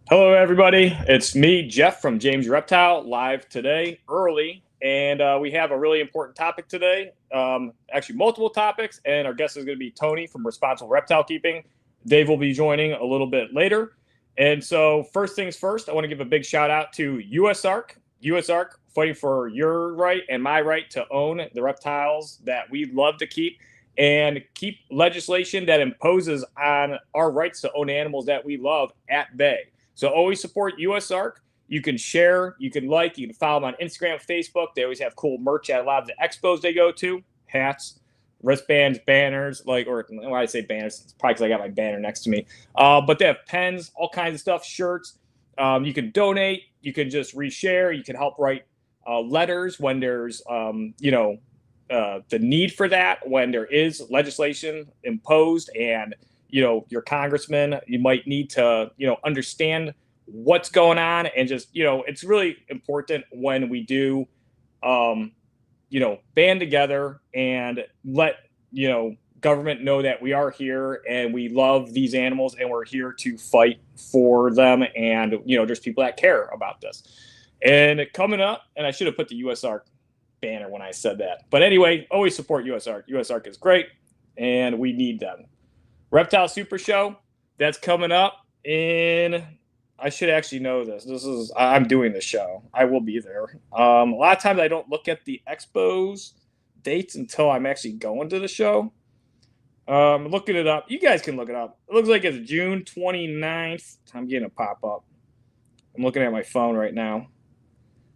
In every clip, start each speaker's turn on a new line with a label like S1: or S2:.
S1: Hello, everybody. It's me, Jeff from JMG Reptile, live today, early, and we have a really important topic today. Actually, multiple topics, and our guest is going to be Tony from Responsible Reptile Keeping. Dave will be joining a little bit later. And so, first things first, I want to give a big shout out to USARK. USARK fighting for your right and my right to own the reptiles that we love to keep and keep legislation that imposes on our rights to own animals that we love at bay. So always support USARK. You can share, you can like, you can follow them on Instagram, Facebook. They always have cool merch at a lot of the expos they go to, hats, wristbands, banners, or why I say banners, it's probably because I got my banner next to me. But they have pens, all kinds of stuff, shirts. You can donate, you can just reshare, you can help write letters when there's, the need for that, when there is legislation imposed and your congressman, you might need to understand what's going on, and just it's really important when we do band together and let government know that we are here and we love these animals and we're here to fight for them, and there's people that care about this. And coming up, and I should have put the USARK banner when I said that, but anyway, always support USARK. USARK is great and we need them. Reptile Super Show, that's coming up in, I should actually know this. I'm doing the show. I will be there. A lot of times I don't look at the expos dates until I'm actually going to the show. Looking it up. You guys can look it up. It looks like it's June 29th. I'm getting a pop-up. I'm looking at my phone right now.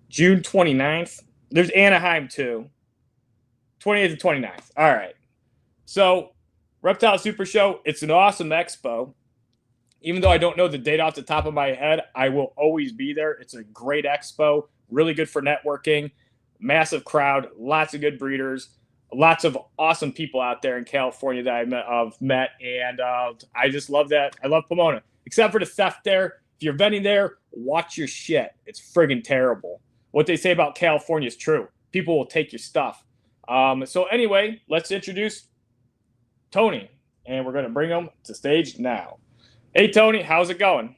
S1: June 29th. There's Anaheim too. 28th to 29th. All right. So Reptile Super Show, it's an awesome expo. Even though I don't know the date off the top of my head, I will always be there. It's a great expo, really good for networking, massive crowd, lots of good breeders, lots of awesome people out there in California that I've met, and I just love that. I love Pomona, except for the theft there. If you're vending there, watch your shit. It's friggin' terrible. What they say about California is true. People will take your stuff. So anyway, let's introduce Tony, and we're going to bring him to stage now. Hey, Tony, how's it going?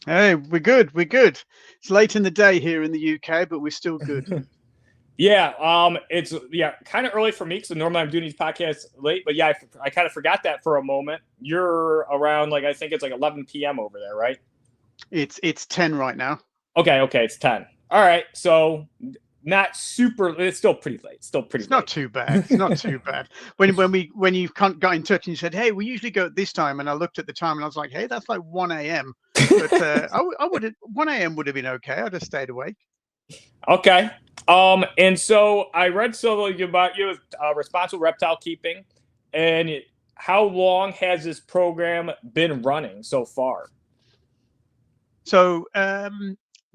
S2: Hey, we're good. We're good. It's late in the day here in the UK, but we're still good.
S1: It's kind of early for me because normally I'm doing these podcasts late, but yeah, I kind of forgot that for a moment. You're around I think it's 11 p.m. over there, right?
S2: It's 10 right now.
S1: Okay, it's 10. All right, so not super. It's still pretty late.
S2: It's not too bad. It's not too bad. When you got in touch and you said, "Hey, we usually go at this time," and I looked at the time and I was like, "Hey, that's like 1 a.m." But I would 1 a.m. would have been okay. I'd have stayed awake.
S1: Okay. And so I read something about you with responsible reptile keeping, and how long has this program been running so far?
S2: So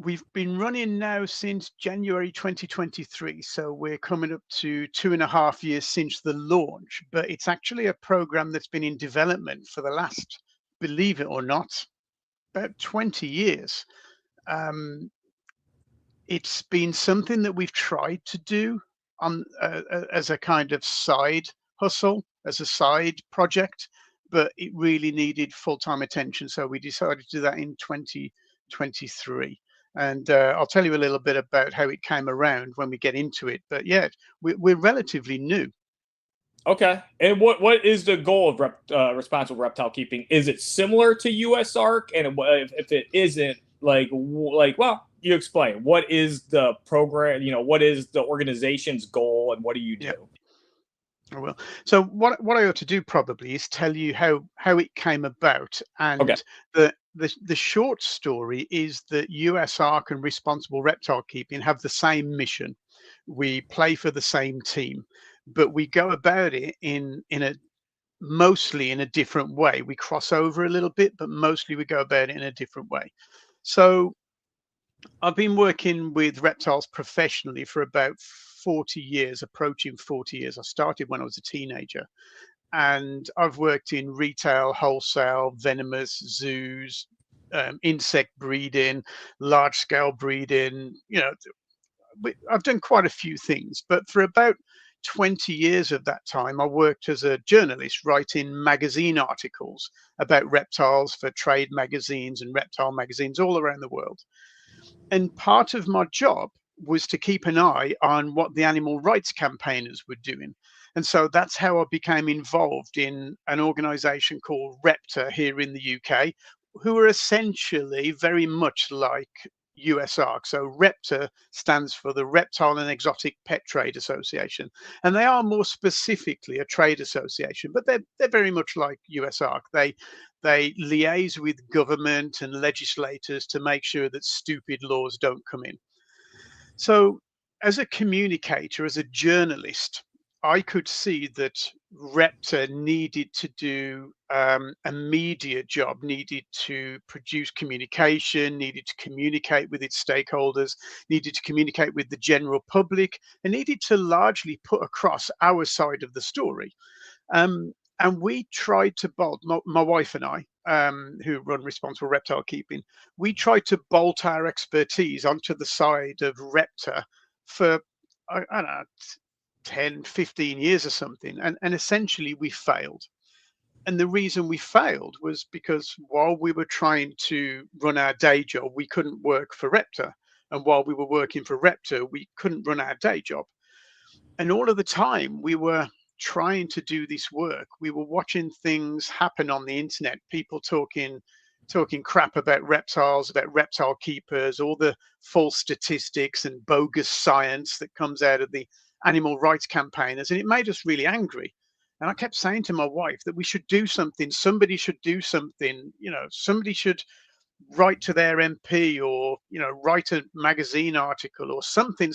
S2: we've been running now since January 2023. So we're coming up to 2.5 years since the launch. But it's actually a program that's been in development for the last, believe it or not, about 20 years. It's been something that we've tried to do on as a kind of side hustle, as a side project, but it really needed full-time attention. So we decided to do that in 2023. And I'll tell you a little bit about how it came around when we get into it. But yeah, we're relatively new.
S1: Okay. And what is the goal of responsible reptile keeping? Is it similar to USARK? And if it isn't, well, you explain. What is the program? What is the organization's goal, and what do you do?
S2: Yeah. Well, so what I ought to do probably is tell you how it came about, and
S1: Okay.
S2: the short story is that USARK and Responsible Reptile Keeping have the same mission. We play for the same team, but we go about it in a mostly in a different way. We cross over a little bit, but mostly we go about it in a different way. So I've been working with reptiles professionally for about 40 years, approaching 40 years. I started when I was a teenager, and I've worked in retail, wholesale, venomous, zoos, insect breeding, large scale breeding. I've done quite a few things, but for about 20 years of that time, I worked as a journalist writing magazine articles about reptiles for trade magazines and reptile magazines all around the world. And part of my job was to keep an eye on what the animal rights campaigners were doing. And so that's how I became involved in an organization called Reptile here in the UK, who are essentially very much like USARC. So Reptile stands for the Reptile and Exotic Pet Trade Association. And they are more specifically a trade association, but they're very much like USARC. They liaise with government and legislators to make sure that stupid laws don't come in. So, as a communicator, as a journalist, I could see that Repta needed to do a media job, needed to produce communication, needed to communicate with its stakeholders, needed to communicate with the general public, and needed to largely put across our side of the story. And we tried to bolt, my wife and I, who run Responsible Reptile Keeping, we tried to bolt our expertise onto the side of Repta for, I don't know, 10, 15 years or something. And essentially we failed. And the reason we failed was because while we were trying to run our day job, we couldn't work for Repta. And while we were working for Repta, we couldn't run our day job. And all of the time we were trying to do this work, we were watching things happen on the internet, people talking crap about reptiles, about reptile keepers, all the false statistics and bogus science that comes out of the animal rights campaigners, and it made us really angry. And I kept saying to my wife that we should do something, somebody should do something, somebody should write to their MP, or write a magazine article or something.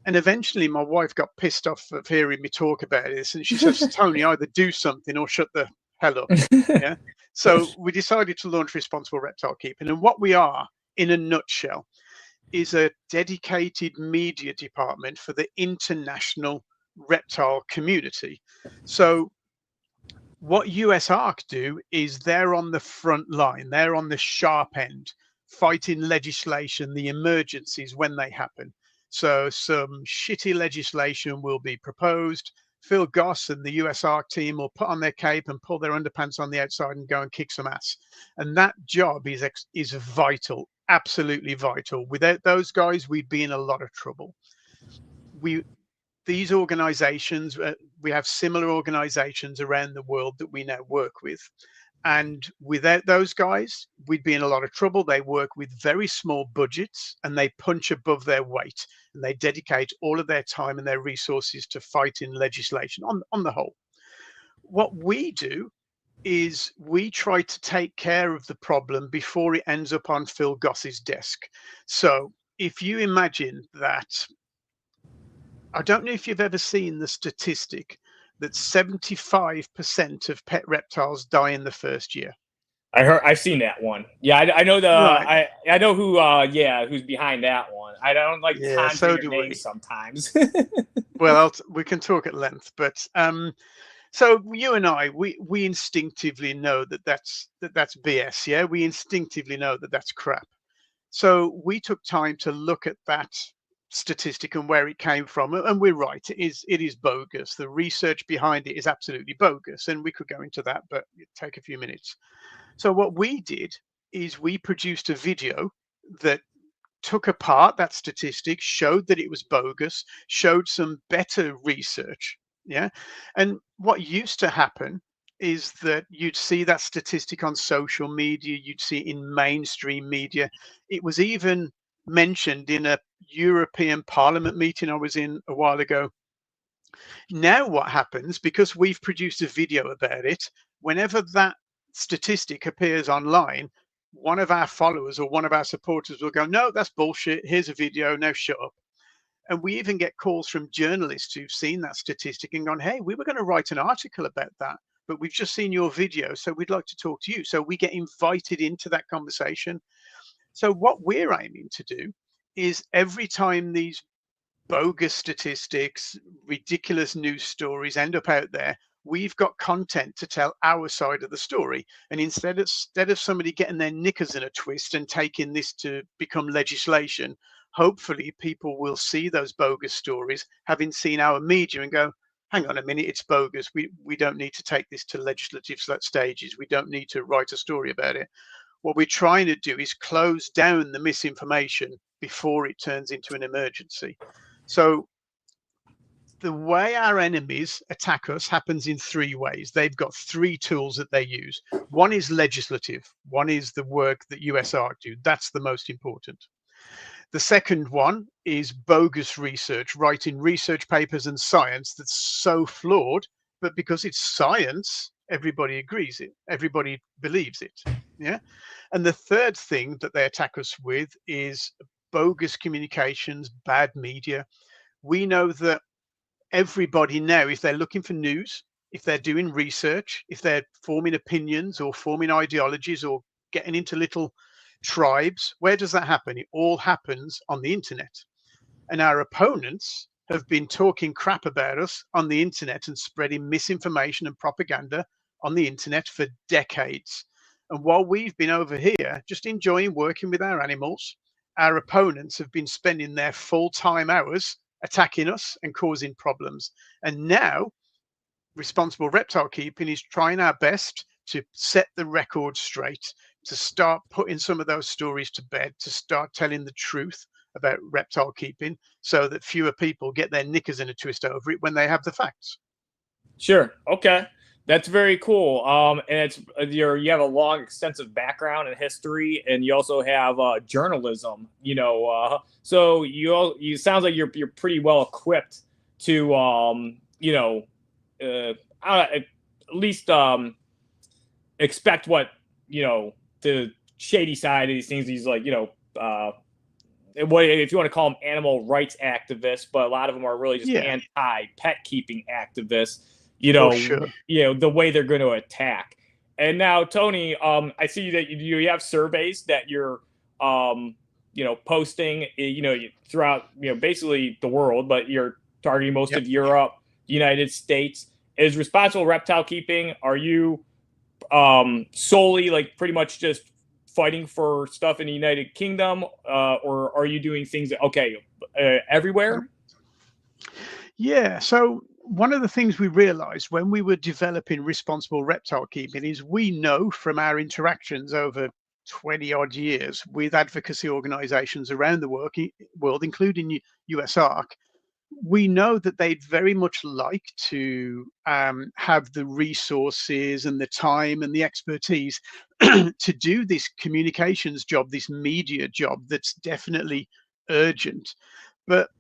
S2: And eventually my wife got pissed off of hearing me talk about this. And she says, Tony, either do something or shut the hell up. Yeah. So we decided to launch Responsible Reptile Keeping. And what we are, in a nutshell, is a dedicated media department for the international reptile community. So what USARC do is they're on the front line, they're on the sharp end, fighting legislation, the emergencies when they happen. So some shitty legislation will be proposed. Phil Goss and the USARC team will put on their cape and pull their underpants on the outside and go and kick some ass. And that job is vital, absolutely vital. Without those guys, we'd be in a lot of trouble. These organizations, we have similar organizations around the world that we now work with. And without those guys, we'd be in a lot of trouble. They work with very small budgets and they punch above their weight, and they dedicate all of their time and their resources to fighting legislation on the whole. What we do is we try to take care of the problem before it ends up on Phil Goss's desk. So if you imagine that, I don't know if you've ever seen the statistic that 75% of pet reptiles die in the first year.
S1: I've seen that one. Yeah, I know
S2: Right.
S1: I know who. Yeah, who's behind that one. I don't like
S2: Yeah,
S1: conjuring
S2: so
S1: their
S2: do we.
S1: names sometimes.
S2: Well, we can talk at length, but so you and I, we instinctively know that that's BS. Yeah, we instinctively know that that's crap. So we took time to look at that statistic and where it came from, and we're right. It is bogus. The research behind it is absolutely bogus, and we could go into that, but it'd take a few minutes. So what we did is we produced a video that took apart that statistic, showed that it was bogus, showed some better research. Yeah. And what used to happen is that you'd see that statistic on social media, you'd see it in mainstream media. It was even mentioned in a European Parliament meeting I was in a while ago. Now, what happens, because we've produced a video about it, whenever that statistic appears online, one of our followers or one of our supporters will go, no, that's bullshit. Here's a video. Now shut up. And we even get calls from journalists who've seen that statistic and gone, hey, we were going to write an article about that, but we've just seen your video, so we'd like to talk to you. So we get invited into that conversation. So what we're aiming to do is every time these bogus statistics, ridiculous news stories end up out there, we've got content to tell our side of the story. And instead of somebody getting their knickers in a twist and taking this to become legislation, hopefully people will see those bogus stories, having seen our media, and go, hang on a minute, it's bogus. We don't need to take this to legislative stages. We don't need to write a story about it. What we're trying to do is close down the misinformation before it turns into an emergency. So the way our enemies attack us happens in three ways. They've got three tools that they use. One is legislative. One is the work that USARK do. That's the most important. The second one is bogus research, writing research papers and science that's so flawed, but because it's science, everybody agrees it, everybody believes it. Yeah. And the third thing that they attack us with is bogus communications, bad media. We know that everybody now, if they're looking for news, if they're doing research, if they're forming opinions or forming ideologies or getting into little tribes, where does that happen? It all happens on the internet. And our opponents have been talking crap about us on the internet and spreading misinformation and propaganda on the internet for decades. And while we've been over here just enjoying working with our animals, our opponents have been spending their full-time hours attacking us and causing problems. And now responsible reptile keeping is trying our best to set the record straight, to start putting some of those stories to bed, to start telling the truth about reptile keeping, so that fewer people get their knickers in a twist over it when they have the facts.
S1: Sure. Okay. That's very cool. And it's you have a long, extensive background and history, and you also have journalism. So you sounds like you're pretty well equipped to at least expect what the shady side of these things. These what if you want to call them animal rights activists, but a lot of them are really just anti-pet keeping activists.
S2: Sure.
S1: The way they're going to attack. And now, Tony, I see that you have surveys that you're, posting, throughout, basically the world, but you're targeting most of Europe, United States. Is responsible reptile keeping, are you solely like pretty much just fighting for stuff in the United Kingdom, or are you doing things everywhere?
S2: Yeah. So one of the things we realized when we were developing responsible reptile keeping is we know from our interactions over 20 odd years with advocacy organizations around the world, including USARK, we know that they'd very much like to have the resources and the time and the expertise to do this communications job, this media job that's definitely urgent. But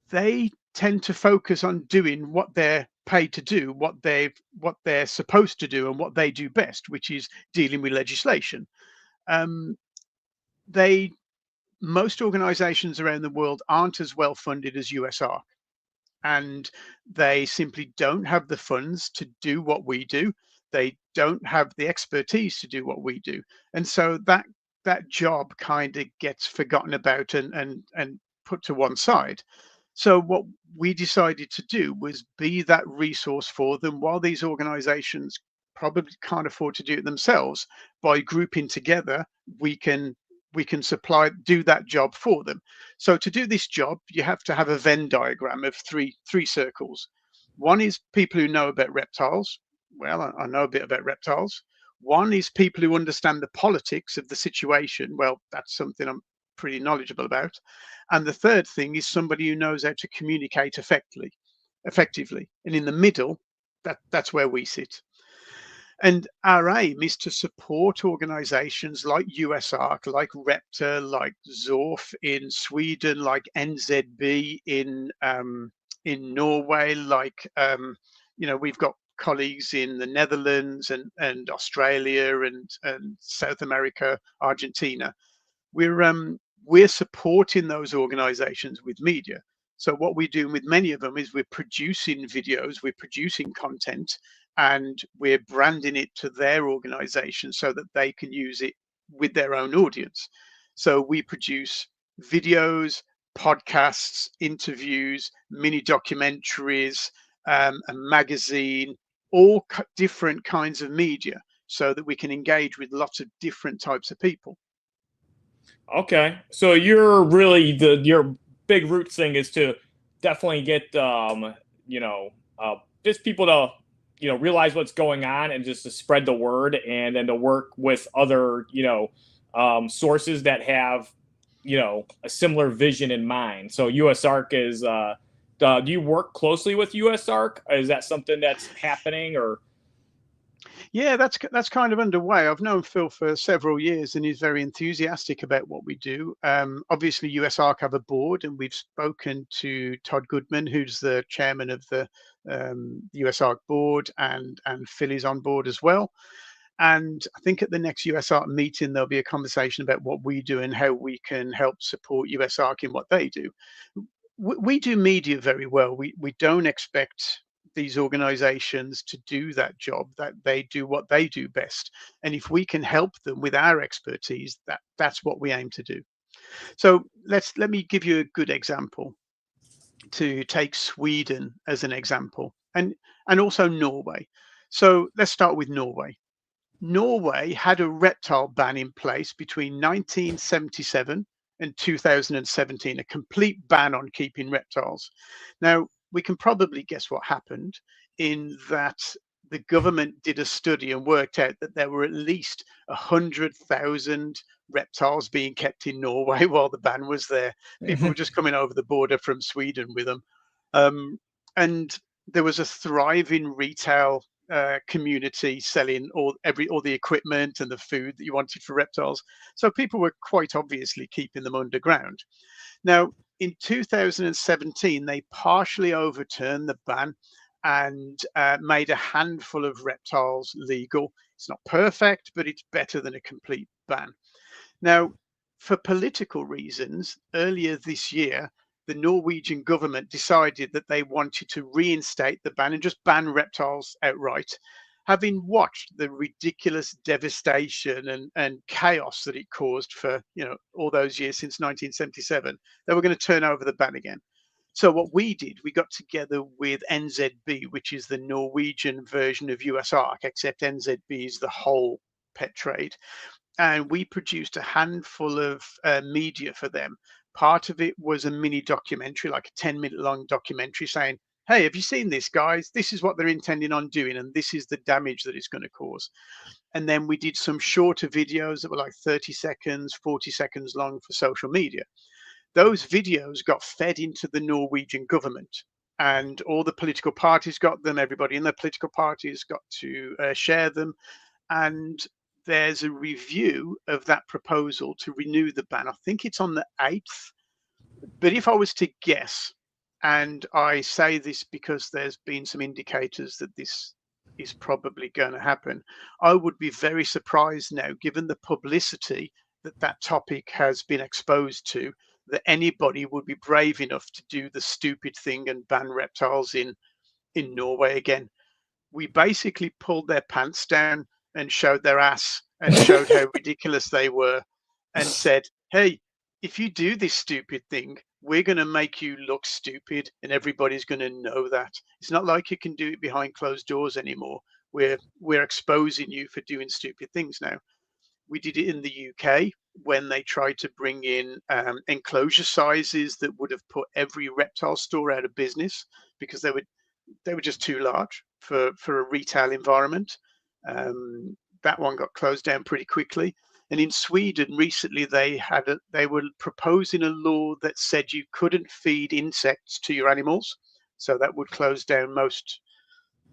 S2: they tend to focus on doing what they're paid to do, what they're supposed to do, and what they do best, which is dealing with legislation. Most organizations around the world aren't as well funded as USARK, and they simply don't have the funds to do what we do. They don't have the expertise to do what we do, and so that job kind of gets forgotten about and put to one side. So what we decided to do was be that resource for them, while these organizations probably can't afford to do it themselves. By grouping together, we can do that job for them. So to do this job, you have to have a Venn diagram of three circles. One is people who know about reptiles. Well, I know a bit about reptiles. One is people who understand the politics of the situation. Well, that's something I'm pretty knowledgeable about. And the third thing is somebody who knows how to communicate effectively. And in the middle, that's where we sit. And our aim is to support organizations like USARK, like Reptile, like ZORF in Sweden, like NZB in Norway, like we've got colleagues in the Netherlands and Australia and South America, Argentina. We're supporting those organizations with media. So what we're doing with many of them is we're producing videos, we're producing content, and we're branding it to their organization so that they can use it with their own audience. So we produce videos, podcasts, interviews, mini documentaries, a magazine, all different kinds of media, so that we can engage with lots of different types of people.
S1: Okay, so you're really your big roots thing is to definitely get you know just people to realize what's going on and just to spread the word and then to work with other sources that have a similar vision in mind. So USARC is do you work closely with USARC? Is that something that's happening or?
S2: Yeah, that's kind of underway. I've known Phil for several years, and he's very enthusiastic about what we do. Obviously, USARC have a board, and we've spoken to Todd Goodman, who's the chairman of the USARC board, and Phil is on board as well. And I think at the next USARC meeting, there'll be a conversation about what we do and how we can help support USARC in what they do. We do media very well. We don't expect these organizations to do that job, that they do what they do best. And if we can help them with our expertise, that's what we aim to do. So let me give you a good example, to take Sweden as an example, and also Norway. So let's start with Norway. Norway had a reptile ban in place between 1977 and 2017, a complete ban on keeping reptiles. Now, we can probably guess what happened, in that the government did a study and worked out that there were at least 100,000 reptiles being kept in Norway while the ban was there. People were just coming over the border from Sweden with them. Um, and there was a thriving retail community selling all the equipment and the food that you wanted for reptiles. So people were quite obviously keeping them underground. Now, in 2017, they partially overturned the ban and made a handful of reptiles legal. It's not perfect, but it's better than a complete ban. Now, for political reasons, earlier this year, the Norwegian government decided that they wanted to reinstate the ban and just ban reptiles outright. Having watched the ridiculous devastation and chaos that it caused for all those years since 1977, they were going to turn over the ban again. So what we did, we got together with NZB, which is the Norwegian version of USARC, except NZB is the whole pet trade, and we produced a handful of media for them. Part of it was a mini documentary, like a 10-minute long documentary saying, hey, have you seen this, guys? This is what they're intending on doing, and this is the damage that it's going to cause. And then we did some shorter videos that were like 30 seconds, 40 seconds long for social media. Those videos got fed into the Norwegian government, and all the political parties got them. Everybody in the political parties got to share them, and there's a review of that proposal to renew the ban. I think it's on the 8th. But if I was to guess, and I say this because there's been some indicators that this is probably going to happen, I would be very surprised now, given the publicity that that topic has been exposed to, that anybody would be brave enough to do the stupid thing and ban reptiles in Norway again. We basically pulled their pants down and showed their ass and showed how ridiculous they were, and said, hey, if you do this stupid thing, we're going to make you look stupid, and everybody's going to know that. It's not like you can do it behind closed doors anymore. We're exposing you for doing stupid things now. We did it in the UK when they tried to bring in enclosure sizes that would have put every reptile store out of business, because they were just too large for a retail environment. That one got closed down pretty quickly. And in Sweden recently, they were proposing a law that said you couldn't feed insects to your animals, so that would close down most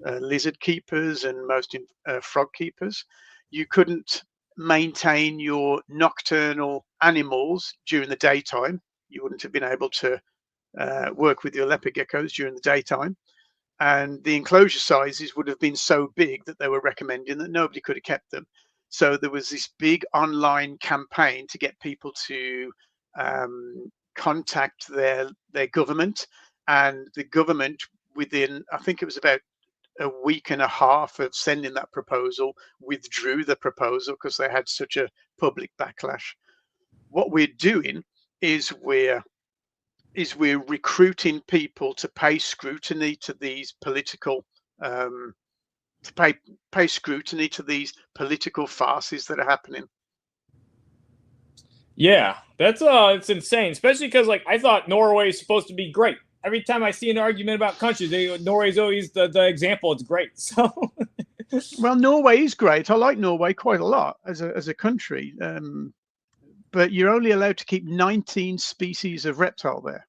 S2: lizard keepers and most frog keepers. You couldn't maintain your nocturnal animals during the daytime. You wouldn't have been able to work with your leopard geckos during the daytime, and the enclosure sizes would have been so big that they were recommending that nobody could have kept them. So there was this big online campaign to get people to contact their government, and the government, within, I think it was about a week and a half of sending that proposal, withdrew the proposal because they had such a public backlash. What we're doing is we're recruiting people to pay scrutiny to these political to pay scrutiny to these political farces that are happening.
S1: Yeah, that's it's insane, especially because like I thought Norway is supposed to be great. Every time I see an argument about countries, Norway's always the example. It's great. So
S2: Well, Norway is great. I like Norway quite a lot as a country, but you're only allowed to keep 19 species of reptile there.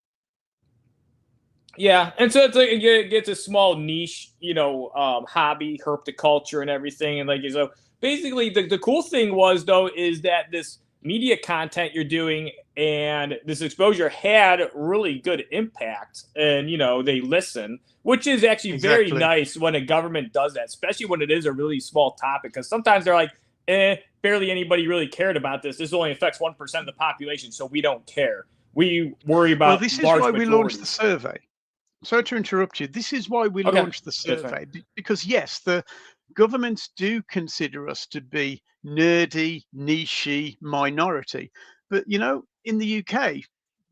S1: yeah, and so it's like it gets a small niche, hobby, herpetoculture, and everything, and like so. Basically, the cool thing was though is that this media content you're doing and this exposure had really good impact, and they listen, which is actually very
S2: Exactly.
S1: nice when a government does that, especially when it is a really small topic, because sometimes they're like, barely anybody really cared about this. This only affects 1% of the population, so we don't care. We worry
S2: Well,
S1: about
S2: this is
S1: large
S2: why we launched the
S1: majorities.
S2: survey. Sorry to interrupt you. This is why we
S1: Okay,
S2: launched the
S1: that's fine.
S2: survey because, yes, the governments do consider us to be nerdy, nichey, minority. But, in the UK,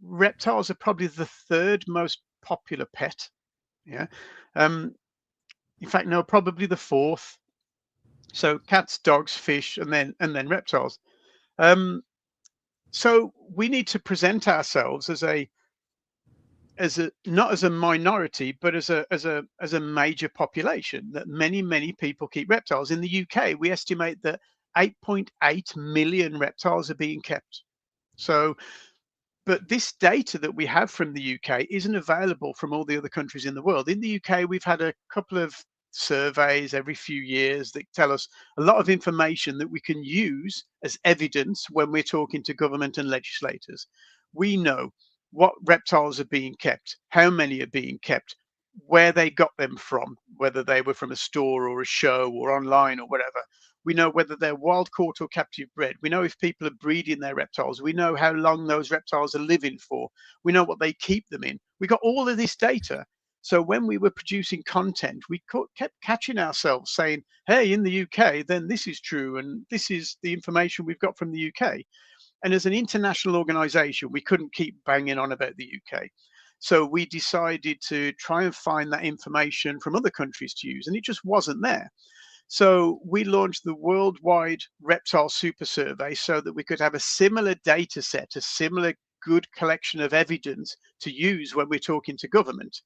S2: reptiles are probably the third most popular pet. Yeah. Um, in fact, no, probably the fourth. So cats, dogs, fish, and then reptiles. Um, so we need to present ourselves as a not as a minority, but as a major population, that many people keep reptiles. In the UK, we estimate that 8.8 million reptiles are being kept. So, but this data that we have from the UK isn't available from all the other countries in the world. In the UK, we've had a couple of surveys every few years that tell us a lot of information that we can use as evidence when we're talking to government and legislators. We know what reptiles are being kept, how many are being kept, where they got them from, whether they were from a store or a show or online or whatever. We know whether they're wild caught or captive bred. We know if people are breeding their reptiles. We know how long those reptiles are living for. We know what they keep them in. We got all of this data. So when we were producing content, we kept catching ourselves saying, hey, in the UK, then this is true. And this is the information we've got from the UK. And as an international organization, we couldn't keep banging on about the UK. So we decided to try and find that information from other countries to use, and it just wasn't there. So we launched the worldwide reptile super survey so that we could have a similar data set, a similar good collection of evidence to use when we're talking to government.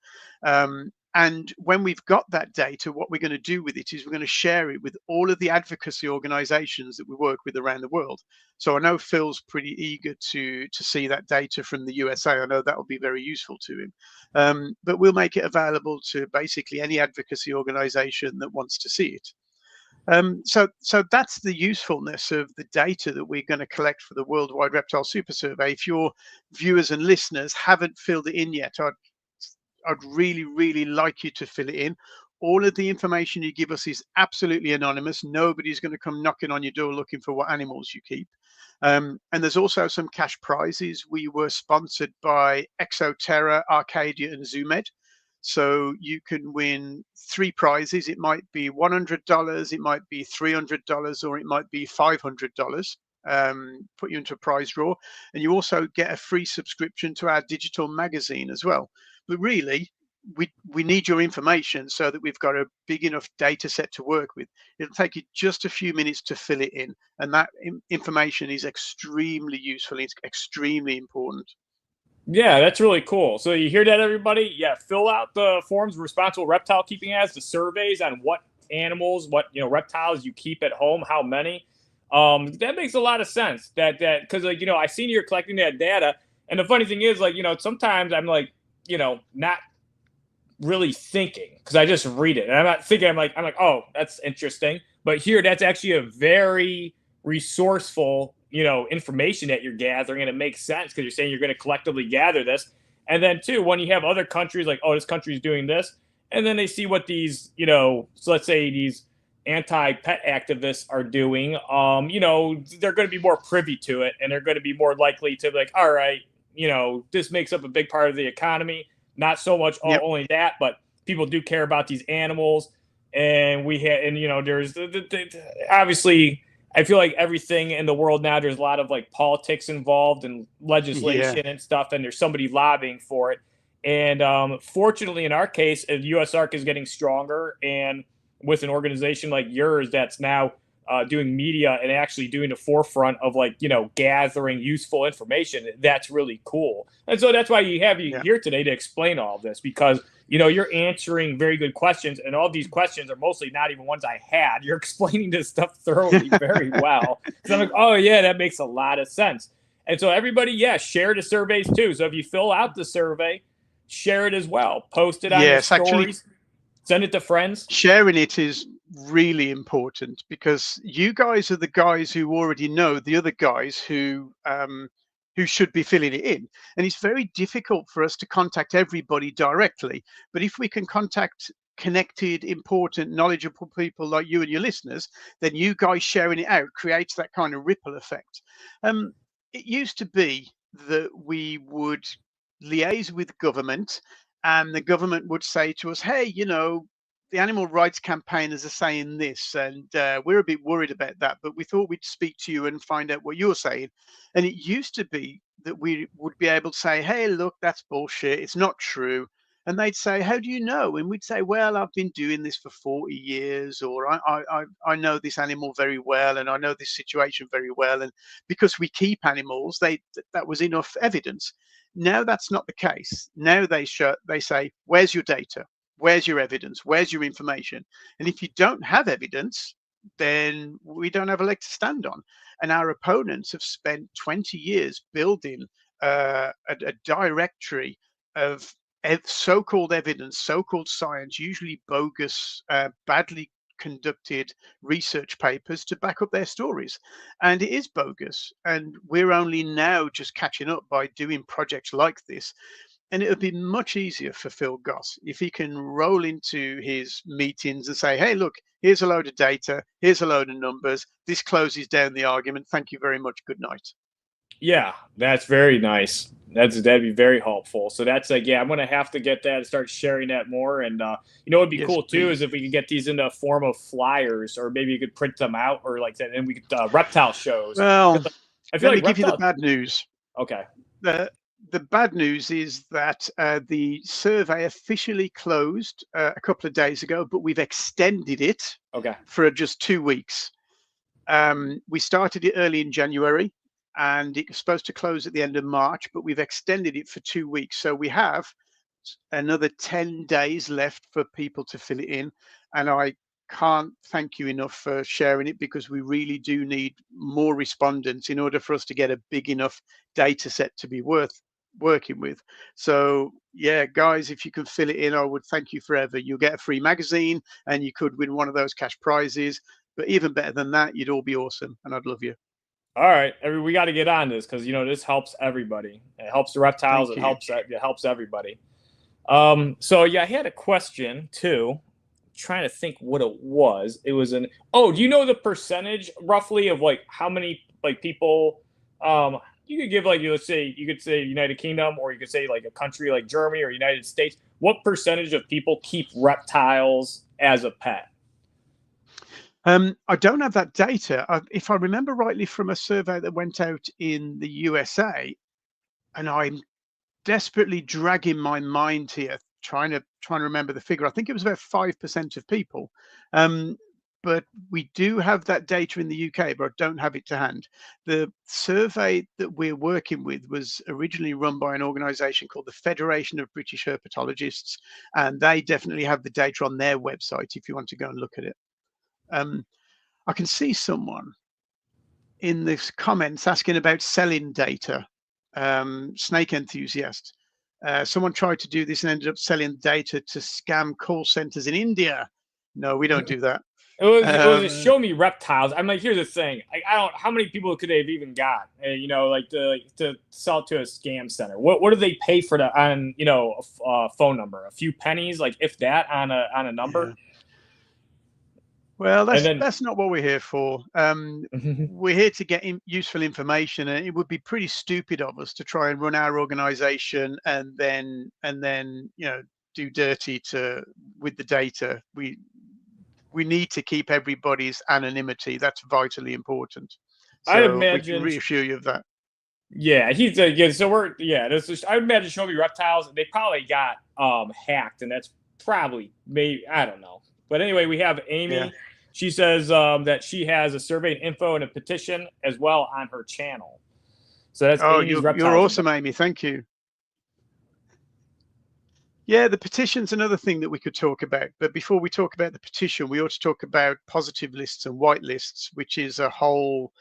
S2: And when we've got that data, what we're going to do with it is we're going to share it with all of the advocacy organizations that we work with around the world. So I know Phil's pretty eager to see that data from the USA. I know that will be very useful to him. But we'll make it available to basically any advocacy organization that wants to see it. So that's the usefulness of the data that we're going to collect for the Worldwide Reptile Super Survey. If your viewers and listeners haven't filled it in yet, I'd really, really like you to fill it in. All of the information you give us is absolutely anonymous. Nobody's going to come knocking on your door looking for what animals you keep. And there's also some cash prizes. We were sponsored by Exoterra, Arcadia, and Zoomed. So you can win three prizes. It might be $100, it might be $300, or it might be $500. Put you into a prize draw, and you also get a free subscription to our digital magazine as well. But really, we need your information so that we've got a big enough data set to work with. It'll take you just a few minutes to fill it in, and that information is extremely useful. It's extremely important.
S1: Yeah, that's really cool. So you hear that, everybody? Yeah, fill out the forms responsible reptile keeping has, the surveys on what animals, what reptiles you keep at home, how many. That makes a lot of sense. That because I seen you're collecting that data, and the funny thing is sometimes I'm like not really thinking because I just read it and I'm not thinking. I'm like, oh, that's interesting. But here, that's actually a very resourceful, information that you're gathering, and it makes sense because you're saying you're going to collectively gather this. And then too, when you have other countries like, oh, this country is doing this, and then they see what these, so let's say these anti-pet activists are doing, they're going to be more privy to it, and they're going to be more likely to be like, all right, this makes up a big part of the economy. Not so much
S2: Yep.
S1: only that, but people do care about these animals, and there's obviously I feel like everything in the world now, there's a lot of like politics involved and
S2: Yeah.
S1: legislation and stuff, and there's somebody lobbying for it. And fortunately, in our case, USARK is getting stronger, and with an organization like yours that's now doing media and actually doing the forefront of like, you know, gathering useful information. That's really cool. And so that's why you have you here today to explain all of this, because, you know, you're answering very good questions, and all these questions are mostly not even ones I had. You're explaining this stuff thoroughly very well. Because I'm like, oh yeah, that makes a lot of sense. And so everybody, yeah, share the surveys too. So if you fill out the survey, share it as well. Post it on your stories. Send it to friends.
S2: Sharing it is really important, because you guys are the guys who already know the other guys who should be filling it in. And it's very difficult for us to contact everybody directly. But if we can contact connected, important, knowledgeable people like you and your listeners, then you guys sharing it out creates that kind of ripple effect. It used to be that we would liaise with government, and the government would say to us, hey, you know, the animal rights campaigners are saying this, and we're a bit worried about that, but we thought we'd speak to you and find out what you're saying. And it used to be that we would be able to say, hey, look, that's bullshit, it's not true. And they'd say, how do you know? And we'd say, well, I've been doing this for 40 years, or I know this animal very well, and I know this situation very well. And because we keep animals, that was enough evidence. Now that's not the case. Now they say, where's your data? Where's your evidence? Where's your information? And if you don't have evidence, then we don't have a leg to stand on. And our opponents have spent 20 years building a directory of so-called evidence, so-called science, usually bogus, badly conducted research papers to back up their stories. And it is bogus. And we're only now just catching up by doing projects like this. And it would be much easier for Phil Goss if he can roll into his meetings and say, hey, look, here's a load of data, here's a load of numbers, this closes down the argument, thank you very much, good night.
S1: Yeah, that's very nice. That'd be very helpful. So that's like, yeah, I'm gonna have to get that and start sharing that more. And you know, what'd be cool too is if we could get these in the form of flyers, or maybe you could print them out, or like that, and we could reptile shows.
S2: Well,
S1: I feel
S2: let
S1: like
S2: me give you the bad news.
S1: Okay.
S2: The bad news is that the survey officially closed a couple of days ago, but we've extended it for just 2 weeks. We started it early in January, and it was supposed to close at the end of March, but we've extended it for 2 weeks. So we have another 10 days left for people to fill it in. And I can't thank you enough for sharing it, because we really do need more respondents in order for us to get a big enough data set to be worth working with. So yeah, guys, if you can fill it in, I would thank you forever. You'll get a free magazine, and you could win one of those cash prizes. But even better than that, you'd all be awesome, and I'd love you.
S1: All right, we got to get on this, because you know this helps everybody. It helps the reptiles. It helps everybody. So yeah, I had a question too. I'm trying to think what it was. It was do you know the percentage roughly of like how many like people? You could give like, let's say, you could say United Kingdom, or you could say like a country like Germany or United States. What percentage of people keep reptiles as a pet?
S2: I don't have that data. If I remember rightly from a survey that went out in the USA, and I'm desperately dragging my mind here, trying to remember the figure. I think it was about 5% of people. But we do have that data in the UK, but I don't have it to hand. The survey that we're working with was originally run by an organization called the Federation of British Herpetologists, and they definitely have the data on their website if you want to go and look at it. I can see someone in the comments asking about selling data. Snake enthusiast. Someone tried to do this and ended up selling data to scam call centers in India. No, we don't do that.
S1: It was a show me reptiles. I'm like, here's the thing. I don't. How many people could they have even got? You know, like to sell to a scam center. What do they pay for that on? You know, a phone number, a few pennies, like if that on a number.
S2: Yeah. Well, that's not what we're here for. We're here to get useful information, and it would be pretty stupid of us to try and run our organization and then you know, do dirty with the data. We need to keep everybody's anonymity. That's vitally important. So
S1: I imagine,
S2: we can reassure you of that.
S1: Yeah, so I imagine Show Me Reptiles. They probably got hacked, and that's probably maybe, I don't know. But anyway, we have Amy.
S2: Yeah.
S1: She says that she has a survey and info and a petition as well on her channel. So that's
S2: Oh,
S1: Amy's
S2: you're
S1: Reptiles.
S2: awesome, Amy. Thank you. Yeah, the petition's another thing that we could talk about. But before we talk about the petition, we ought to talk about positive lists and white lists, which is a whole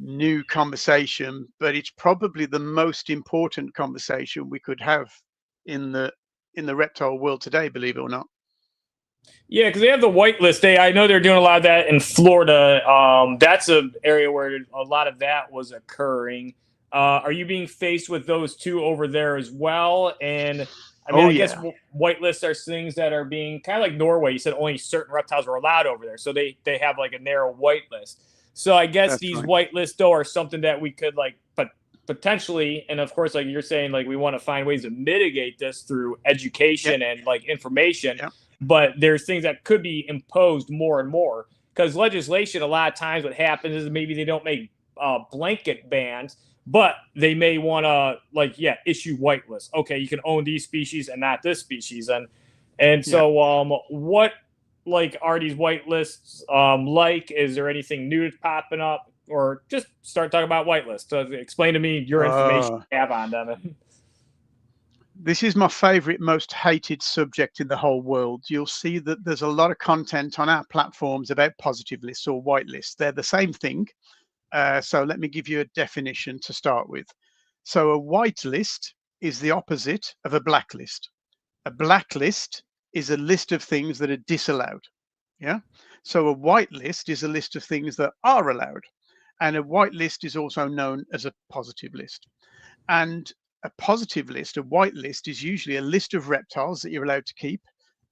S2: new conversation. But it's probably the most important conversation we could have in the reptile world today, believe it or not.
S1: Yeah, because they have the whitelist. I know they're doing a lot of that in Florida. That's an area where a lot of that was occurring. Are you being faced with those two over there as well? And I mean,
S2: Oh
S1: I guess
S2: yeah,
S1: whitelists are things that are being kind of like Norway. You said only certain reptiles are allowed over there, so they have like a narrow whitelist. So I guess
S2: that's
S1: these
S2: right.
S1: whitelists though are something that we could like, but potentially, and of course, like you're saying, like we want to find ways to mitigate this through
S2: Yep,
S1: education and like information.
S2: yep,
S1: But there's things that could be imposed more and more because legislation. A lot of times, what happens is maybe they don't make blanket bans, but they may want to issue whitelists. Okay, you can own these species and not this species, and
S2: yeah.
S1: so what like are these whitelists like? Is there anything new that's popping up? Or just start talking about whitelists. So explain to me your information you have on them.
S2: This is my favorite, most hated subject in the whole world. You'll see that there's a lot of content on our platforms about positive lists or white lists. They're the same thing. So let me give you a definition to start with. So a white list is the opposite of a blacklist. A blacklist is a list of things that are disallowed. Yeah. So a white list is a list of things that are allowed. And a white list is also known as a positive list. And a positive list, a white list, is usually a list of reptiles that you're allowed to keep,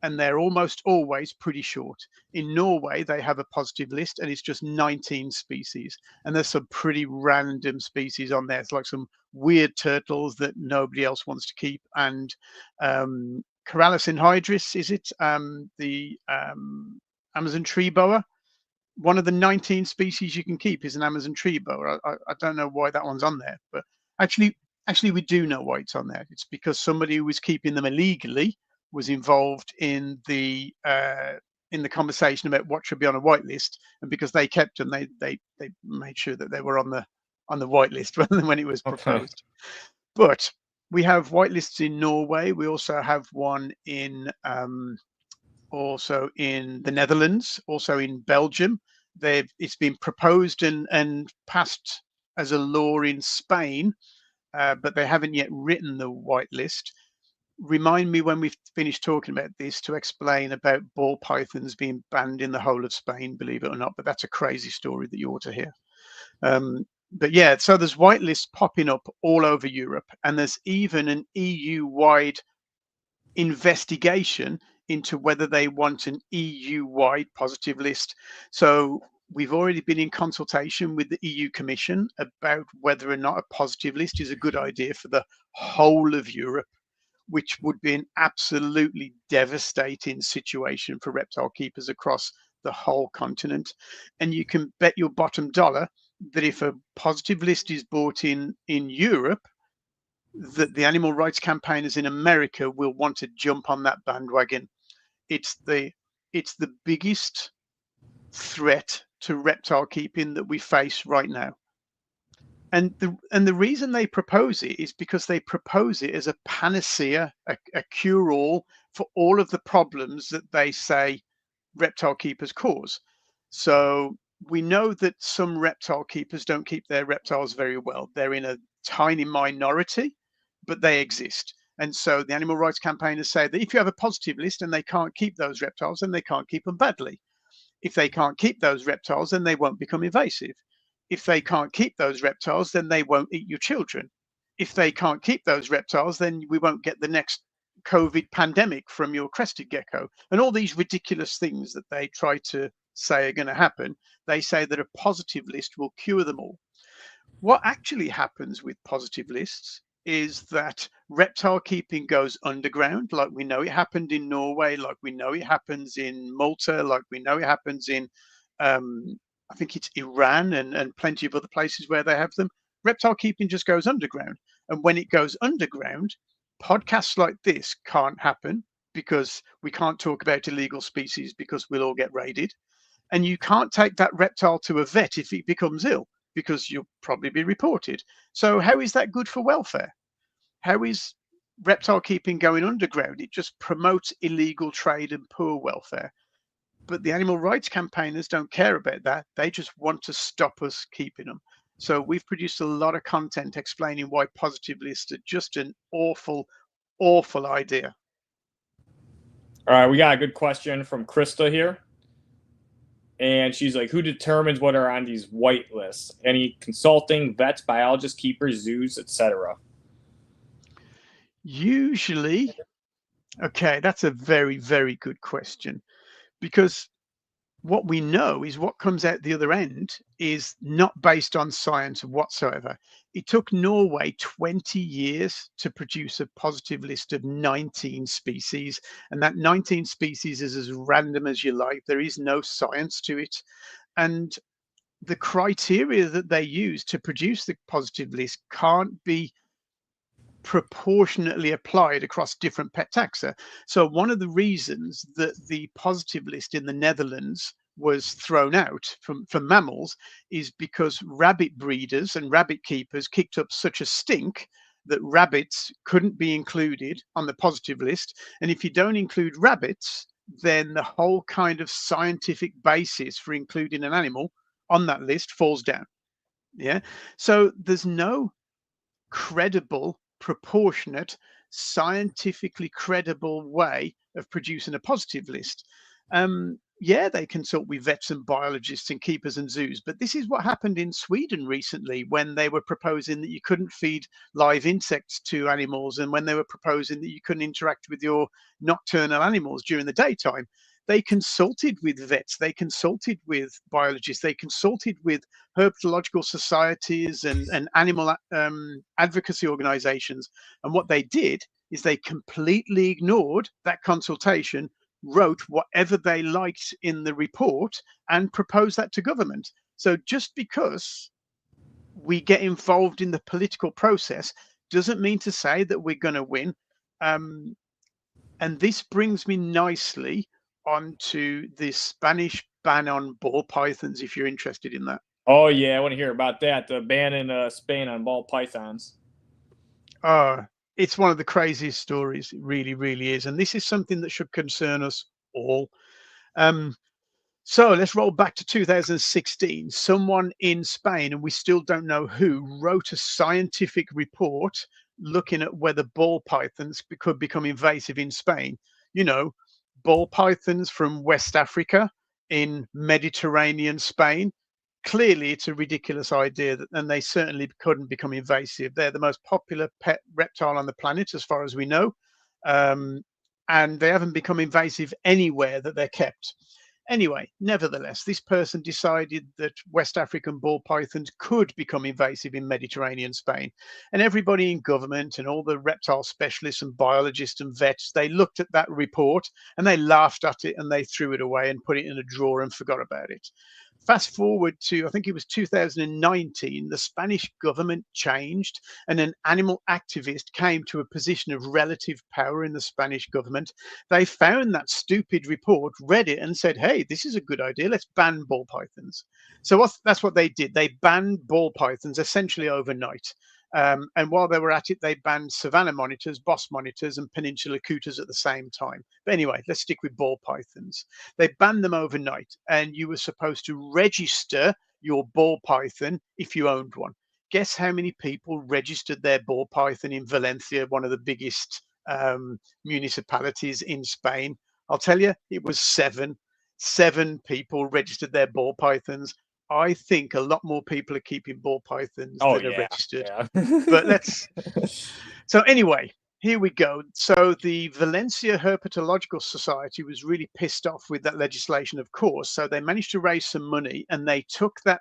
S2: and they're almost always pretty short. In Norway, they have a positive list, and it's just 19 species. And there's some pretty random species on there. It's like some weird turtles that nobody else wants to keep. And Corallus inhydris, is it? The Amazon tree boa. One of the 19 species you can keep is an Amazon tree boa. I don't know why that one's on there, but actually, we do know why it's on there. It's because somebody who was keeping them illegally was involved in the conversation about what should be on a white list, and because they kept them, they made sure that they were on the white list rather than when it was
S1: Okay.
S2: proposed. But we have white lists in Norway. We also have one in also in the Netherlands, also in Belgium. It's been proposed and passed as a law in Spain, but they haven't yet written the white list. Remind me when we've finished talking about this to explain about ball pythons being banned in the whole of Spain, believe it or not, but that's a crazy story that you ought to hear. But yeah, so there's white lists popping up all over Europe, and there's even an EU-wide investigation into whether they want an EU-wide positive list. So we've already been in consultation with the EU Commission about whether or not a positive list is a good idea for the whole of Europe, which would be an absolutely devastating situation for reptile keepers across the whole continent. And you can bet your bottom dollar that if a positive list is bought in Europe, that the animal rights campaigners in America will want to jump on that bandwagon. It's the biggest threat to reptile keeping that we face right now. And the reason they propose it is because they propose it as a panacea, a cure-all for all of the problems that they say reptile keepers cause. So we know that some reptile keepers don't keep their reptiles very well. They're in a tiny minority, but they exist. And so the animal rights campaigners say that if you have a positive list and they can't keep those reptiles, then they can't keep them badly. If they can't keep those reptiles, then they won't become invasive. If they can't keep those reptiles, then they won't eat your children. If they can't keep those reptiles, then we won't get the next COVID pandemic from your crested gecko. And all these ridiculous things that they try to say are going to happen, they say that a positive list will cure them all. What actually happens with positive lists is that reptile keeping goes underground, like we know it happened in Norway, like we know it happens in Malta, like we know it happens in, I think it's Iran and plenty of other places where they have them. Reptile keeping just goes underground. And when it goes underground, podcasts like this can't happen because we can't talk about illegal species because we'll all get raided. And you can't take that reptile to a vet if it becomes ill, because you'll probably be reported. So how is that good for welfare? How is reptile keeping going underground? It just promotes illegal trade and poor welfare. But the animal rights campaigners don't care about that. They just want to stop us keeping them. So we've produced a lot of content explaining why positive lists are just an awful, awful idea.
S1: All right, we got a good question from Krista here. And she's like, who determines what are on these white lists? Any consulting, vets, biologists, keepers, zoos, etc.?
S2: Usually, okay, that's a very, very good question, because what we know is what comes out the other end is not based on science whatsoever. It took Norway 20 years to produce a positive list of 19 species, and that 19 species is as random as you like. There is no science to it. And the criteria that they use to produce the positive list can't be proportionately applied across different pet taxa. So one of the reasons that the positive list in the Netherlands was thrown out from mammals is because rabbit breeders and rabbit keepers kicked up such a stink that rabbits couldn't be included on the positive list. And if you don't include rabbits, then the whole kind of scientific basis for including an animal on that list falls down. Yeah. So there's no credible, proportionate, scientifically credible way of producing a positive list. Yeah, they consult with vets and biologists and keepers and zoos, but this is what happened in Sweden recently when they were proposing that you couldn't feed live insects to animals, and when they were proposing that you couldn't interact with your nocturnal animals during the daytime. They consulted with vets, they consulted with biologists, they consulted with herpetological societies and animal advocacy organizations. And what they did is they completely ignored that consultation, wrote whatever they liked in the report, and proposed that to government. So just because we get involved in the political process doesn't mean to say that we're going to win. And this brings me nicely onto the Spanish ban on ball pythons, if you're interested in that.
S1: Oh, yeah, I want to hear about that. The ban in Spain on ball pythons.
S2: It's one of the craziest stories. It really, really is. And this is something that should concern us all. So let's roll back to 2016. Someone in Spain, and we still don't know who, wrote a scientific report looking at whether ball pythons could become invasive in Spain. You know, ball pythons from West Africa in Mediterranean Spain. Clearly, it's a ridiculous idea, and they certainly couldn't become invasive. They're the most popular pet reptile on the planet, as far as we know, and they haven't become invasive anywhere that they're kept. Anyway, nevertheless, this person decided that West African ball pythons could become invasive in Mediterranean Spain. And everybody in government and all the reptile specialists and biologists and vets, they looked at that report and they laughed at it and they threw it away and put it in a drawer and forgot about it. Fast forward to, I think it was 2019, the Spanish government changed and an animal activist came to a position of relative power in the Spanish government. They found that stupid report, read it, and said, hey, this is a good idea. Let's ban ball pythons. So that's what they did. They banned ball pythons essentially overnight. And while they were at it, they banned savanna monitors, boss monitors, and peninsula cooters at the same time. But anyway, let's stick with ball pythons. They banned them overnight, and you were supposed to register your ball python if you owned one. Guess how many people registered their ball python in Valencia, one of the biggest municipalities in Spain? I'll tell you, it was 7. 7 people registered their ball pythons. I think a lot more people are keeping ball pythons than are registered.
S1: Yeah.
S2: But so anyway, here we go. So the Valencia Herpetological Society was really pissed off with that legislation, of course. So they managed to raise some money and they took that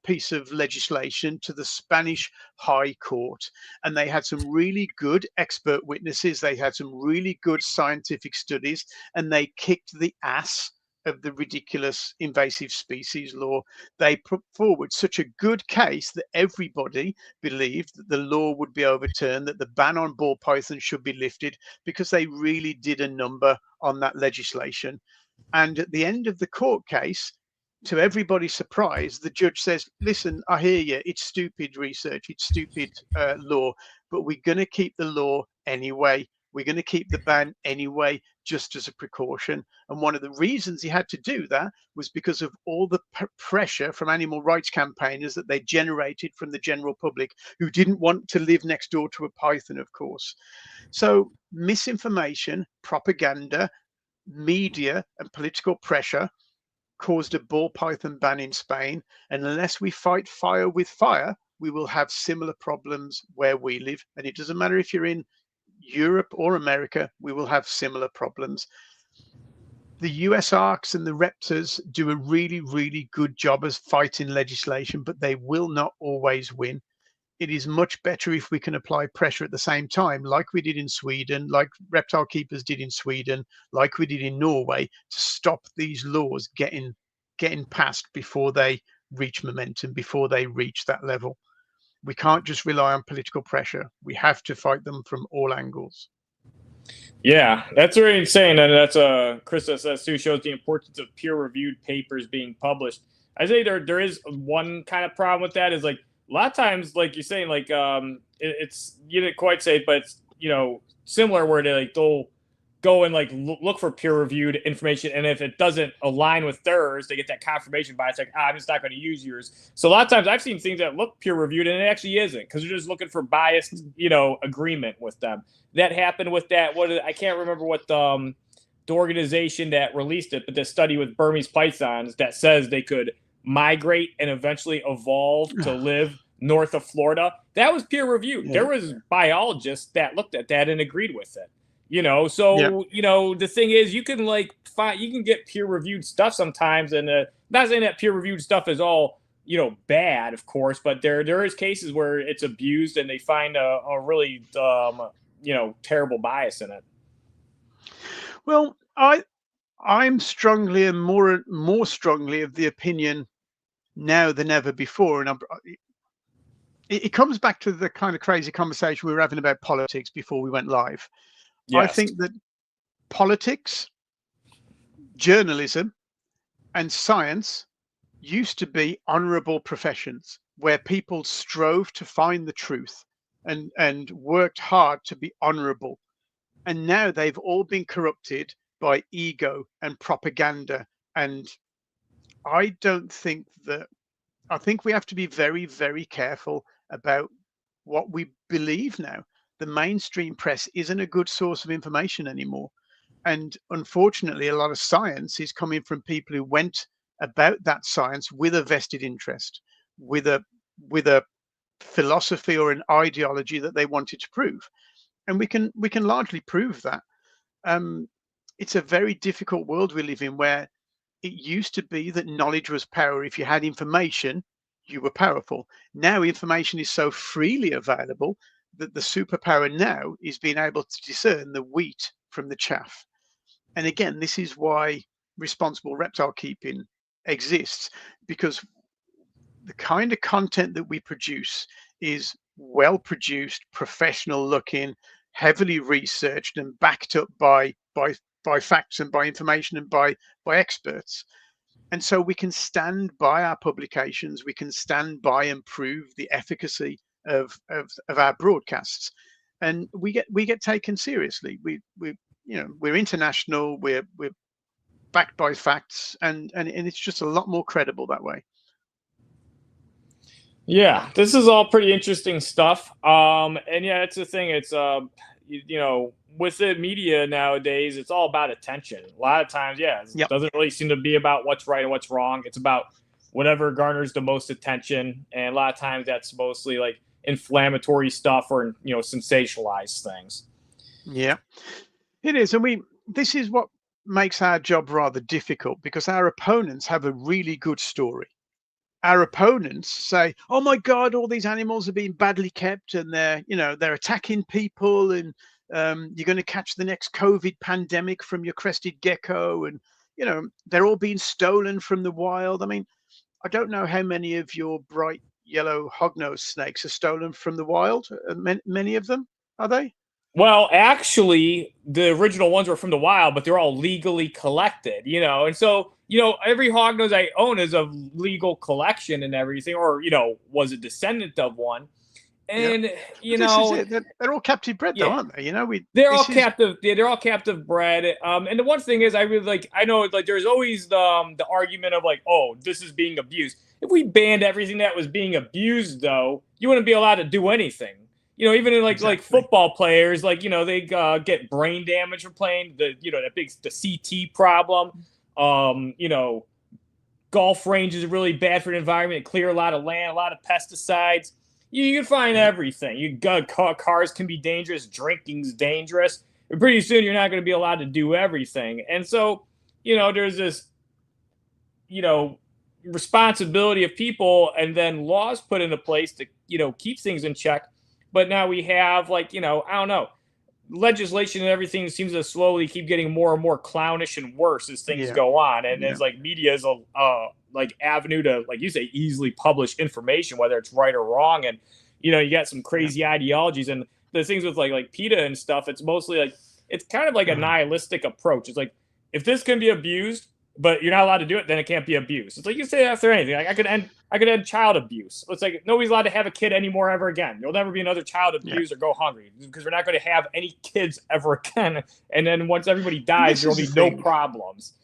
S2: piece of legislation to the Spanish High Court. And they had some really good expert witnesses. They had some really good scientific studies, and they kicked the ass of the ridiculous invasive species law. They put forward such a good case that everybody believed that the law would be overturned, that the ban on ball pythons should be lifted, because they really did a number on that legislation. And at the end of the court case, to everybody's surprise, the judge says, listen, I hear you. It's stupid research. It's stupid law, but we're going to keep the law anyway. We're going to keep the ban anyway, just as a precaution. And one of the reasons he had to do that was because of all the pressure from animal rights campaigners that they generated from the general public, who didn't want to live next door to a python, of course. So misinformation, propaganda, media, and political pressure caused a ball python ban in Spain. And unless we fight fire with fire, we will have similar problems where we live. And it doesn't matter if you're in Europe or America, we will have similar problems. The US ARCs and the Raptors do a really, really good job as fighting legislation, but they will not always win. It is much better if we can apply pressure at the same time, like we did in Sweden, like reptile keepers did in Sweden, like we did in Norway, to stop these laws getting passed before they reach momentum, before they reach that level. We can't just rely on political pressure. We have to fight them from all angles.
S1: Yeah, that's very insane, and that's Chris says too, shows the importance of peer-reviewed papers being published. I say there is one kind of problem with that, is like a lot of times, like you're saying, like it's, you didn't quite say it, but it's, you know, similar, where they'll go and like look for peer-reviewed information, and if it doesn't align with theirs, they get that confirmation bias, like, I'm just not going to use yours. So a lot of times I've seen things that look peer-reviewed and it actually isn't, because they're just looking for biased, you know, agreement with them. That happened with that, I can't remember what the organization that released it, but the study with Burmese pythons that says they could migrate and eventually evolve to live north of Florida. That was peer reviewed. Yeah. There was biologists that looked at that and agreed with it. You know, so you know, the thing is, you can you can get peer reviewed stuff sometimes, and not saying that peer reviewed stuff is all, you know, bad, of course, but there is cases where it's abused and they find a really you know, terrible bias in it.
S2: Well, I'm strongly and more strongly of the opinion now than ever before, and it comes back to the kind of crazy conversation we were having about politics before we went live. Yes. I think that politics, journalism, and science used to be honorable professions where people strove to find the truth and worked hard to be honorable. And now they've all been corrupted by ego and propaganda. And I think we have to be very, very careful about what we believe now. The mainstream press isn't a good source of information anymore. And unfortunately, a lot of science is coming from people who went about that science with a vested interest, with a philosophy or an ideology that they wanted to prove. And we can largely prove that. It's a very difficult world we live in, where it used to be that knowledge was power. If you had information, you were powerful. Now information is so freely available that the superpower now is being able to discern the wheat from the chaff. And again, this is why responsible reptile keeping exists, because the kind of content that we produce is well produced, professional looking, heavily researched and backed up by facts and by information and by experts. And so we can stand by our publications, we can stand by and prove the efficacy of our broadcasts, and we get taken seriously. We're international, we're backed by facts, and it's just a lot more credible that way.
S1: Yeah, this is all pretty interesting stuff. And yeah, it's the thing. It's you know, with the media nowadays, it's all about attention. A lot of times, it doesn't really seem to be about what's right and what's wrong. It's about whatever garners the most attention, and a lot of times that's mostly like inflammatory stuff or, you know, sensationalized things.
S2: Yeah, it is, and this is what makes our job rather difficult, because our opponents have a really good story. Our opponents say, "Oh my God, all these animals are being badly kept, and they're attacking people, and you're going to catch the next COVID pandemic from your crested gecko, and they're all being stolen from the wild." I mean, I don't know how many of your bright yellow hognose snakes are stolen from the wild. Many of them, are they?
S1: Well, actually, the original ones were from the wild, but they're all legally collected, And so, every hognose I own is a legal collection and everything, or, was a descendant of one.
S2: Yeah.
S1: And,
S2: But this is it. They're all captive bred, though,
S1: yeah,
S2: aren't they? You know, we
S1: they're all
S2: this is
S1: captive. Yeah, they're all captive bred. And the one thing is, I really like. I know, like, there's always the argument of like, oh, this is being abused. If we banned everything that was being abused, though, you wouldn't be allowed to do anything. Even in like
S2: exactly.
S1: football players, like they get brain damage from playing the CT problem. Um, you know, Golf ranges are really bad for the environment. Clear a lot of land, a lot of pesticides. You can find
S2: Yeah.
S1: everything. Cars can be dangerous. Drinking's dangerous. And pretty soon, you're not going to be allowed to do everything. And so, there's this, you know, responsibility of people, and then laws put into place to, keep things in check. But now we have like, I don't know, legislation and everything seems to slowly keep getting more and more clownish and worse as things
S2: Yeah.
S1: go on. And
S2: Yeah.
S1: as like media is a like avenue to, like you say, easily publish information, whether it's right or wrong. And you got some
S2: Yeah.
S1: crazy ideologies and the things with like PETA and stuff. It's mostly like it's kind of like a nihilistic approach. It's like if this can be abused, but you're not allowed to do it, then it can't be abused. It's like you say that after anything. Like I could end child abuse. It's like nobody's allowed to have a kid anymore ever again. There'll never be another child
S2: Yeah.
S1: abused or go hungry because we're not going to have any kids ever again. And then once everybody
S2: And
S1: dies,
S2: this
S1: there'll
S2: is the
S1: be no
S2: thing.
S1: problems.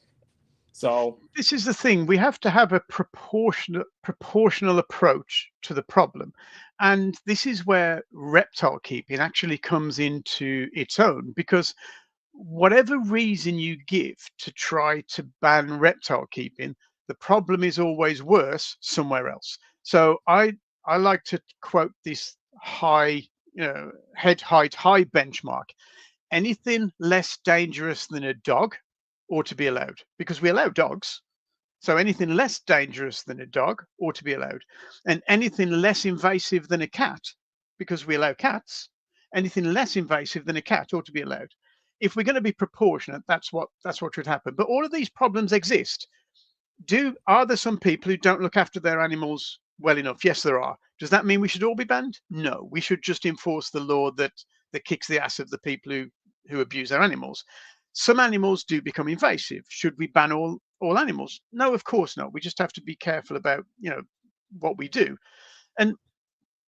S1: So
S2: This is the thing. We have to have a proportional approach to the problem. And this is where reptile keeping actually comes into its own, because whatever reason you give to try to ban reptile keeping, the problem is always worse somewhere else. So I like to quote this high, head height high benchmark. Anything less dangerous than a dog ought to be allowed, because we allow dogs. So anything less dangerous than a dog ought to be allowed, and anything less invasive than a cat, because we allow cats. Anything less invasive than a cat ought to be allowed. If we're going to be proportionate, that's what should happen. But all of these problems exist. Are there some people who don't look after their animals well enough? Yes, there are. Does that mean we should all be banned? No, we should just enforce the law that kicks the ass of the people who abuse their animals. Some animals do become invasive. Should we ban all animals? No, of course not. We just have to be careful about what we do. And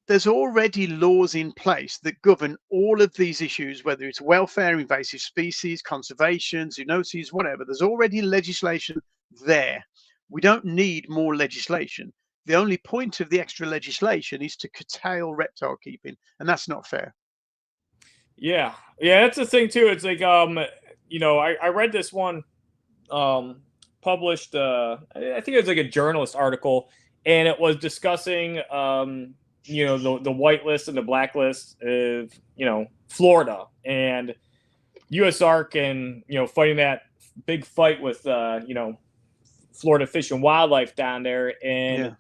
S2: there's already laws in place that govern all of these issues, whether it's welfare, invasive species, conservation, zoonoses, whatever. There's already legislation there. We don't need more legislation. The only point of the extra legislation is to curtail reptile keeping, and that's not fair.
S1: yeah, that's the thing too. It's like I read this one um published I think it was like a journalist article, and it was discussing the white list and the black list of Florida and USARK, and fighting that big fight with Florida Fish and Wildlife down there. And
S2: Yeah.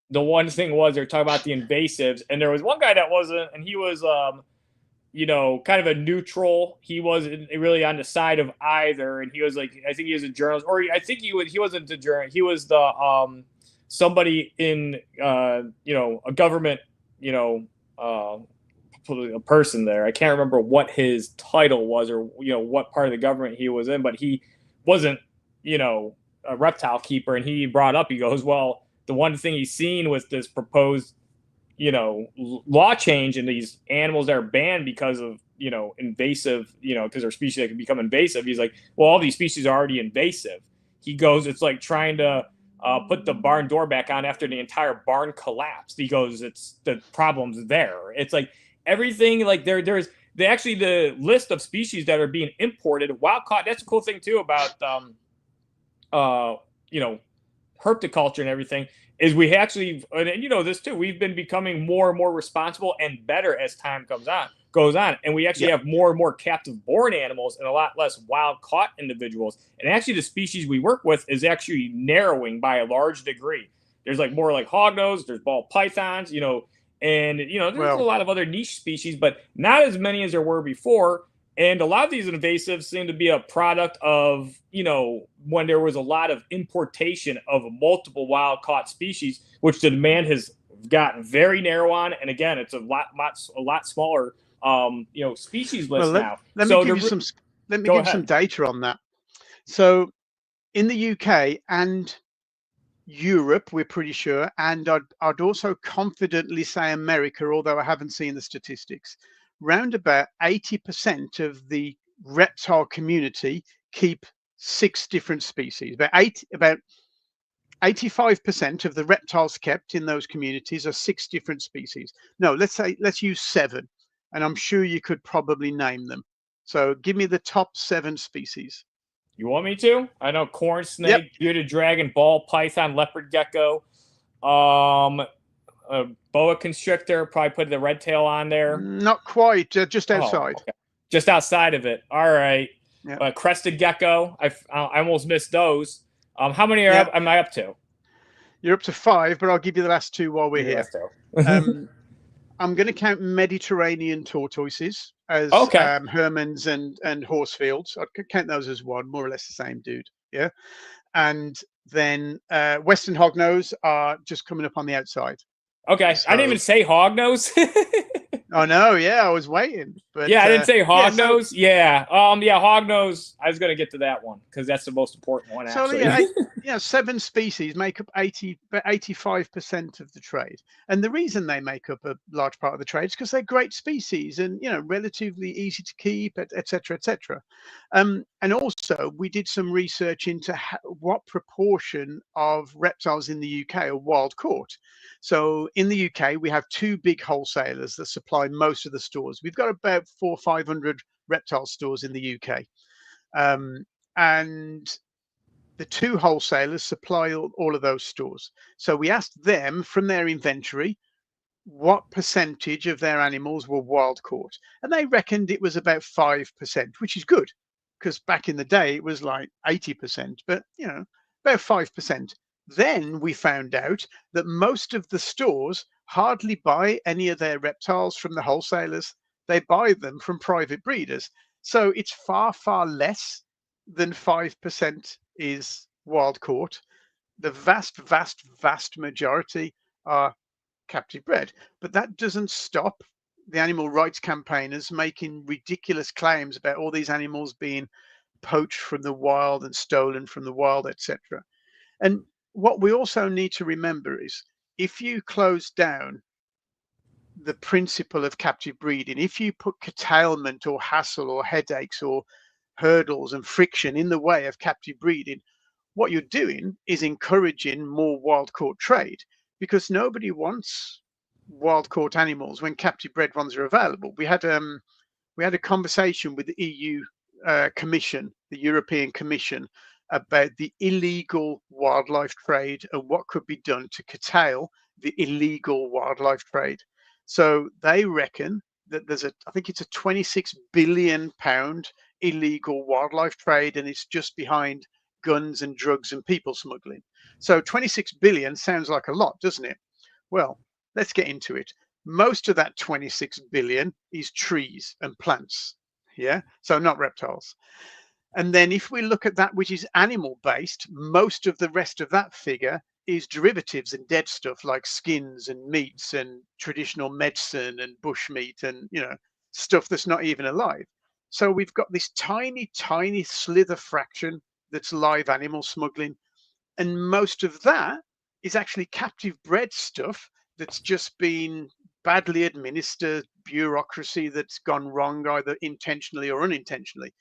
S1: the one thing was they're talking about the invasives, and there was one guy that wasn't, and he was kind of a neutral. He wasn't really on the side of either, and he was like, I think he was a journalist, or I think he wasn't the journalist. He was the somebody in a government, a person there. I can't remember what his title was, or what part of the government he was in, but he wasn't a reptile keeper. And he brought up, he goes, well, the one thing he's seen with this proposed law change, and these animals that are banned because of invasive, because they're species that can become invasive. He's like, well, all these species are already invasive. He goes, it's like trying to put the barn door back on after the entire barn collapsed. He goes, it's the problem's there. It's like everything, like there's the list of species that are being imported wild caught. That's a cool thing too about herpetoculture and everything, is we actually, and this too, we've been becoming more and more responsible and better as time goes on, and we actually
S2: Yeah.
S1: have more and more captive born animals and a lot less wild caught individuals. And actually the species we work with is actually narrowing by a large degree. There's like more like hognose, there's ball pythons, and there's a
S2: Well,
S1: lot of other niche species, but not as many as there were before. And a lot of these invasives seem to be a product of, when there was a lot of importation of multiple wild caught species, which the demand has gotten very narrow on. And again, it's a lot smaller species
S2: Well,
S1: list now.
S2: let me
S1: So
S2: give you some let me
S1: go
S2: give some
S1: ahead.
S2: data on that. So in the UK and Europe, we're pretty sure, and I'd also confidently say America, although I haven't seen the statistics. Round about 80% of the reptile community keep 6 different species. About 85% of the reptiles kept in those communities are 6 different species. No, let's use 7, and I'm sure you could probably name them. So give me the top 7 species.
S1: You want me to? I know corn
S2: Yep.
S1: snake, bearded dragon, ball python, leopard gecko, um, boa constrictor. Probably put the red tail on there.
S2: Not quite, just
S1: Oh,
S2: outside.
S1: okay. Just outside of it. All right.
S2: Yeah.
S1: Crested gecko. I almost missed those. How many
S2: Yeah.
S1: am I up to?
S2: You're up to 5, but I'll give you the last 2 while we're
S1: Give me the
S2: here.
S1: last two.
S2: I'm going to count Mediterranean tortoises as
S1: Okay.
S2: Hermans and Horsefields. I'd count those as one, more or less the same dude. Yeah. And then Western hognose are just coming up on the outside.
S1: Okay. I didn't
S2: So,
S1: even say hognose.
S2: oh no, yeah, I was waiting, but
S1: Yeah, I didn't say
S2: yeah. So,
S1: hognose. Yeah. Yeah, hognose. I was gonna get to that one because that's the most important one,
S2: so
S1: actually.
S2: yeah, 7 species make up 85% of the trade, and the reason they make up a large part of the trade is because they're great species and relatively easy to keep, etc., etc. And also, we did some research into what proportion of reptiles in the UK are wild caught. So in the UK, we have 2 big wholesalers that supply most of the stores. We've got about 400-500 reptile stores in the UK. And the 2 wholesalers supply all of those stores. So we asked them from their inventory what percentage of their animals were wild caught. And they reckoned it was about 5%, which is good because back in the day it was like 80%, but about 5%. Then we found out that most of the stores hardly buy any of their reptiles from the wholesalers. They buy them from private breeders. So it's far, far less than 5% is wild caught. The vast, vast, vast majority are captive bred. But that doesn't stop the animal rights campaigners making ridiculous claims about all these animals being poached from the wild and stolen from the wild, etc. And what we also need to remember is if you close down the principle of captive breeding, if you put curtailment or hassle or headaches or hurdles and friction in the way of captive breeding, what you're doing is encouraging more wild caught trade because nobody wants wild caught animals when captive bred ones are available. We had a conversation with the EU Commission, the European Commission, about the illegal wildlife trade and what could be done to curtail the illegal wildlife trade. So they reckon that I think it's a 26 billion pound illegal wildlife trade, and it's just behind guns and drugs and people smuggling. So 26 billion sounds like a lot, doesn't it? Well, let's get into it. Most of that 26 billion is trees and plants. Yeah. So not reptiles. And then if we look at that which is animal based, most of the rest of that figure is derivatives and dead stuff like skins and meats and traditional medicine and bushmeat and stuff that's not even alive. So we've got this tiny, tiny slither fraction that's live animal smuggling. And most of that is actually captive bred stuff that's just been badly administered, bureaucracy that's gone wrong either intentionally or unintentionally.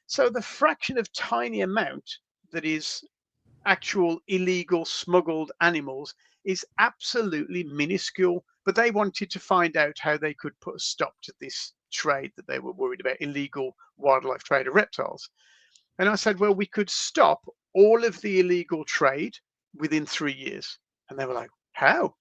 S2: So the fraction of tiny amount that is actual illegal smuggled animals is absolutely minuscule. But they wanted to find out how they could put a stop to this trade that they were worried about, illegal wildlife trade of reptiles. And I said, well, we could stop all of the illegal trade within 3 years. And they were like, how?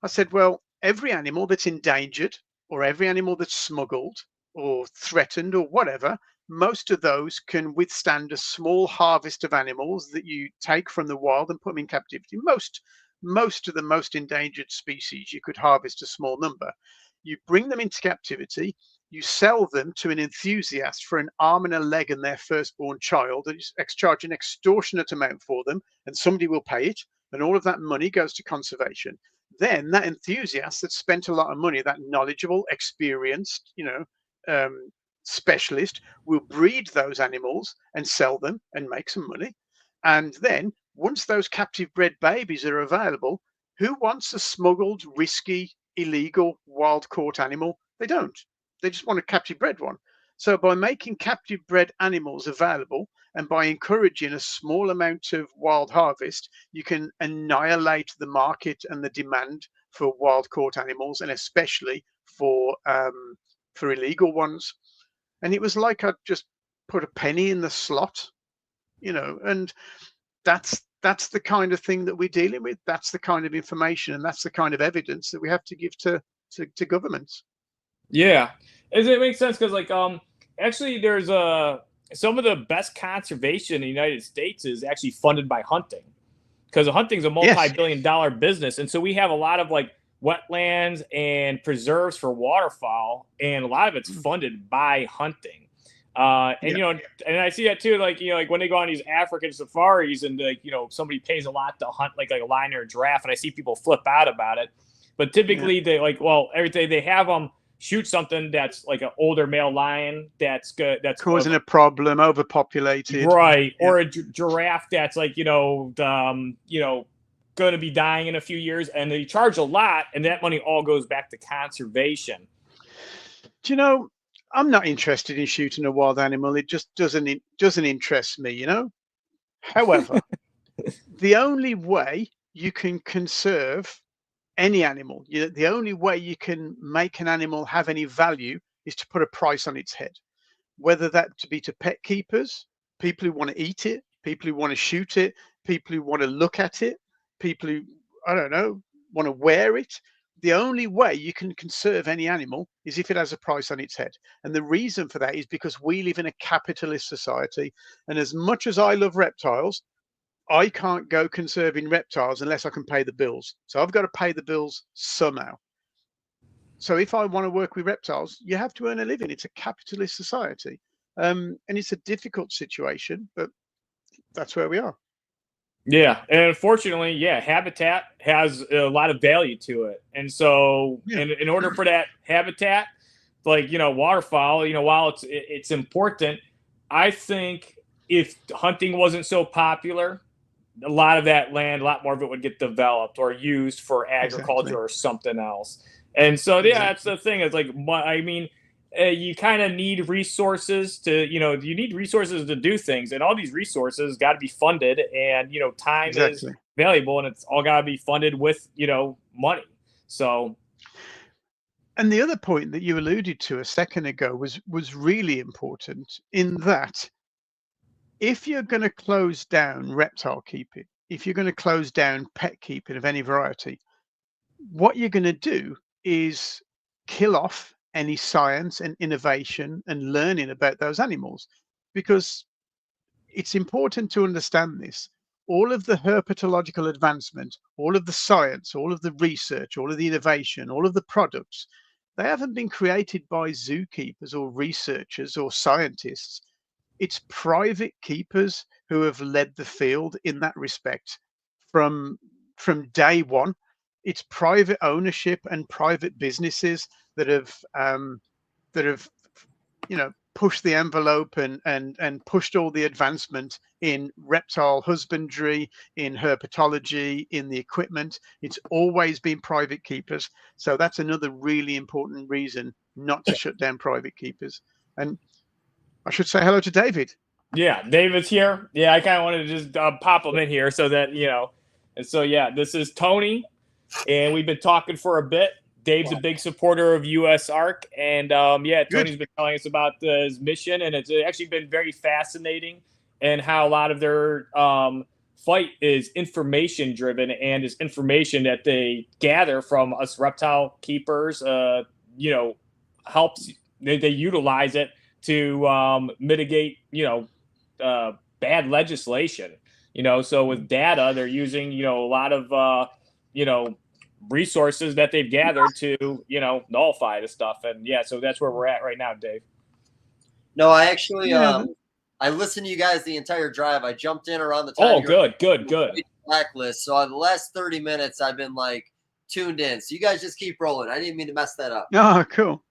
S2: I said, well, every animal that's endangered or every animal that's smuggled or threatened or whatever, most of those can withstand a small harvest of animals that you take from the wild and put them in captivity. Most of the most endangered species, you could harvest a small number. You bring them into captivity, you sell them to an enthusiast for an arm and a leg and their firstborn child, and you charge an extortionate amount for them, and somebody will pay it, and all of that money goes to conservation. then that enthusiast that spent a lot of money, that knowledgeable, experienced, specialist, will breed those animals and sell them and make some money. And then once those captive bred babies are available, who wants a smuggled, risky, illegal, wild caught animal? They don't. They just want a captive bred one. So by making captive bred animals available and by encouraging a small amount of wild harvest, you can annihilate the market and the demand for wild caught animals, and especially for illegal ones. And it was like I just put a penny in the slot, and that's the kind of thing that we're dealing with. That's the kind of information and that's the kind of evidence that we have to give to governments.
S1: Yeah, it makes sense because actually there's some of the best conservation in the United States is actually funded by hunting, because hunting's a multi-billion-dollar business, and so we have a lot of wetlands and preserves for waterfowl, and a lot of it's funded by hunting. And I see that too, when they go on these African safaris and somebody pays a lot to hunt like a lion or a giraffe, and I see people flip out about it. But typically they every day they have them shoot something that's like an older male lion that's good, that's
S2: causing a problem, overpopulated,
S1: right? Or a giraffe that's going to be dying in a few years, and they charge a lot, and that money all goes back to conservation.
S2: Do you know, I'm not interested in shooting a wild animal. It just doesn't interest me, However, the only way you can conserve any animal, the only way you can make an animal have any value is to put a price on its head, whether that to be to pet keepers, people who want to eat it, people who want to shoot it, people who want to look at it, people who, I don't know, want to wear it. The only way you can conserve any animal is if it has a price on its head. And the reason for that is because we live in a capitalist society. And as much as I love reptiles, I can't go conserving reptiles unless I can pay the bills. So I've got to pay the bills somehow. So if I want to work with reptiles, you have to earn a living. It's a capitalist society. And it's a difficult situation, but that's where we are.
S1: Yeah, and unfortunately, habitat has a lot of value to it, and so in order for that habitat, waterfowl, while it's important, I think if hunting wasn't so popular, a lot of that land, a lot more of it would get developed or used for agriculture or something else. And so that's the thing. It's you kind of need resources to, you need resources to do things, and all these resources got to be funded, and, time is valuable, and it's all got to be funded with, money. So.
S2: And the other point that you alluded to a second ago was really important, in that if you're going to close down reptile keeping, if you're going to close down pet keeping of any variety, what you're going to do is kill off any science and innovation and learning about those animals, because it's important to understand this. All of the herpetological advancement, all of the science, all of the research, all of the innovation, all of the products, they haven't been created by zookeepers or researchers or scientists. It's private keepers who have led the field in that respect from day one. It's private ownership and private businesses that have pushed the envelope and pushed all the advancement in reptile husbandry, in herpetology, in the equipment. It's always been private keepers. So that's another really important reason not to shut down private keepers. And I should say hello to David.
S1: Yeah, David's here. Yeah, I kind of wanted to just pop him in here so that, and so, this is Tony, and we've been talking for a bit. Dave's a big supporter of USARK, and Tony's been telling us about his mission, and it's actually been very fascinating, and how a lot of their fight is information driven, and is information that they gather from us reptile keepers. Helps they utilize it to mitigate bad legislation. So with data, they're using a lot of resources that they've gathered to nullify the stuff, and so that's where we're at right now, Dave.
S3: No, I actually I listened to you guys the entire drive. I jumped in around the time.
S1: Oh, good.
S3: Blacklist. So on the last 30 minutes, I've been tuned in. So you guys just keep rolling. I didn't mean to mess that up.
S2: Oh, cool.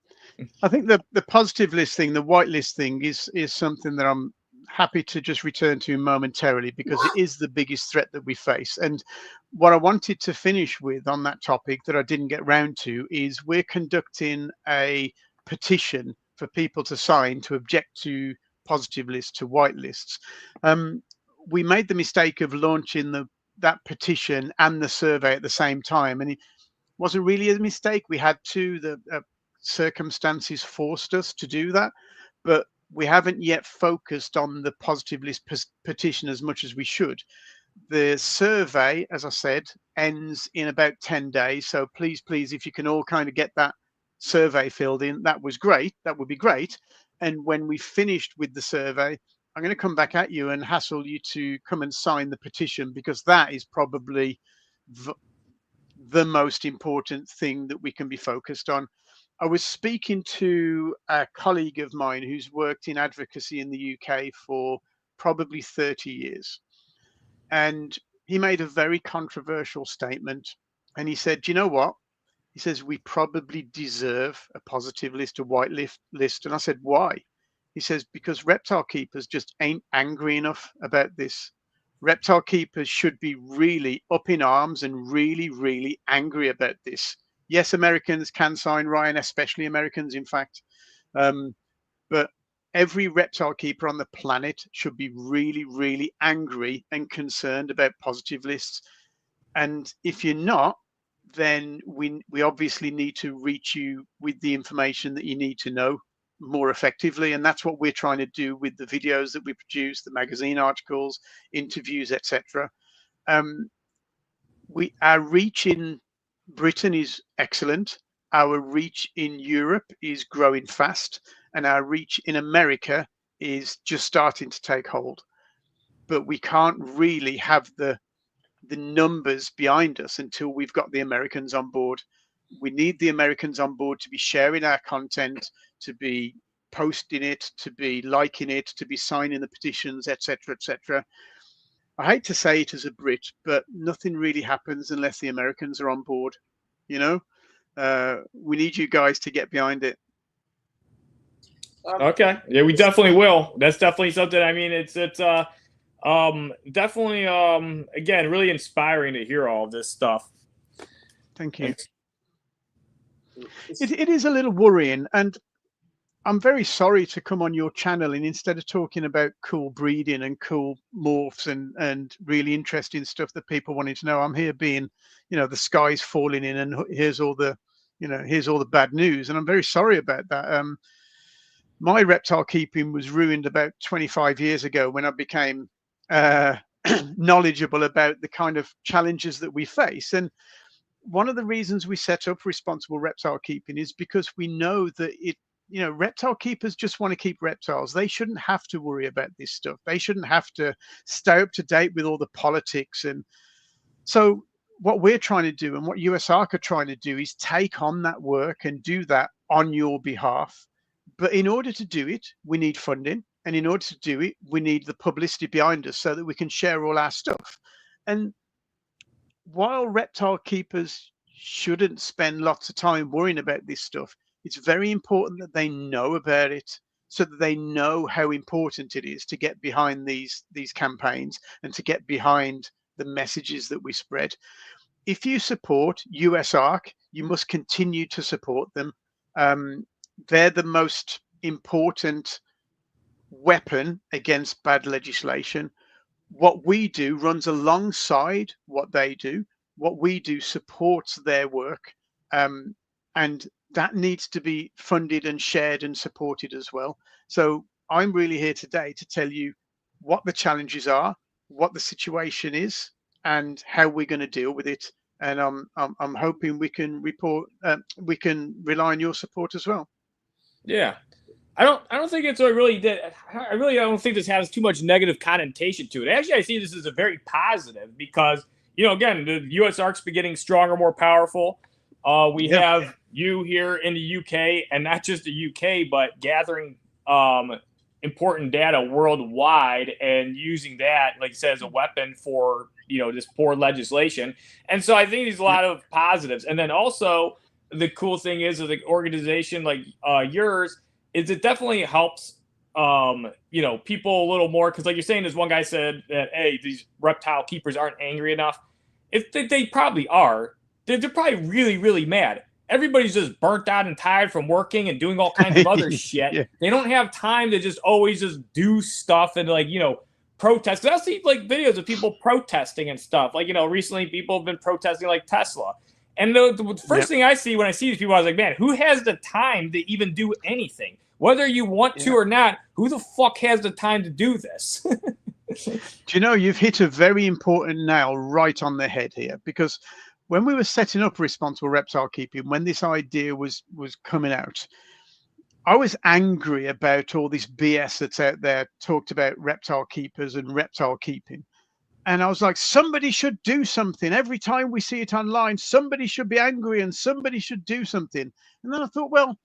S2: I think the positive list thing, the whitelist thing, is something that I'm happy to just return to momentarily, because it is the biggest threat that we face. And what I wanted to finish with on that topic that I didn't get round to is we're conducting a petition for people to sign to object to positive lists, to whitelists. We made the mistake of launching that petition and the survey at the same time, and it wasn't really a mistake. We had to. The circumstances forced us to do that, but we haven't yet focused on the positive list petition as much as we should. The survey, as I said, ends in about 10 days. So please, if you can all kind of get that survey filled in, that was great. That would be great. And when we finished with the survey, I'm going to come back at you and hassle you to come and sign the petition, because that is probably the most important thing that we can be focused on. I was speaking to a colleague of mine who's worked in advocacy in the UK for probably 30 years. And he made a very controversial statement. And he said, you know what? He says, we probably deserve a positive list, a white list. And I said, why? He says, because reptile keepers just ain't angry enough about this. Reptile keepers should be really up in arms and really, really angry about this. Yes, Americans can sign, Ryan, especially Americans, in fact. But every reptile keeper on the planet should be really, really angry and concerned about positive lists. And if you're not, then we obviously need to reach you with the information that you need to know more effectively. And that's what we're trying to do with the videos that we produce, the magazine articles, interviews, etc. Our reach in Britain is excellent. Our reach in Europe is growing fast, and our reach in America is just starting to take hold. But we can't really have the numbers behind us until we've got the Americans on board. We need the Americans on board to be sharing our content, to be posting it, to be liking it, to be signing the petitions, etc., etc. I hate to say it as a Brit, but nothing really happens unless the Americans are on board. You know, we need you guys to get behind it.
S1: Okay, yeah, we definitely will. That's definitely something. I mean, it's definitely again, really inspiring to hear all of this stuff.
S2: Thank you. It is a little worrying, and I'm very sorry to come on your channel and instead of talking about cool breeding and cool morphs and really interesting stuff that people wanted to know, I'm here being, you know, the sky's falling in and here's all the, you know, here's all the bad news. And I'm very sorry about that. My reptile keeping was ruined about 25 years ago when I became knowledgeable about the kind of challenges that we face. And one of the reasons we set up responsible reptile keeping is because we know that you know, reptile keepers just want to keep reptiles. They shouldn't have to worry about this stuff. They shouldn't have to stay up to date with all the politics. And so what we're trying to do and what USARK are trying to do is take on that work and do that on your behalf. But in order to do it, we need funding. And in order to do it, we need the publicity behind us so that we can share all our stuff. And while reptile keepers shouldn't spend lots of time worrying about this stuff, it's very important that they know about it so that they know how important it is to get behind these campaigns and to get behind the messages that we spread. If you support USARK, you must continue to support them. They're the most important weapon against bad legislation. What we do runs alongside what they do. What we do supports their work. And that needs to be funded and shared and supported as well. So I'm really here today to tell you what the challenges are, what the situation is, and how we're going to deal with it. And I'm hoping we can rely on your support as well.
S1: Yeah, I don't think it's a really I don't think this has too much negative connotation to it. Actually, I see this as a very positive because, you know, again, the USARK's been getting stronger, more powerful. We have you here in the UK, and not just the UK, but gathering important data worldwide and using that, like I said, as a weapon for this poor legislation. And so I think there's a lot of positives. And then also the cool thing is with an organization like yours is it definitely helps people a little more, because like you're saying, this one guy said that, hey, these reptile keepers aren't angry enough. If they probably are, they're probably really, really mad. Everybody's just burnt out and tired from working and doing all kinds of other shit.
S2: Yeah.
S1: They don't have time to just always just do stuff and protest. I see like videos of people protesting and stuff. Like, recently people have been protesting like Tesla. And the first thing I see when I see these people, I was like, man, who has the time to even do anything? Whether you want to or not, who the fuck has the time to do this?
S2: Do you know, you've hit a very important nail right on the head here, because when we were setting up responsible reptile keeping, when this idea was coming out, I was angry about all this BS that's out there, talked about reptile keepers and reptile keeping. And I was like, somebody should do something. Every time we see it online, somebody should be angry and somebody should do something. And then I thought, well,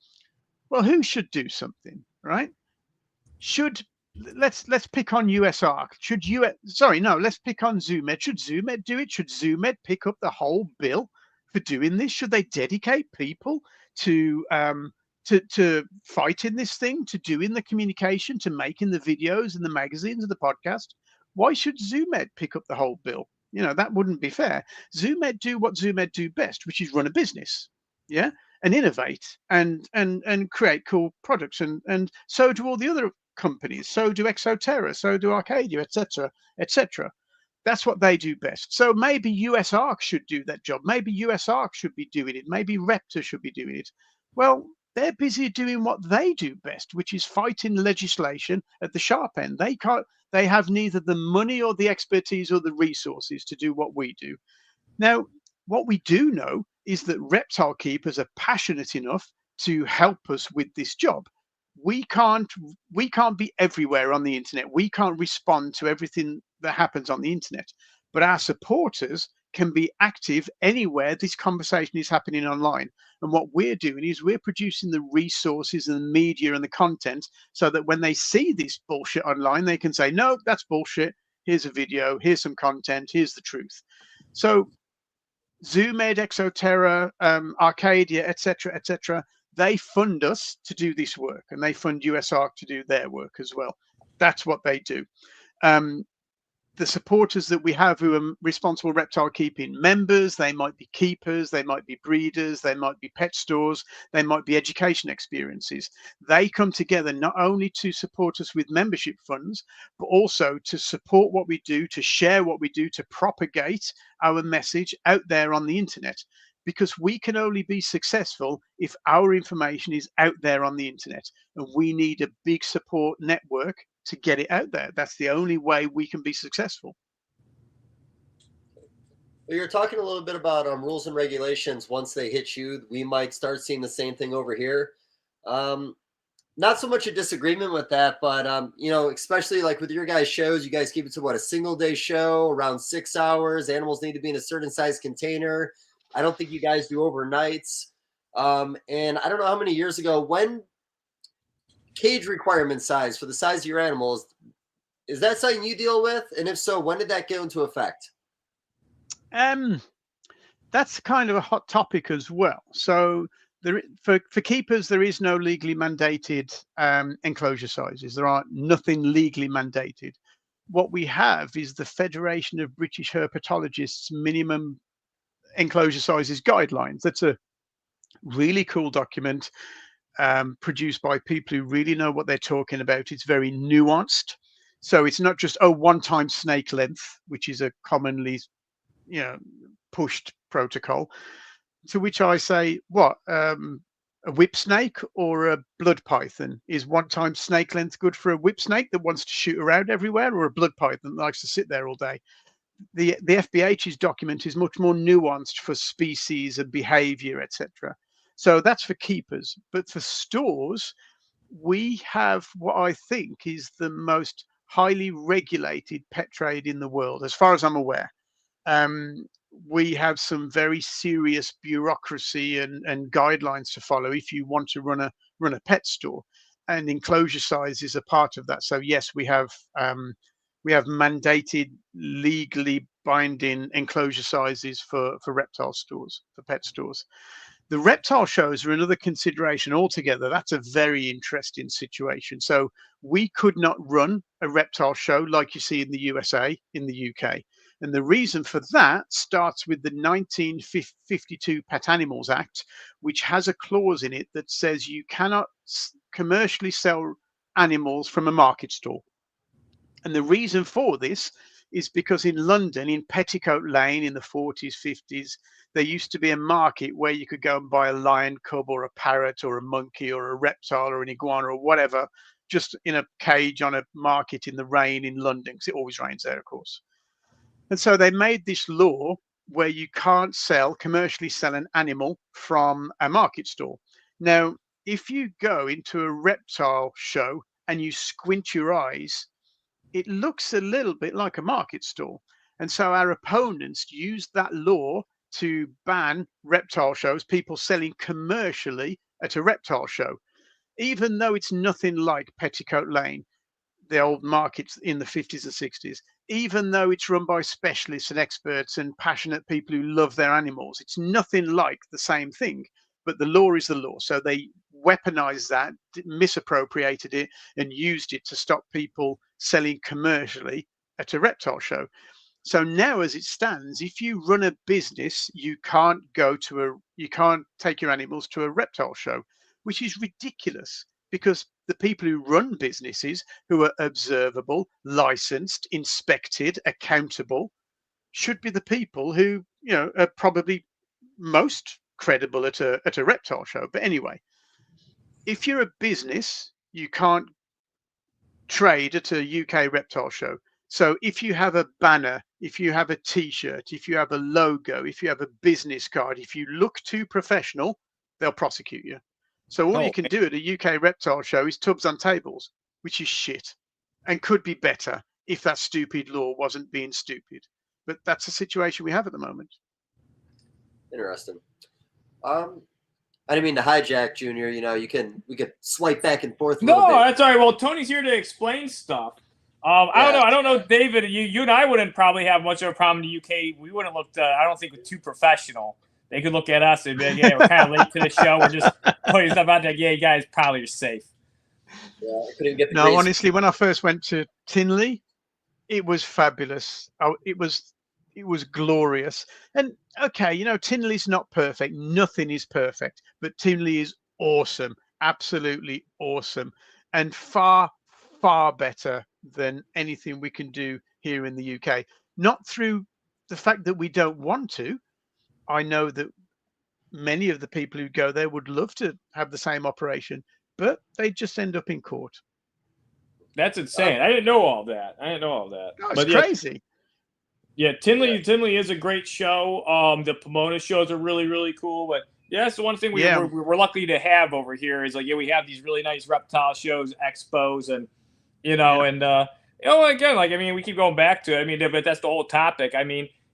S2: who should do something, right? Let's pick on USARK. Let's pick on ZooMed. Should ZooMed do it? Should ZooMed pick up the whole bill for doing this? Should they dedicate people to fighting this thing, to doing the communication, to making the videos and the magazines and the podcast? Why should ZooMed pick up the whole bill? That wouldn't be fair. ZooMed do what ZooMed do best, which is run a business, and innovate and create cool products, and so do all the other companies. So do Exoterra, so do Arcadia, etc. That's what they do best. So maybe USARK should do that job. Maybe USARK should be doing it. Maybe Reptile should be doing it. Well, they're busy doing what they do best, which is fighting legislation at the sharp end. They have neither the money or the expertise or the resources to do what we do. Now, what we do know is that reptile keepers are passionate enough to help us with this job. We can't be everywhere on the internet. We can't respond to everything that happens on the internet, but our supporters can be active anywhere this conversation is happening online. And what we're doing is we're producing the resources and the media and the content so that when they see this bullshit online, they can say, no, that's bullshit. Here's a video, here's some content, here's the truth. So ZooMed, Exoterra, Arcadia, etc., they fund us to do this work, and they fund USARK to do their work as well. That's what they do. The supporters that we have who are responsible reptile keeping members, they might be keepers, they might be breeders, they might be pet stores, they might be education experiences. They come together not only to support us with membership funds, but also to support what we do, to share what we do, to propagate our message out there on the internet. Because we can only be successful if our information is out there on the internet, and we need a big support network to get it out there. That's the only way we can be successful.
S3: Well, you're talking a little bit about rules and regulations. Once they hit you, we might start seeing the same thing over here. Not so much a disagreement with that, but especially like with your guys' shows, you guys keep it to a single day show, around 6 hours. Animals need to be in a certain size container. I don't think you guys do overnights. And I don't know how many years ago, when cage requirement size for the size of your animals, is that something you deal with? And if so, when did that go into effect?
S2: That's kind of a hot topic as well. So for keepers, there is no legally mandated enclosure sizes. There are nothing legally mandated. What we have is the Federation of British Herpetologists minimum enclosure sizes guidelines. That's a really cool document produced by people who really know what they're talking about. It's very nuanced. So it's not just, one time snake length, which is a commonly pushed protocol, to which I say, what, a whip snake or a blood python? Is 1 time snake length good for a whip snake that wants to shoot around everywhere, or a blood python that likes to sit there all day? The FBH's document is much more nuanced for species and behavior, etc. So that's for keepers. But for stores, we have what I think is the most highly regulated pet trade in the world, as far as I'm aware. We have some very serious bureaucracy and guidelines to follow if you want to run a pet store, and enclosure size is a part of that. So yes, we have mandated, legally binding enclosure sizes for reptile stores, for pet stores. The reptile shows are another consideration altogether. That's a very interesting situation. So we could not run a reptile show like you see in the USA, in the UK. And the reason for that starts with the 1952 Pet Animals Act, which has a clause in it that says you cannot commercially sell animals from a market stall. And the reason for this is because in London, in Petticoat Lane in the 40s, 50s, there used to be a market where you could go and buy a lion cub or a parrot or a monkey or a reptile or an iguana or whatever, just in a cage on a market in the rain in London, because it always rains there, of course. And so they made this law where you can't commercially sell an animal from a market stall. Now, if you go into a reptile show and you squint your eyes, it looks a little bit like a market stall. And so our opponents used that law to ban reptile shows, people selling commercially at a reptile show, even though it's nothing like Petticoat Lane, the old markets in the 50s and 60s, even though it's run by specialists and experts and passionate people who love their animals. It's nothing like the same thing, but the law is the law. So they weaponized that, misappropriated it, and used it to stop people selling commercially at a reptile show. So now, as it stands, if you run a business, you can't take your animals to a reptile show, which is ridiculous, because the people who run businesses, who are observable, licensed, inspected, accountable, should be the people who, are probably most credible at a reptile show. But anyway, if you're a business, you can't trade at a UK reptile show. So if you have a banner, if you have a T-shirt, if you have a logo, if you have a business card, if you look too professional, they'll prosecute you. So all you can do at a UK reptile show is tubs on tables, which is shit and could be better if that stupid law wasn't being stupid. But that's the situation we have at the moment.
S3: Interesting. I didn't mean to hijack, Junior. We could swipe back and forth a little bit.
S1: No, that's all right. Well, Tony's here to explain stuff. I don't know, David. You and I wouldn't probably have much of a problem in the UK. We wouldn't look, I don't think, too professional. They could look at us and be like, "Yeah, we're kind of late to the show. We're just putting stuff out there. Yeah, you guys probably are safe."
S3: Yeah, I couldn't get the
S2: No, honestly, when I first went to Tinley, it was fabulous. It was glorious. And okay, Tinley's not perfect. Nothing is perfect, but Tinley is awesome, absolutely awesome, and far, far better than anything we can do here in the UK. Not through the fact that we don't want to. I know that many of the people who go there would love to have the same operation, but they just end up in court.
S1: That's insane. I didn't know all that.
S2: No, it's crazy.
S1: Yeah, Tinley is a great show. The Pomona shows are really, really cool. But yeah, that's the one thing we're lucky to have over here is we have these really nice reptile shows, expos, and again, we keep going back to it. But that's the whole topic.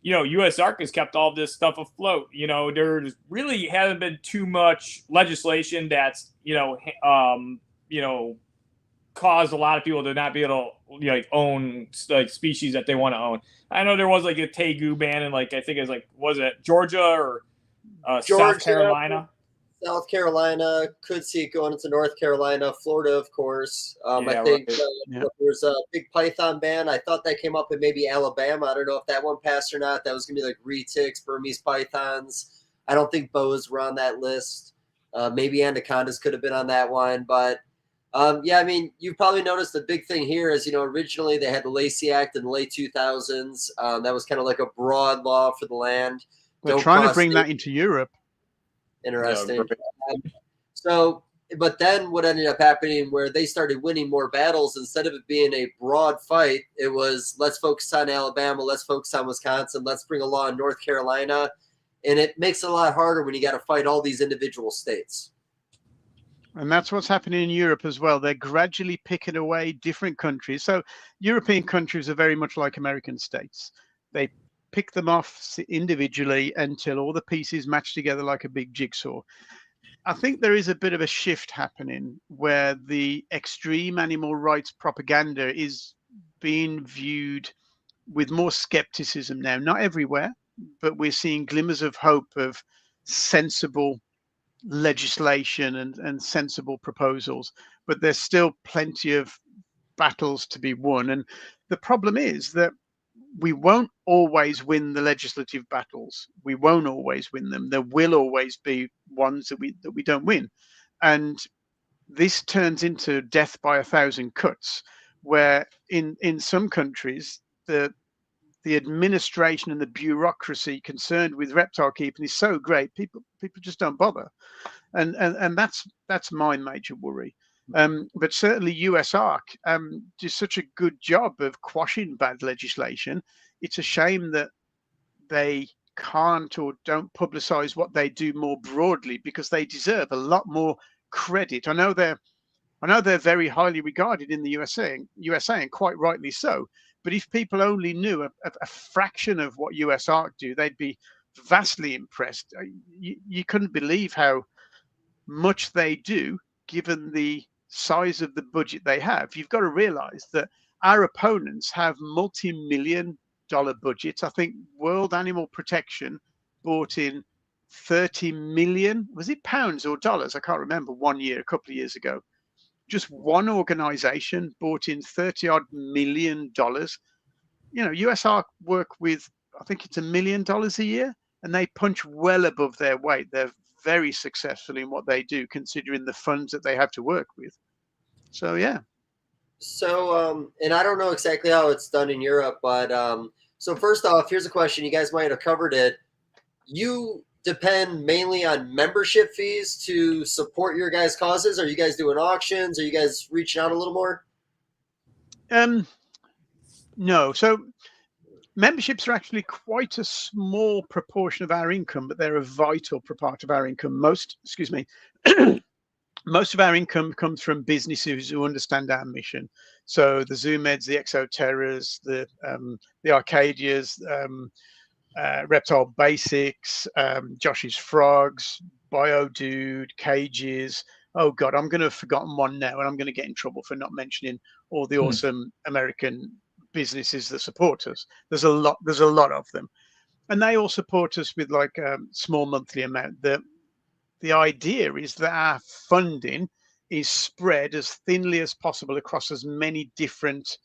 S1: USARK has kept all this stuff afloat. There really hasn't been too much legislation that's caused a lot of people to not be able to own species that they want to own. I know there was a tegu ban in I think it was was it Georgia or South Carolina?
S3: South Carolina, could see it going into North Carolina, Florida, of course. I think there's a big python ban. I thought that came up in maybe Alabama. I don't know if that one passed or not. That was going to be retics, Burmese pythons. I don't think boas were on that list. Maybe anacondas could have been on that one. But, you've probably noticed the big thing here is, originally they had the Lacey Act in the late 2000s. That was kind of like a broad law for the land.
S2: We're trying to bring that into Europe.
S3: Interesting. But then what ended up happening where they started winning more battles, instead of it being a broad fight, it was let's focus on Alabama, let's focus on Wisconsin, let's bring a law in North Carolina. And it makes it a lot harder when you got to fight all these individual states.
S2: And that's what's happening in Europe as well. They're gradually picking away different countries. So European countries are very much like American states. They pick them off individually until all the pieces match together like a big jigsaw. I think there is a bit of a shift happening where the extreme animal rights propaganda is being viewed with more skepticism now. Not everywhere, but we're seeing glimmers of hope of sensible legislation and sensible proposals. But there's still plenty of battles to be won. And the problem is that we won't always win the legislative battles. We won't always win them. There will always be ones that we don't win. And this turns into death by a thousand cuts, where in some countries the administration and the bureaucracy concerned with reptile keeping is so great, people just don't bother, and that's my major worry. But certainly USARK does such a good job of quashing bad legislation. It's a shame that they can't or don't publicize what they do more broadly, because they deserve a lot more credit. I know they're very highly regarded in the USA, and quite rightly so. But if people only knew a fraction of what USARK do, they'd be vastly impressed. You couldn't believe how much they do, given the size of the budget they have. You've got to realize that our opponents have multi-million-dollar budgets. I think World Animal Protection bought in 30 million, was it pounds or dollars? I can't remember, a couple of years ago. Just one organization bought in $30 odd million. You know, USARK work with, I think it's $1 million a year, and they punch well above their weight. They're very successful in what they do, considering the funds that they have to work with. So, yeah.
S3: So, and I don't know exactly how it's done in Europe, but so first off, here's a question. You guys might have covered it. You depend mainly on membership fees to support your guys' causes? Are you guys doing auctions? Are you guys reaching out a little more?
S2: No. So memberships are actually quite a small proportion of our income, but they're a vital part of our income. Most of our income comes from businesses who understand our mission. So the Zoomeds, the Exoterras, the Arcadias, Reptile Basics, Josh's Frogs, Biodude, Cages. Oh God, I'm going to have forgotten one now, and I'm going to get in trouble for not mentioning all the awesome American businesses that support us. There's a lot of them, and they all support us with like a small monthly amount. The idea is that our funding is spread as thinly as possible across as many different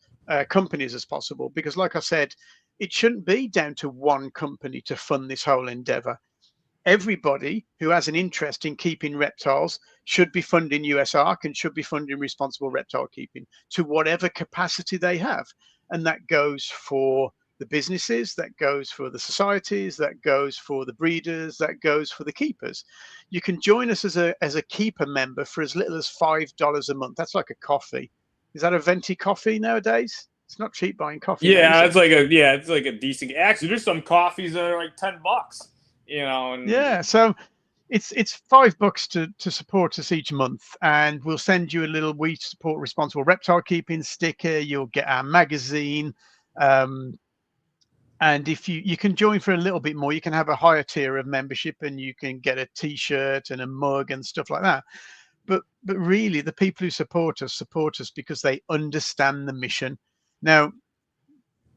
S2: companies as possible, because like I said, it shouldn't be down to one company to fund this whole endeavor. Everybody who has an interest in keeping reptiles should be funding USARK and should be funding responsible reptile keeping to whatever capacity they have. And that goes for the businesses, that goes for the societies, that goes for the breeders, that goes for the keepers. You can join us as a keeper member for as little as $5 a month. That's like a coffee. Is that a venti coffee nowadays? It's not cheap buying coffee.
S1: Yeah, it's like a decent. Actually, there's some coffees that are like $10. You know. And
S2: yeah, so it's $5 to support us each month, and we'll send you a little "We Support Responsible Reptile Keeping" sticker. You'll get our magazine, and if you can join for a little bit more, you can have a higher tier of membership, and you can get a T-shirt and a mug and stuff like that. But really, the people who support us because they understand the mission. Now,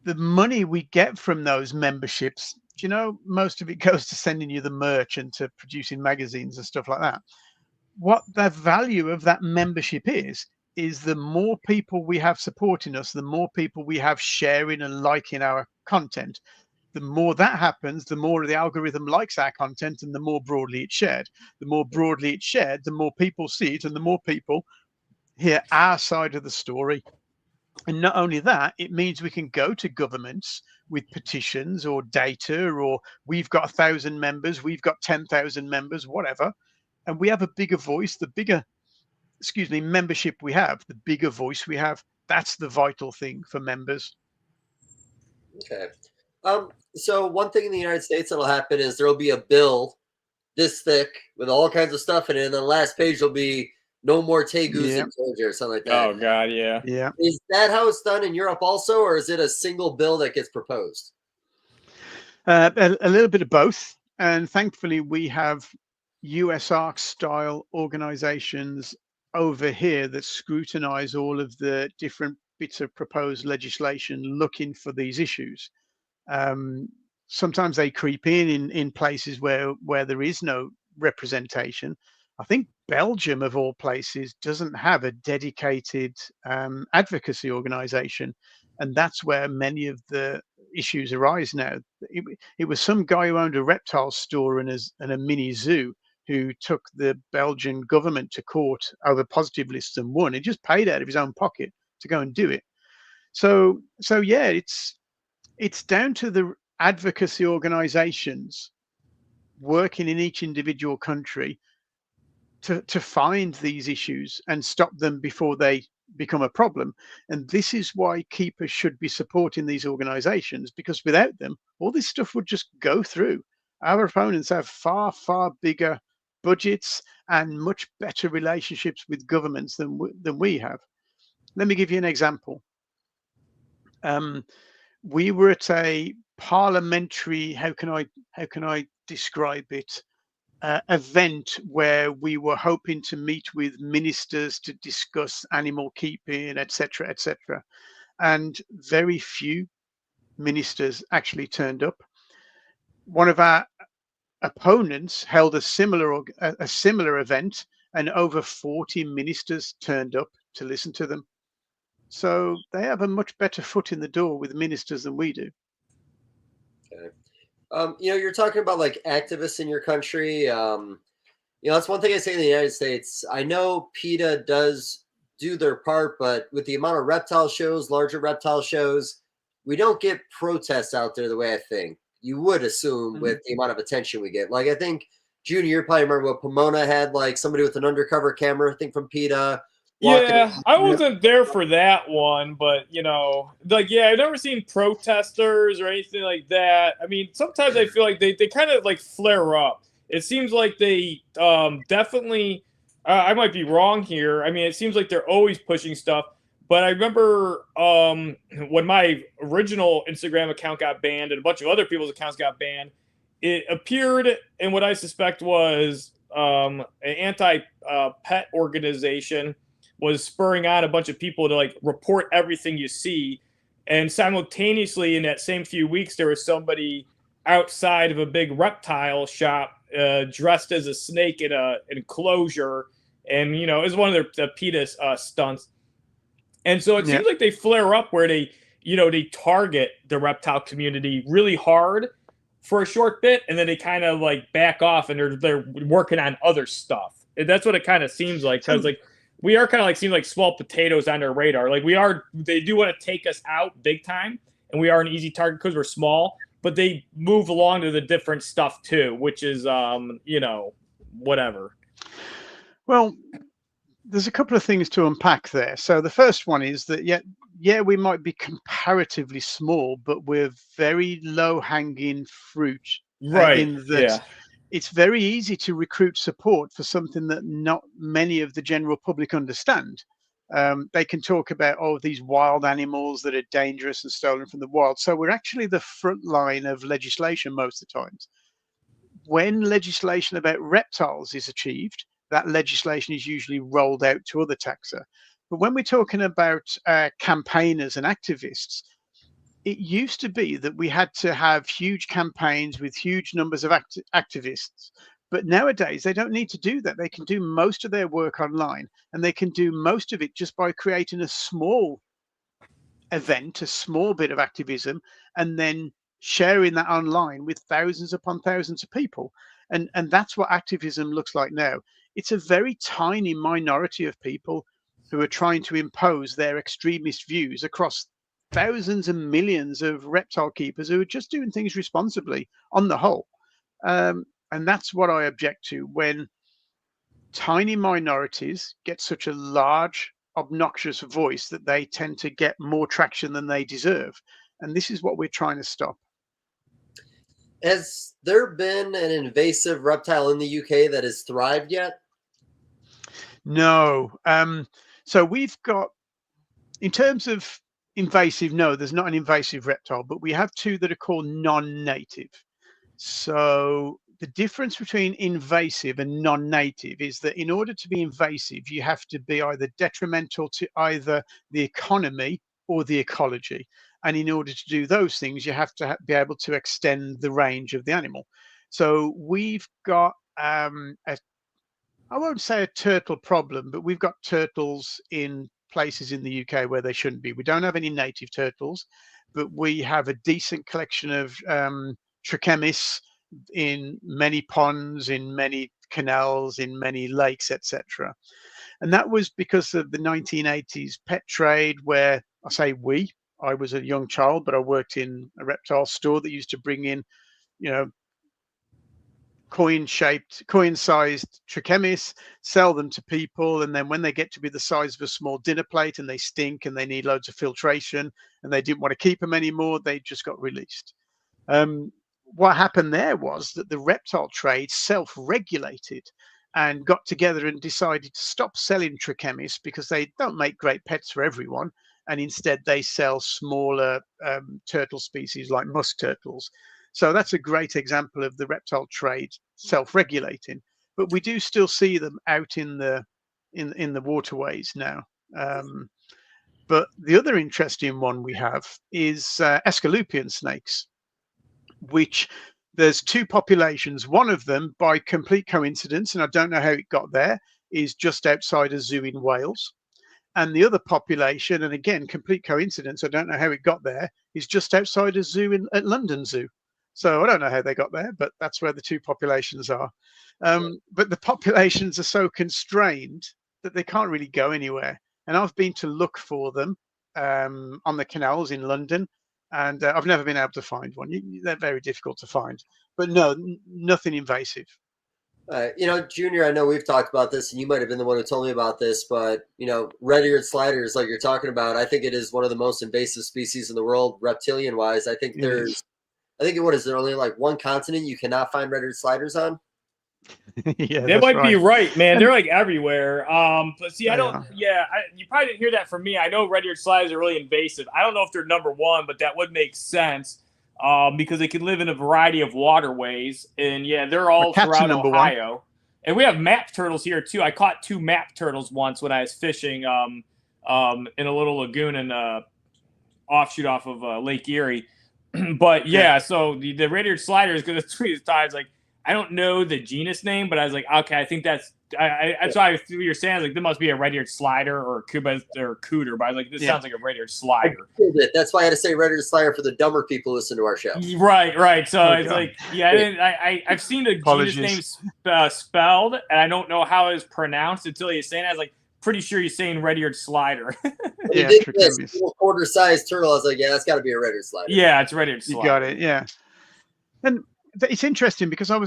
S2: the money we get from those memberships, you know, most of it goes to sending you the merch and to producing magazines and stuff like that. What the value of that membership is the more people we have supporting us, the more people we have sharing and liking our content. The more that happens, the more the algorithm likes our content and the more broadly it's shared. The more broadly it's shared, the more people see it and the more people hear our side of the story. And not only that, it means we can go to governments with petitions or data, or we've got 1,000 members, we've got 10,000 members, whatever. And we have a bigger voice. The bigger, membership we have, the bigger voice we have. That's the vital thing for members.
S3: Okay. So one thing in the United States that'll happen is there'll be a bill this thick with all kinds of stuff in it, and then the last page will be no more tegus in Georgia or something like that.
S1: Oh God, yeah.
S2: Yeah.
S3: Is that how it's done in Europe also, or is it a single bill that gets proposed?
S2: A little bit of both. And thankfully, we have USARK style organizations over here that scrutinize all of the different bits of proposed legislation looking for these issues. Sometimes they creep in places where there is no representation. I think Belgium, of all places, doesn't have a dedicated advocacy organization, and that's where many of the issues arise now. It was some guy who owned a reptile store and a mini zoo who took the Belgian government to court over positive lists and won. He just paid out of his own pocket to go and do it. So yeah, it's down to the advocacy organizations working in each individual country to find these issues and stop them before they become a problem. And this is why keepers should be supporting these organizations, because without them, all this stuff would just go through. Our opponents have far, far bigger budgets and much better relationships with governments than we have. Let me give you an example. We were at a parliamentary, how can I describe it, event where we were hoping to meet with ministers to discuss animal keeping, etc., etc. And very few ministers actually turned up. One of our opponents held a similar event, and over 40 ministers turned up to listen to them. So they have a much better foot in the door with ministers than we do.
S3: Okay. You're talking about like activists in your country. That's one thing I say in the United States. I know PETA does do their part, but with the amount of reptile shows, larger reptile shows, we don't get protests out there the way I think you would assume with the amount of attention we get. Like, I think, Junior, you probably remember what Pomona had, like somebody with an undercover camera, I think from PETA.
S1: Yeah, I wasn't there for that one, but I've never seen protesters or anything like that. I mean, sometimes I feel like they kind of like flare up. It seems like they definitely, I might be wrong here. I mean, it seems like they're always pushing stuff. But I remember when my original Instagram account got banned and a bunch of other people's accounts got banned, it appeared in what I suspect was an anti-pet organization was spurring on a bunch of people to like report everything you see. And simultaneously in that same few weeks, there was somebody outside of a big reptile shop dressed as a snake in an enclosure. And, it was one of the PETA stunts. And so it seems like they flare up where they target the reptile community really hard for a short bit. And then they kind of like back off and they're working on other stuff. And that's what it kind of seems like. Cause like, we are kind of like seem like small potatoes on their radar. Like they do want to take us out big time, and we are an easy target because we're small. But they move along to the different stuff too, which is whatever.
S2: Well, there's a couple of things to unpack there. So the first one is that we might be comparatively small, but we're very low hanging fruit.
S1: Right.
S2: In that it's very easy to recruit support for something that not many of the general public understand. They can talk about, these wild animals that are dangerous and stolen from the wild. So we're actually the front line of legislation most of the times. When legislation about reptiles is achieved, that legislation is usually rolled out to other taxa. But when we're talking about campaigners and activists, it used to be that we had to have huge campaigns with huge numbers of activists. But nowadays, they don't need to do that. They can do most of their work online, and they can do most of it just by creating a small event, a small bit of activism, and then sharing that online with thousands upon thousands of people. And that's what activism looks like now. It's a very tiny minority of people who are trying to impose their extremist views across thousands and millions of reptile keepers who are just doing things responsibly on the whole. And that's what I object to, when tiny minorities get such a large, obnoxious voice that they tend to get more traction than they deserve. And this is what we're trying to stop.
S3: Has there been an invasive reptile in the UK that has thrived yet?
S2: No. So we've got, in terms of invasive, no, there's not an invasive reptile, but we have two that are called non-native. So the difference between invasive and non-native is that in order to be invasive, you have to be either detrimental to either the economy or the ecology. And in order to do those things, you have to be able to extend the range of the animal. So we've got I won't say a turtle problem, but we've got turtles in places in the UK where they shouldn't be. We don't have any native turtles, but we have a decent collection of trichemis in many ponds, in many canals, in many lakes, etc. And that was because of the 1980s pet trade, where I was a young child, but I worked in a reptile store that used to bring in, you know, coin-sized trichemis, sell them to people, and then when they get to be the size of a small dinner plate and they stink and they need loads of filtration and they didn't want to keep them anymore, they just got released. What happened there was that the reptile trade self-regulated and got together and decided to stop selling trichemis because they don't make great pets for everyone, and instead they sell smaller turtle species like musk turtles. So that's a great example of the reptile trade self-regulating. But we do still see them out in the waterways now. But the other interesting one we have is Escalopian snakes, which there's two populations. One of them, by complete coincidence, and I don't know how it got there, is just outside a zoo in Wales. And the other population, and again, complete coincidence, I don't know how it got there, is just outside a zoo at London Zoo. So I don't know how they got there, but that's where the two populations are. But the populations are so constrained that they can't really go anywhere. And I've been to look for them on the canals in London, and I've never been able to find one. They're very difficult to find. But no, nothing invasive.
S3: Junior, I know we've talked about this, and you might have been the one who told me about this, but, red-eared sliders, like you're talking about, I think it is one of the most invasive species in the world, reptilian-wise. I think what is there, only like one continent you cannot find red-eared sliders on?
S2: Yeah,
S1: they might be right, man. They're like everywhere. But see, you probably didn't hear that from me. I know red-eared sliders are really invasive. I don't know if they're number one, but that would make sense. Because they can live in a variety of waterways, and they're all throughout Ohio. One. And we have map turtles here too. I caught 2 map turtles once when I was fishing in a little lagoon in offshoot off of Lake Erie. But so the red-eared slider is going to tweet times like I don't know the genus name, but I was like, okay, I think that's that's why what you're saying. Like, there must be a red-eared slider or a cooter, but I was like, this sounds like a red-eared slider.
S3: That's why I had to say red-eared slider for the dumber people who listen to our show.
S1: Right. So it's like, I've seen the genus name spelled, and I don't know how it's pronounced until he's saying it. I was like, pretty sure he's saying red-eared slider.
S3: Yeah, this little quarter-sized turtle. I was like, that's got to be a red-eared slider.
S1: Yeah, it's red-eared slider.
S2: You got it, yeah. And it's interesting because I'm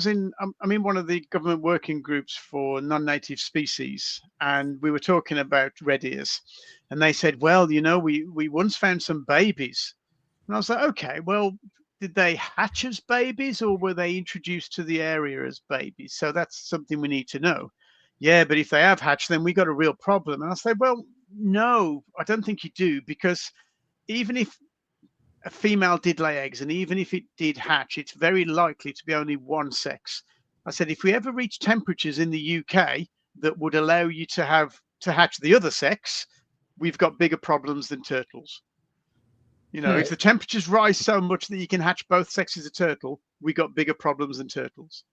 S2: in one of the government working groups for non-native species, and we were talking about red ears, and they said, well, we once found some babies, and I was like, okay, well, did they hatch as babies or were they introduced to the area as babies? So that's something we need to know. Yeah, but if they have hatched, then we got a real problem. And I said, well, no, I don't think you do, because even if a female did lay eggs, and even if it did hatch, it's very likely to be only one sex. I said, if we ever reach temperatures in the UK that would allow you to hatch the other sex, we've got bigger problems than turtles. If the temperatures rise so much that you can hatch both sexes of turtle, we got bigger problems than turtles.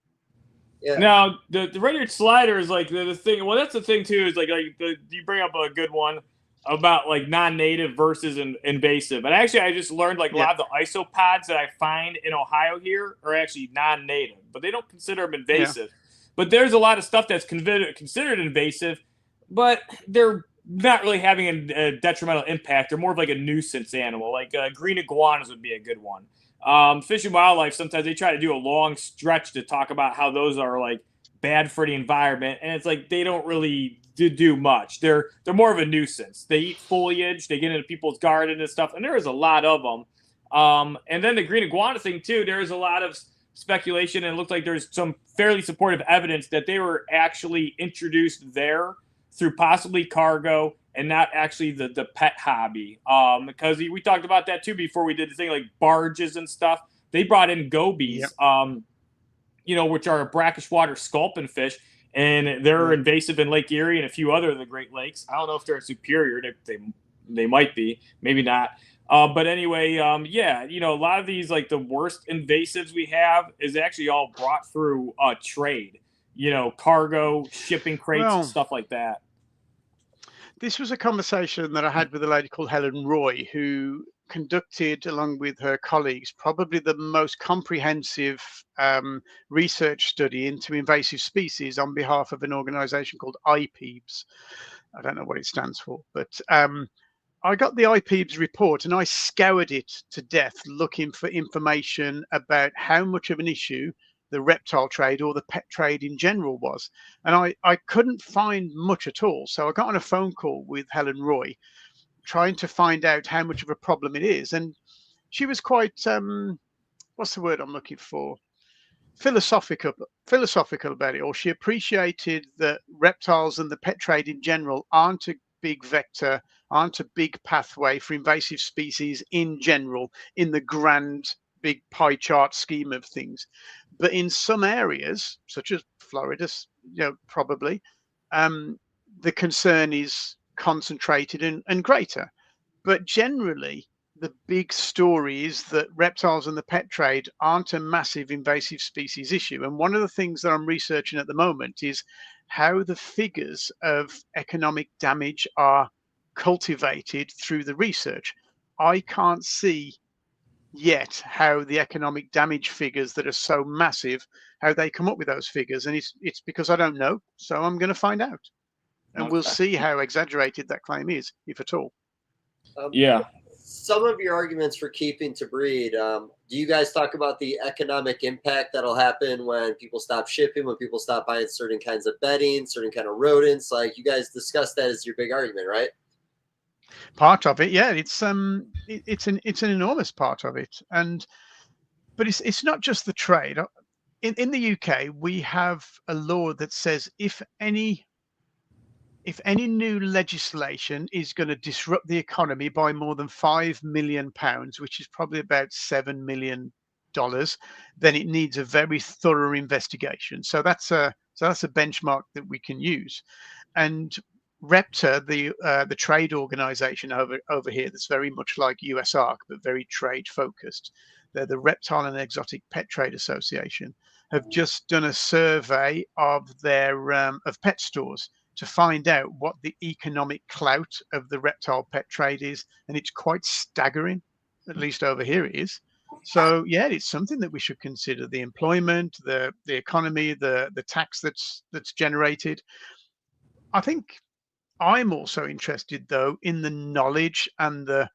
S1: Yeah. Now, the red-eared slider is like the thing. Well, that's the thing too. Is like you bring up a good one about like non-native versus invasive. And actually, I just learned like a lot of the isopods that I find in Ohio here are actually non-native, but they don't consider them invasive. Yeah. But there's a lot of stuff that's considered invasive, but they're not really having a detrimental impact. They're more of like a nuisance animal. Like green iguanas would be a good one. Fish and Wildlife, sometimes they try to do a long stretch to talk about how those are like bad for the environment, and it's like they don't really do much. They're more of a nuisance. They eat foliage, they get into people's garden and stuff, and there is a lot of them. And then the green iguana thing too, there is a lot of speculation, and it looked like there's some fairly supportive evidence that they were actually introduced there through possibly cargo and not actually the pet hobby. Because we talked about that too before we did the thing, like barges and stuff. They brought in gobies, which are brackish water sculpin fish, and they're invasive in Lake Erie and a few other of the Great Lakes. I don't know if they're superior. They they might be, maybe not. But anyway, yeah, you know, a lot of these, like the worst invasives we have is actually all brought through trade, you know, cargo, shipping crates,
S2: Well,
S1: stuff like that.
S2: this was a conversation that I had with a lady called Helen Roy, who conducted, along with her colleagues, probably the most comprehensive research study into invasive species on behalf of an organization called IPEBS. I don't know what it stands for, but I got the IPEBS report and I scoured it to death looking for information about how much of an issue the reptile trade or the pet trade in general was. And I couldn't find much at all. So I got on a phone call with Helen Roy trying to find out how much of a problem it is. And she was quite, what's the word I'm looking for? Philosophical about it, or she appreciated that reptiles and the pet trade in general aren't a big vector, aren't a big pathway for invasive species in general in the grand big pie chart scheme of things. But in some areas, such as Florida, you know, probably the concern is concentrated and greater. But generally, the big story is that reptiles and the pet trade aren't a massive invasive species issue. And one of the things that I'm researching at the moment is how the figures of economic damage are cultivated through the research. I can't see yet how the economic damage figures that are so massive, how they come up with those figures. And it's because I don't know. So I'm going to find out. And we'll see how exaggerated that claim is, if at all.
S1: Yeah.
S3: Some of your arguments for keeping to breed, do you guys talk about the economic impact that'll happen when people stop shipping, when people stop buying certain kinds of bedding, certain kind of rodents? Like, you guys discuss that as your big argument, right?
S2: Part of it, yeah. It's an enormous part of it. But it's not just the trade. In the UK, we have a law that says if any new legislation is going to disrupt the economy by more than £5 million, which is probably about $7 million, then it needs a very thorough investigation. So that's a benchmark that we can use. And REPTA, the trade organization over here, that's very much like USARK, but very trade focused. They're the Reptile and Exotic Pet Trade Association, have just done a survey of their of pet stores to find out what the economic clout of the reptile pet trade is, and it's quite staggering. At least over here it is. So yeah, it's something that we should consider: the employment, the economy, the tax that's generated. I think I'm also interested, though, in the knowledge and the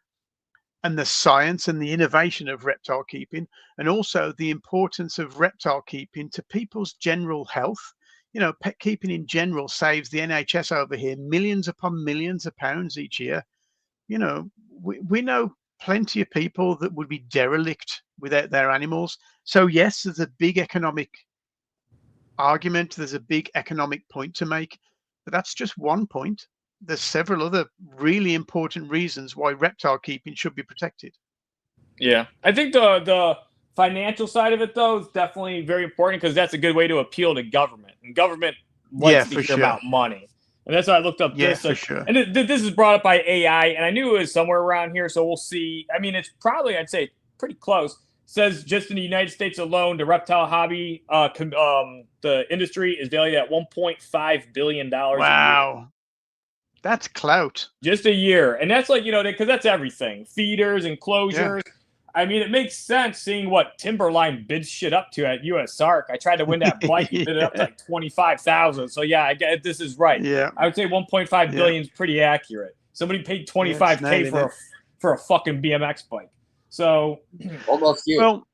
S2: science and the innovation of reptile keeping, and also the importance of reptile keeping to people's general health. You know, pet keeping in general saves the NHS over here millions upon millions of pounds each year. You know, we know plenty of people that would be derelict without their animals. So yes, there's a big economic argument. There's a big economic point to make, but that's just one point. There's several other really important reasons why reptile keeping should be protected.
S1: Yeah, I think the financial side of it, though, is definitely very important, because that's a good way to appeal to government, and government likes to hear about money. And that's why I looked up this.
S2: For sure.
S1: And this is brought up by AI, and I knew it was somewhere around here, so we'll see. I mean, it's probably, I'd say, pretty close. It says just in the United States alone, the reptile hobby, the industry is valued at $1.5 billion.
S2: Wow. That's clout.
S1: Just a year. And that's like, you know, because that's everything. Feeders, enclosures. Yeah. I mean, it makes sense seeing what Timberline bids shit up to at USARK. I tried to win that bike, bid it up to like 25,000. So yeah, I get this is right.
S2: Yeah,
S1: I would say 1.5 billion is pretty accurate. Somebody paid 25K for a fucking BMX bike. So
S3: almost you.
S2: Well,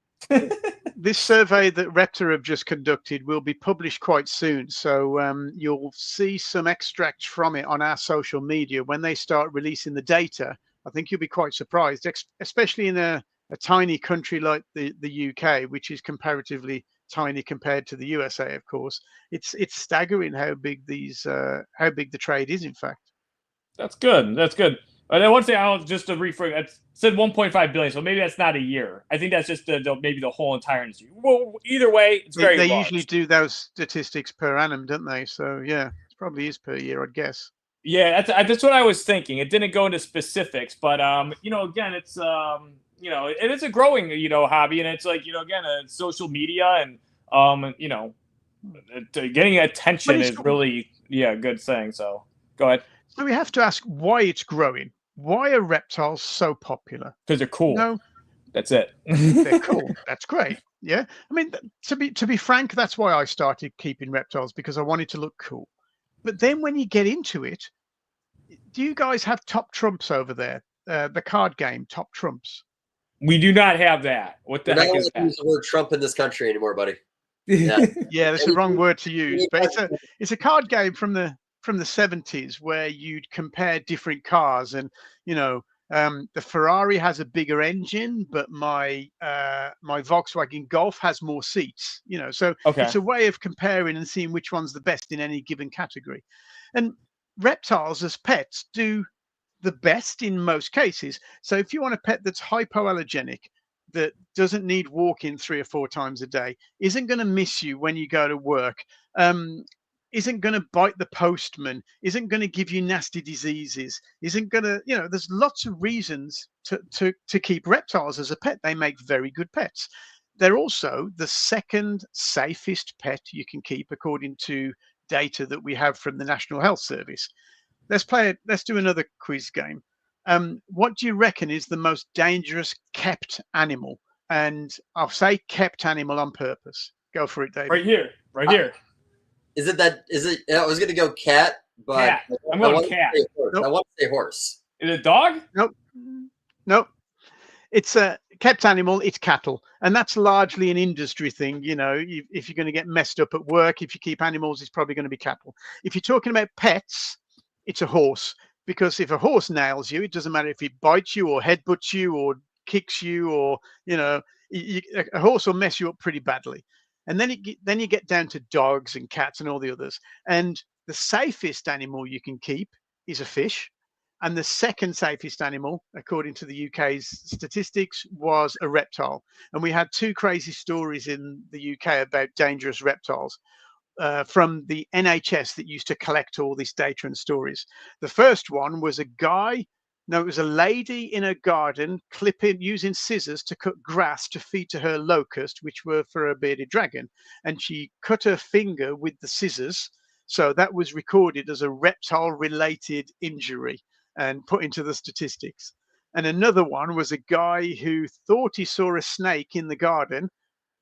S2: this survey that REPTA have just conducted will be published quite soon. So you'll see some extracts from it on our social media when they start releasing the data. I think you'll be quite surprised, especially in a tiny country like the UK, which is comparatively tiny compared to the USA, of course. It's staggering how big how big the trade is, in fact.
S1: That's good. That's good. And then one thing, just to rephrase, it said 1.5 billion, so maybe that's not a year. I think that's just maybe the whole entire industry. Well, either way, it's very
S2: They
S1: large.
S2: usually do those statistics per annum, don't they? So yeah, it probably is per year, I'd guess.
S1: Yeah, that's what I was thinking. It didn't go into specifics, but again, it's it is a growing hobby, and it's like again, social media and getting attention is really a good thing. So go ahead.
S2: So we have to ask why it's growing. Why are reptiles so popular?
S1: Because they're cool.
S2: No,
S1: that's it.
S2: They're cool. That's great. Yeah, I mean, to be frank, that's why I started keeping reptiles, because I wanted to look cool. But then when you get into it, do you guys have Top Trumps over there? The card game, Top Trumps.
S1: We do not have that. What the heck is that?
S3: Use the word Trump in this country anymore, buddy.
S2: Yeah, yeah, that's the wrong word to use. But it's a card game from the 70s where you'd compare different cars, and the Ferrari has a bigger engine, but my Volkswagen Golf has more seats. So it's a way of comparing and seeing which one's the best in any given category. And reptiles as pets do the best in most cases. So if you want a pet that's hypoallergenic, that doesn't need walking 3 or 4 times a day, isn't going to miss you when you go to work, isn't going to bite the postman, isn't going to give you nasty diseases, isn't going to, there's lots of reasons to keep reptiles as a pet. They make very good pets. They're also the second safest pet you can keep, according to data that we have from the National Health Service. Let's do another quiz game. What do you reckon is the most dangerous kept animal? And I'll say kept animal on purpose. Go for it, David.
S1: Right here.
S3: Is it? I was going to go cat, but
S1: cat. I'm going cat.
S3: Nope. I want to say horse.
S1: Is it dog?
S2: Nope. It's a kept animal. It's cattle, and that's largely an industry thing. If you're going to get messed up at work, if you keep animals, it's probably going to be cattle. If you're talking about pets, it's a horse, because if a horse nails you, it doesn't matter if it bites you or headbutts you or kicks you, or a horse will mess you up pretty badly. And then you get down to dogs and cats and all the others. And the safest animal you can keep is a fish. And the second safest animal, according to the UK's statistics, was a reptile. And we had 2 crazy stories in the UK about dangerous reptiles from the NHS that used to collect all this data and stories. The first one was it was a lady in a garden using scissors to cut grass to feed to her locust, which were for a bearded dragon. And she cut her finger with the scissors. So that was recorded as a reptile-related injury and put into the statistics. And another one was a guy who thought he saw a snake in the garden,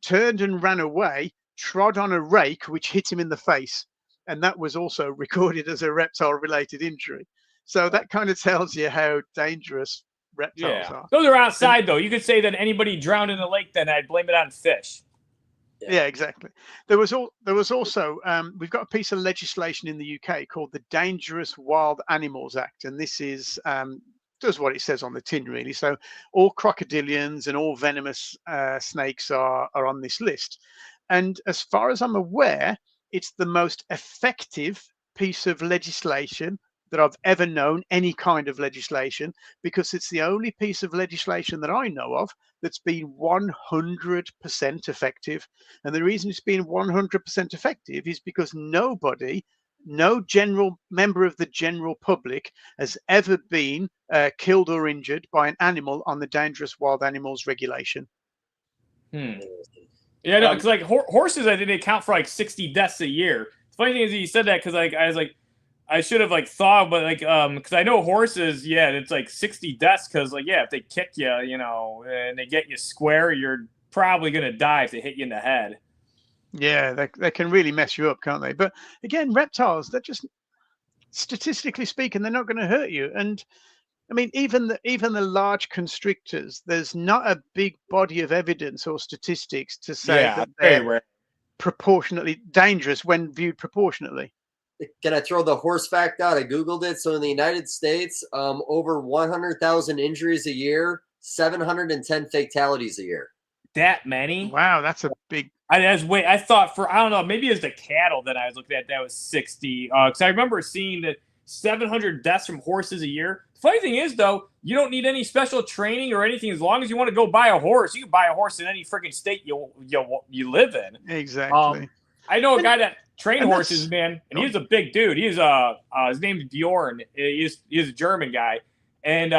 S2: turned and ran away, trod on a rake, which hit him in the face. And that was also recorded as a reptile-related injury. So that kind of tells you how dangerous reptiles are.
S1: Those are outside, though. You could say that anybody drowned in the lake, then I'd blame it on fish.
S2: Yeah, exactly. There was also we've got a piece of legislation in the UK called the Dangerous Wild Animals Act, and this is does what it says on the tin, really. So all crocodilians and all venomous snakes are on this list. And as far as I'm aware, it's the most effective piece of legislation that I've ever known, any kind of legislation, because it's the only piece of legislation that I know of that's been 100% effective. And the reason it's been 100% effective is because no general member of the general public has ever been killed or injured by an animal on the Dangerous Wild Animals regulation.
S1: Yeah, no, because like horses, I think they account for like 60 deaths a year. The funny thing is that you said that because I was like, I should have like thought, but like because I know horses, it's like 60 deaths because like if they kick you, and they get you square, you're probably gonna die if they hit you in the head.
S2: Yeah, they can really mess you up, can't they? But again, reptiles, they're just, statistically speaking, they're not going to hurt you. And I mean, even the large constrictors, there's not a big body of evidence or statistics to say that they're proportionately dangerous when viewed proportionately.
S3: Can I throw the horse fact out? I Googled it. So in the United States, over 100,000 injuries a year, 710 fatalities a year.
S1: That many?
S2: Wow, that's a big.
S1: I thought I don't know, maybe it's the cattle that I was looking at that was 60. Because I remember seeing that 700 deaths from horses a year. The funny thing is, though, you don't need any special training or anything. As long as you want to go buy a horse, you can buy a horse in any freaking state you live in.
S2: Exactly.
S1: I know a guy that train horses, man. And he's a big dude. He's his name's Bjorn. He's a German guy. And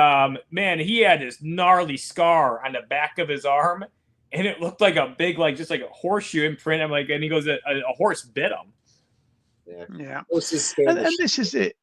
S1: man, he had this gnarly scar on the back of his arm, and it looked like a big, like just like a horseshoe imprint. I'm like, and he goes, a horse bit him.
S2: Yeah.
S3: And
S2: this is it.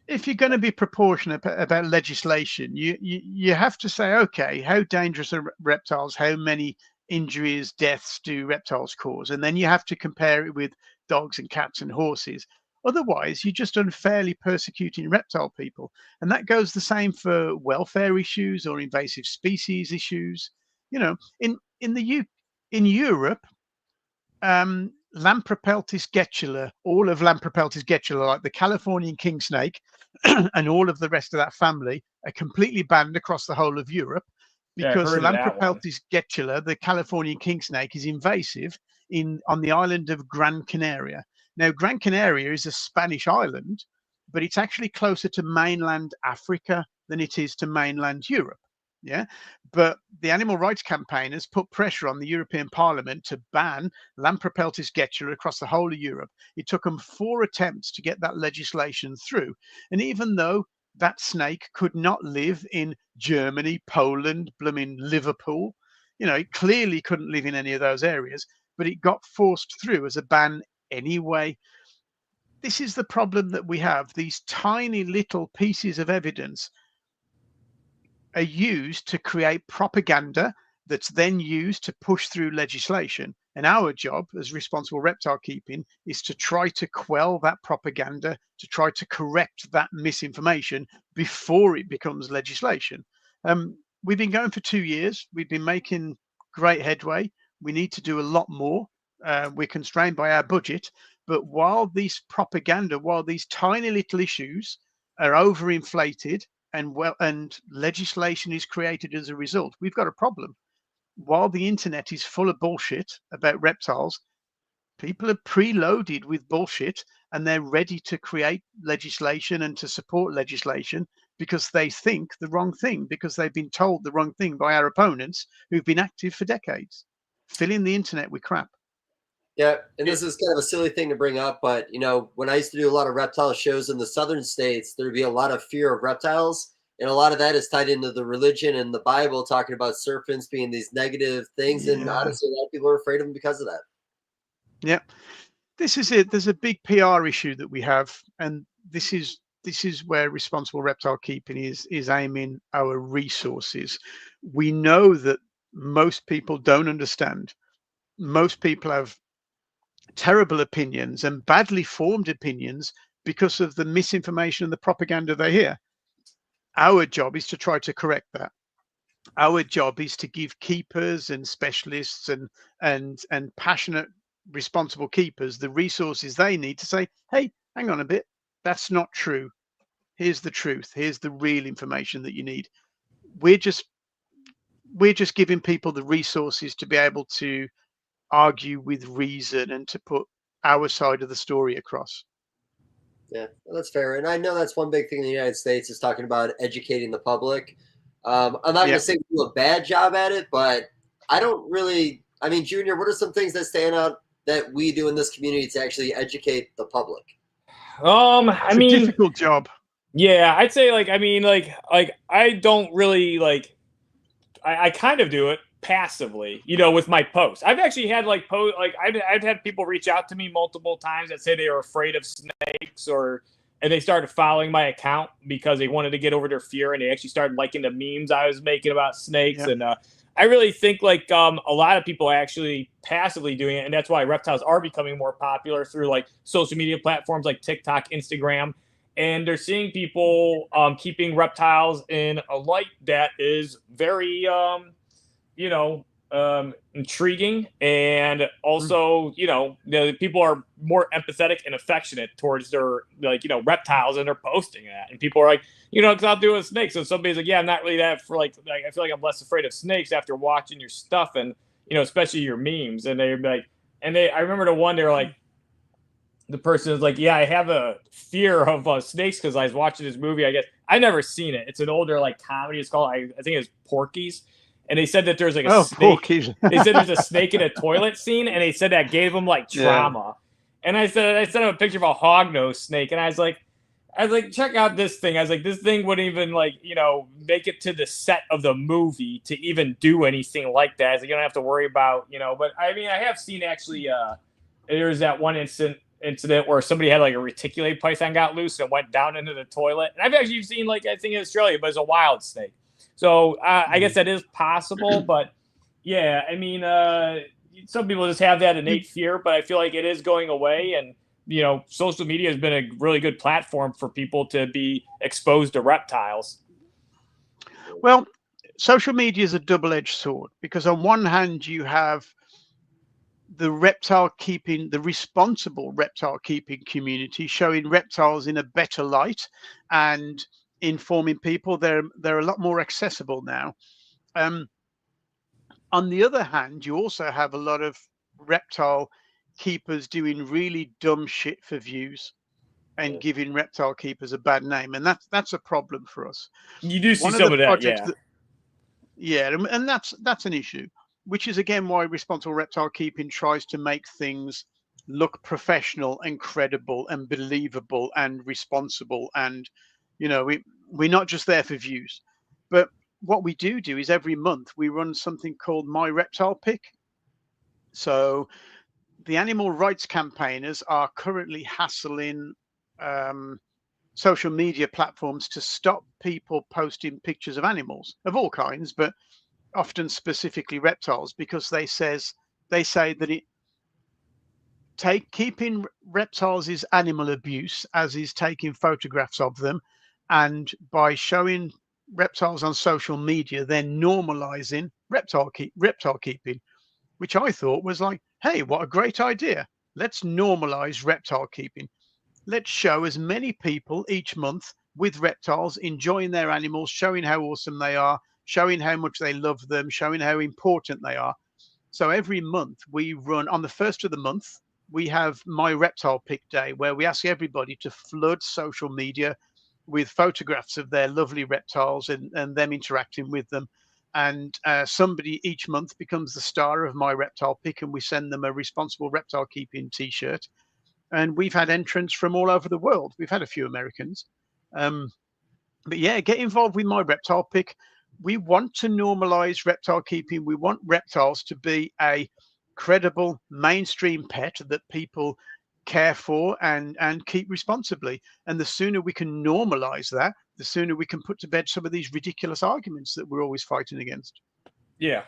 S2: If you're going to be proportionate about legislation, you have to say, okay, how dangerous are reptiles? How many injuries, deaths do reptiles cause? And then you have to compare it with dogs and cats and horses. Otherwise, you're just unfairly persecuting reptile people. And that goes the same for welfare issues or invasive species issues. You know, in Europe, Lampropeltis getula, all of Lampropeltis getula, like the Californian king snake and all of the rest of that family, are completely banned across the whole of Europe because the Lampropeltis getula, the Californian king snake, is invasive on the island of Gran Canaria. Now, Gran Canaria is a Spanish island, but it's actually closer to mainland Africa than it is to mainland Europe. Yeah, but the animal rights campaigners put pressure on the European Parliament to ban Lampropeltis getula across the whole of Europe. It took them 4 attempts to get that legislation through. And even though that snake could not live in Germany, Poland, blooming Liverpool, you know, it clearly couldn't live in any of those areas, but it got forced through as a ban anyway. This is the problem that we have. These tiny little pieces of evidence are used to create propaganda that's then used to push through legislation. And our job as responsible reptile keeping is to try to quell that propaganda, to try to correct that misinformation before it becomes legislation. We've been going for 2 years. We've been making great headway. We need to do a lot more. We're constrained by our budget. But while these tiny little issues are overinflated, and legislation is created as a result, we've got a problem. While the internet is full of bullshit about reptiles, people are preloaded with bullshit, and they're ready to create legislation and to support legislation because they think the wrong thing, because they've been told the wrong thing by our opponents who've been active for decades, filling the internet with crap.
S3: Yeah, and this is kind of a silly thing to bring up, but you know, when I used to do a lot of reptile shows in the southern states, there'd be a lot of fear of reptiles, and a lot of that is tied into the religion and the Bible, talking about serpents being these negative things, and honestly, a lot of people are afraid of them because of that.
S2: Yeah, this is it. There's a big PR issue that we have, and this is where responsible reptile keeping is aiming our resources. We know that most people don't understand. Most people have terrible opinions and badly formed opinions because of the misinformation and the propaganda they hear. Our job is to try to correct that. Our job is to give keepers and specialists and passionate, responsible keepers the resources they need to say, hey, hang on a bit, that's not true. Here's the truth. Here's the real information that you need. We're just giving people the resources to be able to argue with reason and to put our side of the story across.
S3: Yeah, well, that's fair. And I know that's one big thing in the United States is talking about educating the public. I'm not going to say we do a bad job at it, but I don't really, I mean, Junior, what are some things that stand out that we do in this community to actually educate the public?
S2: It's a difficult job.
S1: Yeah, I'd say I don't really I kind of do it passively, you know, with my posts. I've actually had I've had people reach out to me multiple times that say they are afraid of snakes, and they started following my account because they wanted to get over their fear, and they actually started liking the memes I was making about snakes. Yep. And I really think a lot of people are actually passively doing it, and that's why reptiles are becoming more popular through social media platforms like TikTok, Instagram. And they're seeing people keeping reptiles in a light that is very, intriguing. And also, people are more empathetic and affectionate towards their, reptiles, and they're posting that. And people are like, because I'll do with snakes. So somebody's like, yeah, I'm not really that for I feel like I'm less afraid of snakes after watching your stuff and, especially your memes. And they're like, I remember the one, they're like, the person is like, yeah, I have a fear of snakes because I was watching this movie. I guess I've never seen it. It's an older comedy. It's called, I think it's Porky's. and they said that there's like a
S2: Oh, poor
S1: snake.
S2: kid.
S1: They said there's a snake in a toilet scene, and they said that gave them like trauma. And I sent him a picture of a hognose snake, and I was like, check out this thing. I was like, this thing wouldn't even like, make it to the set of the movie to even do anything like that. I was like, you don't have to worry about, but I mean, I have seen actually, there's that one incident where somebody had like a reticulated python got loose and went down into the toilet. And I've actually seen like, I think in Australia, but it's a wild snake. So I guess that is possible, but yeah, I mean, some people just have that innate fear, but I feel like it is going away. And, social media has been a really good platform for people to be exposed to reptiles.
S2: Well, social media is a double-edged sword, because on one hand, you have the responsible reptile keeping community showing reptiles in a better light and informing people they're a lot more accessible now. On the other hand, you also have a lot of reptile keepers doing really dumb shit for views and giving reptile keepers a bad name, and that's a problem for us.
S1: You do see some of that,
S2: yeah. And that's an issue, which is again why responsible reptile keeping tries to make things look professional and credible and believable and responsible, and we're not just there for views. But what we do is every month we run something called My Reptile Pick. So the animal rights campaigners are currently hassling social media platforms to stop people posting pictures of animals of all kinds, but often specifically reptiles, because they say that keeping reptiles is animal abuse, as is taking photographs of them, and by showing reptiles on social media, they're normalizing reptile keeping, which I thought was like, hey, what a great idea. Let's normalize reptile keeping. Let's show as many people each month with reptiles, enjoying their animals, showing how awesome they are, showing how much they love them, showing how important they are. So every month we run, on the first of the month, we have My Reptile Pick Day, where we ask everybody to flood social media with photographs of their lovely reptiles and them interacting with them. And somebody each month becomes the star of My Reptile Pick, and we send them a responsible reptile keeping t-shirt. And we've had entrants from all over the world. We've had a few Americans. But yeah, get involved with My Reptile Pick. We want to normalize reptile keeping. We want reptiles to be a credible mainstream pet that people care for and keep responsibly. And the sooner we can normalize that, the sooner we can put to bed some of these ridiculous arguments that we're always fighting against.
S1: Yeah.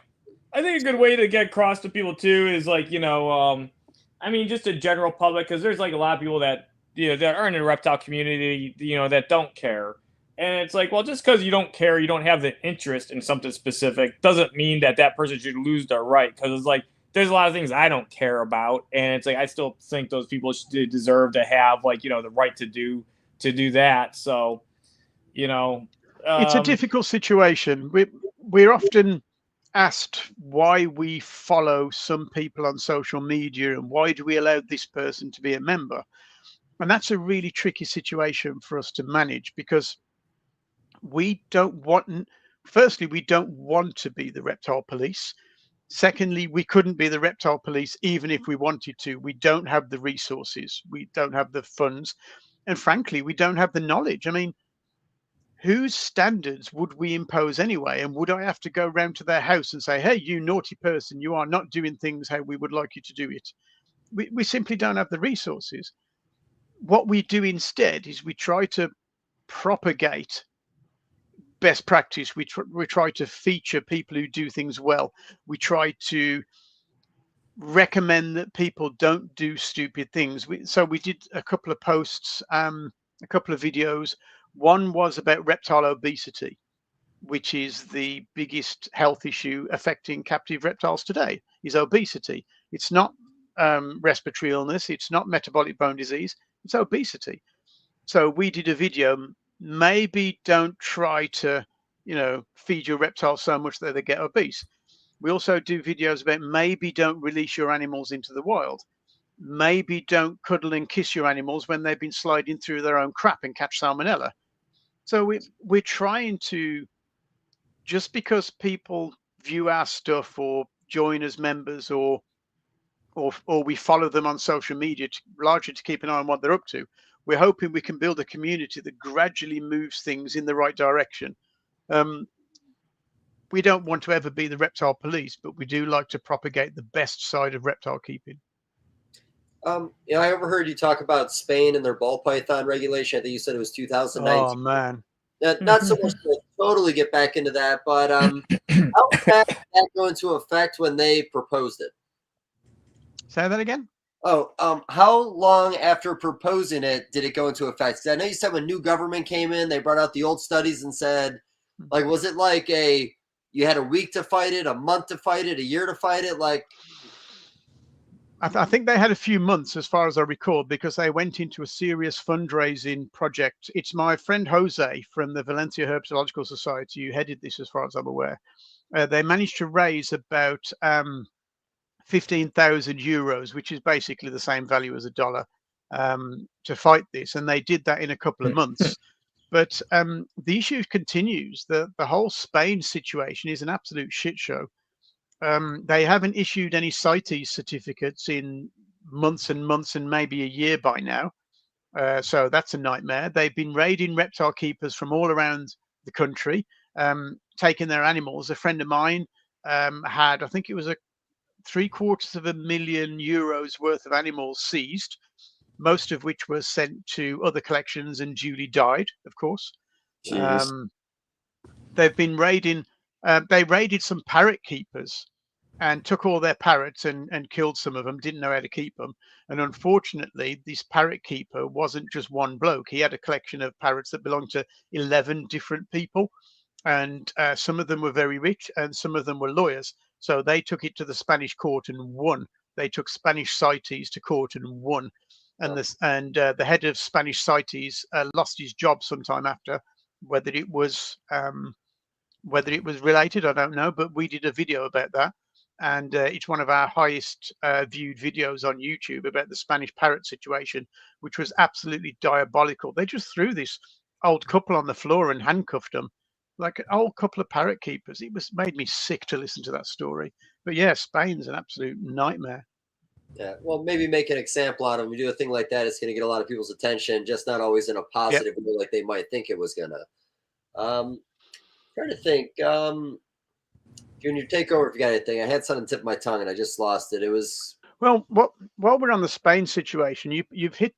S1: I think a good way to get across to people too is like, I mean, just a general public, because there's like a lot of people that, that are in the reptile community, that don't care. And it's like, well, just because you don't care, you don't have the interest in something specific, doesn't mean that person should lose their right. Because it's like, there's a lot of things I don't care about, and it's like I still think those people should deserve to have like the right to do that. So,
S2: it's a difficult situation. We're often asked why we follow some people on social media and why do we allow this person to be a member, and that's a really tricky situation for us to manage, because we don't want. Firstly, we don't want to be the reptile police. Secondly, we couldn't be the reptile police even if we wanted to. We don't have the resources. We don't have the funds. And frankly, we don't have the knowledge. I mean, whose standards would we impose anyway? And would I have to go round to their house and say, hey, you naughty person, you are not doing things how we would like you to do it? We simply don't have the resources. What we do instead is we try to propagate best practice. We try to feature people who do things well. We try to recommend that people don't do stupid things. So we did a couple of posts, a couple of videos. One was about reptile obesity, which is the biggest health issue affecting captive reptiles today, is obesity. It's not respiratory illness. It's not metabolic bone disease. It's obesity. So we did a video. Maybe don't try to, feed your reptiles so much that they get obese. We also do videos about maybe don't release your animals into the wild. Maybe don't cuddle and kiss your animals when they've been sliding through their own crap and catch salmonella. So we're trying to, just because people view our stuff or join as members, or we follow them on social media, largely to keep an eye on what they're up to. We're hoping we can build a community that gradually moves things in the right direction. We don't want to ever be the reptile police, but we do like to propagate the best side of reptile keeping.
S3: I overheard you talk about Spain and their ball python regulation. I think you said it was 2019.
S2: Oh man,
S3: not so much to totally get back into that, but how fast did that go into effect when they proposed it?
S2: Say that again.
S3: Oh, how long after proposing it did it go into effect? Because I know you said when new government came in, they brought out the old studies and said, like, was it like you had a week to fight it, a month to fight it, a year to fight it? Like,
S2: I think they had a few months, as far as I recall, because they went into a serious fundraising project. It's my friend Jose from the Valencia Herpetological Society who headed this, as far as I'm aware. They managed to raise about 15,000 euros, which is basically the same value as $1, to fight this. And they did that in a couple of months. But the issue continues. The whole Spain situation is an absolute shit show. They haven't issued any CITES certificates in months and months, and maybe a year by now. So that's a nightmare. They've been raiding reptile keepers from all around the country, taking their animals. A friend of mine had, I think it was $750,000 euros worth of animals seized, most of which were sent to other collections and duly died, of course. They've been raiding. They raided some parrot keepers and took all their parrots and killed some of them, didn't know how to keep them. And unfortunately, this parrot keeper wasn't just one bloke. He had a collection of parrots that belonged to 11 different people. And some of them were very rich and some of them were lawyers. So they took it to the Spanish court and won. They took Spanish CITES to court and won. And the head of Spanish CITES lost his job sometime after. Whether it was related, I don't know, but we did a video about that. And it's one of our highest viewed videos on YouTube about the Spanish parrot situation, which was absolutely diabolical. They just threw this old couple on the floor and handcuffed them, like an old couple of parrot keepers. It made me sick to listen to that story. But yeah, Spain's an absolute nightmare.
S3: Yeah, well, maybe make an example out of them. You do a thing like that, it's going to get a lot of people's attention, just not always in a positive way like they might think it was going to. Trying to think. Junior, take over if you got anything. I had something tip of my tongue and I just lost it. It was
S2: while we're on the Spain situation, you've hit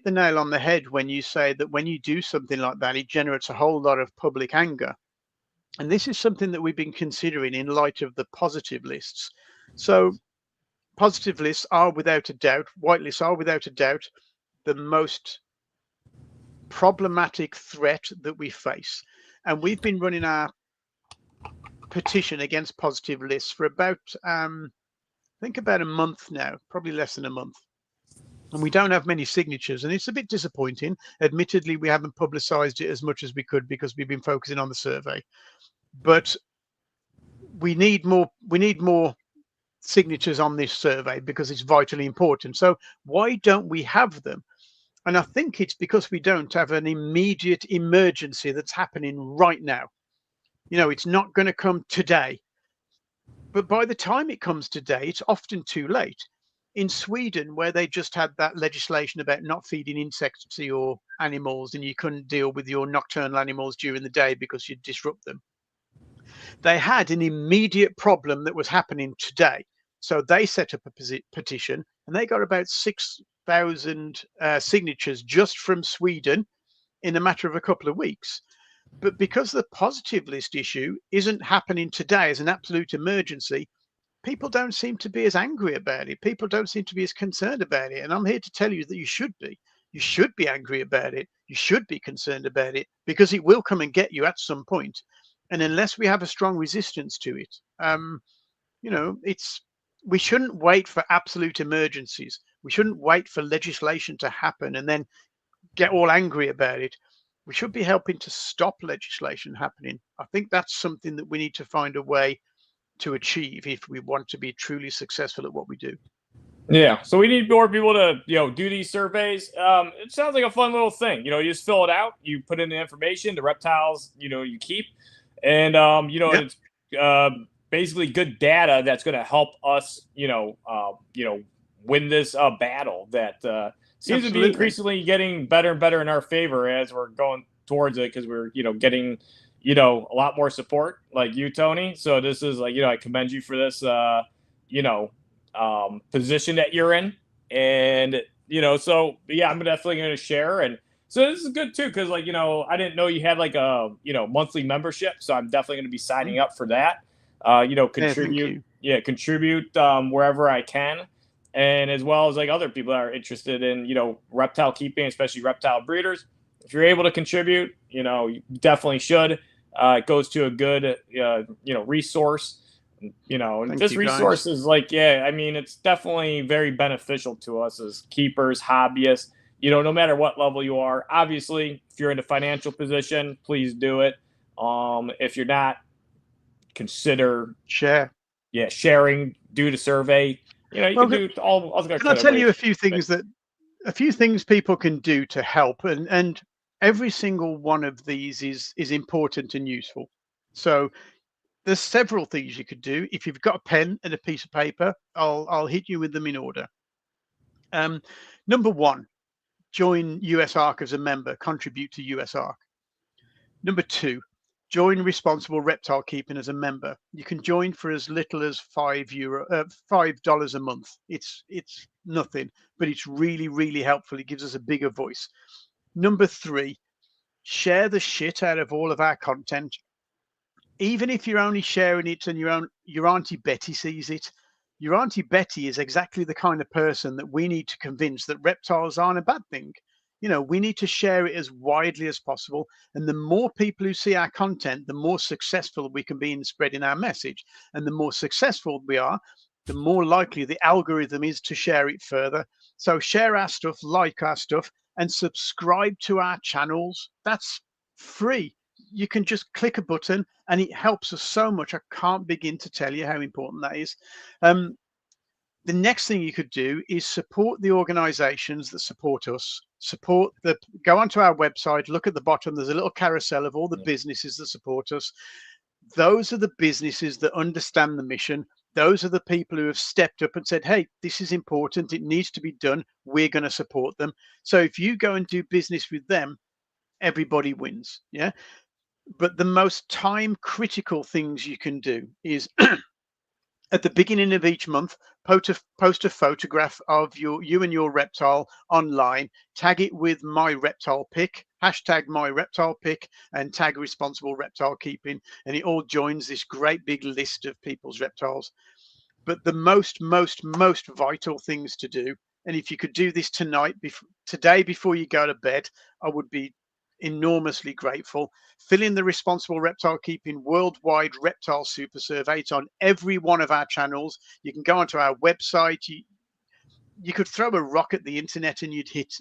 S2: the nail on the head when you say that when you do something like that, it generates a whole lot of public anger. And this is something that we've been considering in light of the positive lists. So positive lists are without a doubt, white lists are without a doubt, the most problematic threat that we face. And we've been running our petition against positive lists for about, I think about a month now, probably less than a month. And we don't have many signatures, and it's a bit disappointing. Admittedly, we haven't publicized it as much as we could because we've been focusing on the survey. But we need more signatures on this survey because it's vitally important. So why don't we have them? And I think it's because we don't have an immediate emergency that's happening right now. You know, it's not going to come today. But by the time it comes today, it's often too late. In Sweden, where they just had that legislation about not feeding insects to your animals and you couldn't deal with your nocturnal animals during the day because you'd disrupt them, they had an immediate problem that was happening today. So they set up a petition and they got about 6,000 signatures just from Sweden in a matter of a couple of weeks. But because the positive list issue isn't happening today as an absolute emergency, people don't seem to be as angry about it. People don't seem to be as concerned about it. And I'm here to tell you that you should be. You should be angry about it. You should be concerned about it because it will come and get you at some point. And unless we have a strong resistance to it, you know, we shouldn't wait for absolute emergencies. We shouldn't wait for legislation to happen and then get all angry about it. We should be helping to stop legislation happening. I think that's something that we need to find a way to achieve if we want to be truly successful at what we do.
S1: Yeah, so we need more people to, do these surveys. It sounds like a fun little thing. You just fill it out, you put in the information, the reptiles, you keep, and it's basically good data that's going to help us, win this battle that seems to be increasingly getting better and better in our favor as we're going towards it, because we're, getting, a lot more support like you, Tony. So this is like, I commend you for this, position that you're in. And, so yeah, I'm definitely going to share. And so this is good too, because like, I didn't know you had like a, monthly membership. So I'm definitely going to be signing up for that. Contribute, contribute wherever I can. And as well as like other people that are interested in, reptile keeping, especially reptile breeders. If you're able to contribute, you definitely should. It goes to a good, resource. And this resource is like, I mean, it's definitely very beneficial to us as keepers, hobbyists, no matter what level you are. Obviously, if you're in a financial position, please do it. If you're not, consider sharing, do the survey. You can do all.
S2: Can I tell you a few things people can do to help, and every single one of these is important and useful. So there's several things you could do. If you've got a pen and a piece of paper, I'll hit you with them in order. Number one, join USARK as a member, contribute to USARK. Number two, join Responsible Reptile Keeping as a member. You can join for as little as $5 a month. It's nothing, but it's really, really helpful. It gives us a bigger voice. Number three, share the shit out of all of our content. Even if you're only sharing it and your Auntie Betty sees it, your Auntie Betty is exactly the kind of person that we need to convince that reptiles aren't a bad thing. We need to share it as widely as possible. And the more people who see our content, the more successful we can be in spreading our message. And the more successful we are, the more likely the algorithm is to share it further. So share our stuff, like our stuff, and subscribe to our channels. That's free. You can just click a button and it helps us so much. I can't begin to tell you how important that is. The next thing you could do is support the organizations that support us. Go onto our website, look at the bottom, there's a little carousel of all the businesses that support us. Those are the businesses that understand the mission. Those are the people who have stepped up and said, hey, this is important, it needs to be done, we're going to support them. So if you go and do business with them, everybody wins. But the most time critical things you can do is at the beginning of each month, post a photograph of you and your reptile online, tag it with my reptile pick, hashtag my reptile pick, and tag Responsible Reptile Keeping, and it all joins this great big list of people's reptiles. But the most vital things to do, and if you could do this today before you go to bed, I would be enormously grateful. Fill in the Responsible Reptile Keeping Worldwide Reptile Super Survey. It's on every one of our channels. You can go onto our website. You could throw a rock at the internet and you'd hit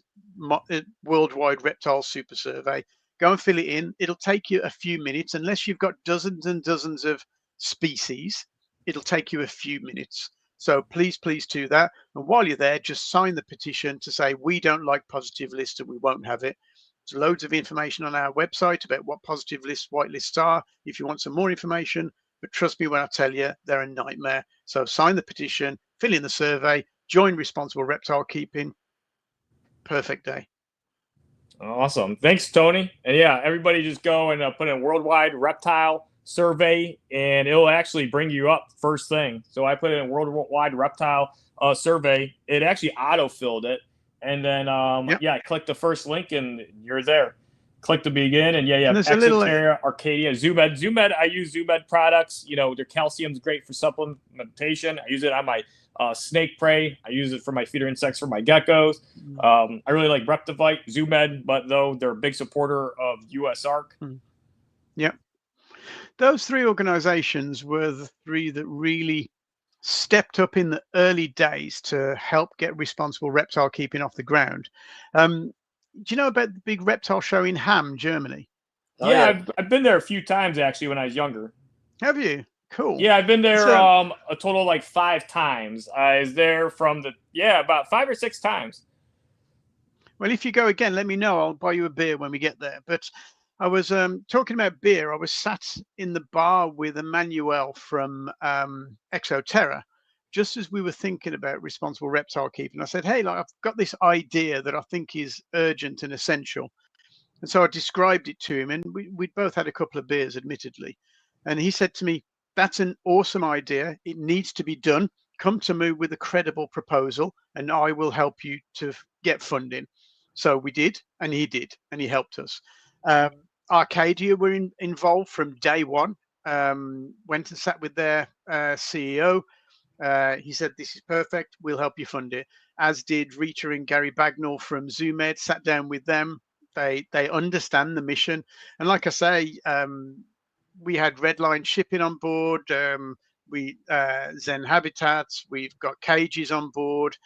S2: Worldwide Reptile Super Survey. Go and fill it in. It'll take you a few minutes. Unless you've got dozens and dozens of species, it'll take you a few minutes. So please do that. And while you're there, just sign the petition to say we don't like positive lists and we won't have it. There's loads of information on our website about what positive lists, white lists are, if you want some more information. But trust me when I tell you, they're a nightmare. So sign the petition, fill in the survey, join Responsible Reptile Keeping. Perfect day.
S1: Awesome. Thanks, Tony. And yeah, everybody just go and put in Worldwide Reptile Survey, and it'll actually bring you up first thing. So I put in Worldwide Reptile Survey. It actually auto-filled it. And then, I click the first link and you're there. Click to begin. And Exoteria, Arcadia, Zoomed. Zoomed, I use Zoomed products. Their calcium's great for supplementation. I use it on my snake prey. I use it for my feeder insects for my geckos. I really like Reptivite, Zoomed, but though they're a big supporter of USARK.
S2: Yeah. Those three organizations were the three that really stepped up in the early days to help get Responsible Reptile Keeping off the ground. Do you know about the big reptile show in Hamm, Germany?
S1: I've been there a few times actually when I was younger.
S2: Have you? Cool.
S1: Yeah, I've been there a total of like 5 times. I was there from about 5 or 6 times.
S2: Well, if you go again, let me know. I'll buy you a beer when we get there. But I was talking about beer. I was sat in the bar with Emmanuel from Exoterra, just as we were thinking about responsible reptile keeping. I said, "Hey, like, I've got this idea that I think is urgent and essential." And so I described it to him, and we'd both had a couple of beers, admittedly. And he said to me, "That's an awesome idea. It needs to be done. Come to me with a credible proposal, and I will help you to get funding." So we did, and he did, and he helped us. Arcadia were involved from day one. Went and sat with their CEO. He said, "This is perfect. We'll help you fund it." As did Rita and Gary Bagnall from ZooMed. Sat down with them. They understand the mission, and like I say, we had Redline Shipping on board. We Zen Habitats. We've got cages on board.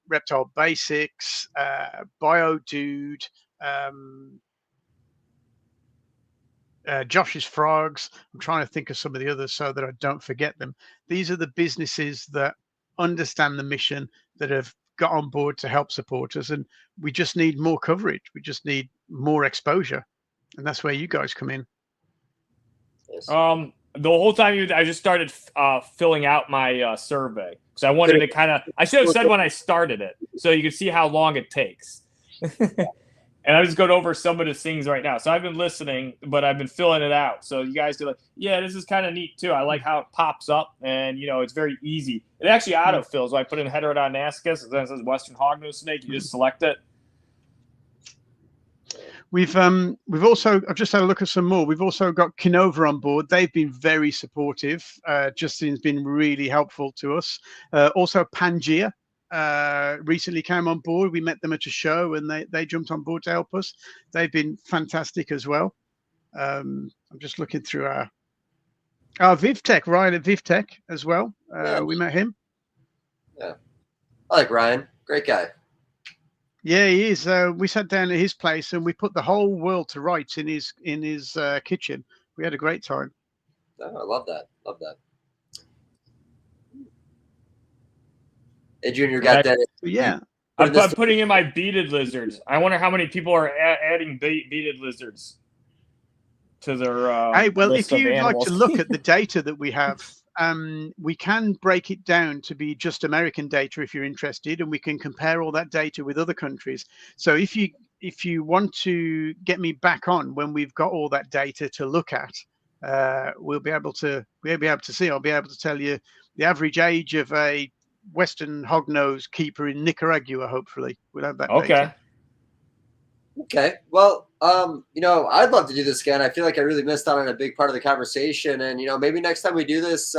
S2: Reptile Basics. BioDude. Josh's Frogs. I'm trying to think of some of the others so that I don't forget them. These are the businesses that understand the mission, that have got on board to help support us, and we just need more coverage. We just need more exposure, and that's where you guys come in.
S3: Yes.
S1: The whole time I just started filling out my survey because I wanted to kind of. I should have said when I started it, so you can see how long it takes. And I'm just going over some of the things right now. So I've been listening, but I've been filling it out. So you guys are like, yeah, this is kind of neat too. I like how it pops up, and it's very easy. It actually autofills. So I put in Heterodonascus, and then it says Western Hognose Snake. You just select it.
S2: We've also, I've just had a look at some more. We've also got Kinova on board. They've been very supportive. Justin's been really helpful to us. Also Pangea recently came on board. We met them at a show, and they jumped on board to help us. They've been fantastic as well. I'm just looking through our VivTech, Ryan at VivTech as well.
S3: Yeah.
S2: We met him.
S3: Yeah, I like Ryan. Great guy.
S2: Yeah, he is. We sat down at his place, and we put the whole world to rights in his kitchen. We had a great time.
S3: Oh, I love that. Love that. Hey, Junior, got that?
S2: Yeah.
S1: I'm putting in my beaded lizards. I wonder how many people are adding beaded lizards to their
S2: hey, well,
S1: list
S2: if you'd
S1: of
S2: like to look at the data that we have, we can break it down to be just American data if you're interested, and we can compare all that data with other countries. So if you want to get me back on when we've got all that data to look at, we'll be able to see. I'll be able to tell you the average age of a Western hognose keeper in Nicaragua. Hopefully, we'll have that data.
S3: Okay. Well, I'd love to do this again. I feel like I really missed out on a big part of the conversation. And, maybe next time we do this,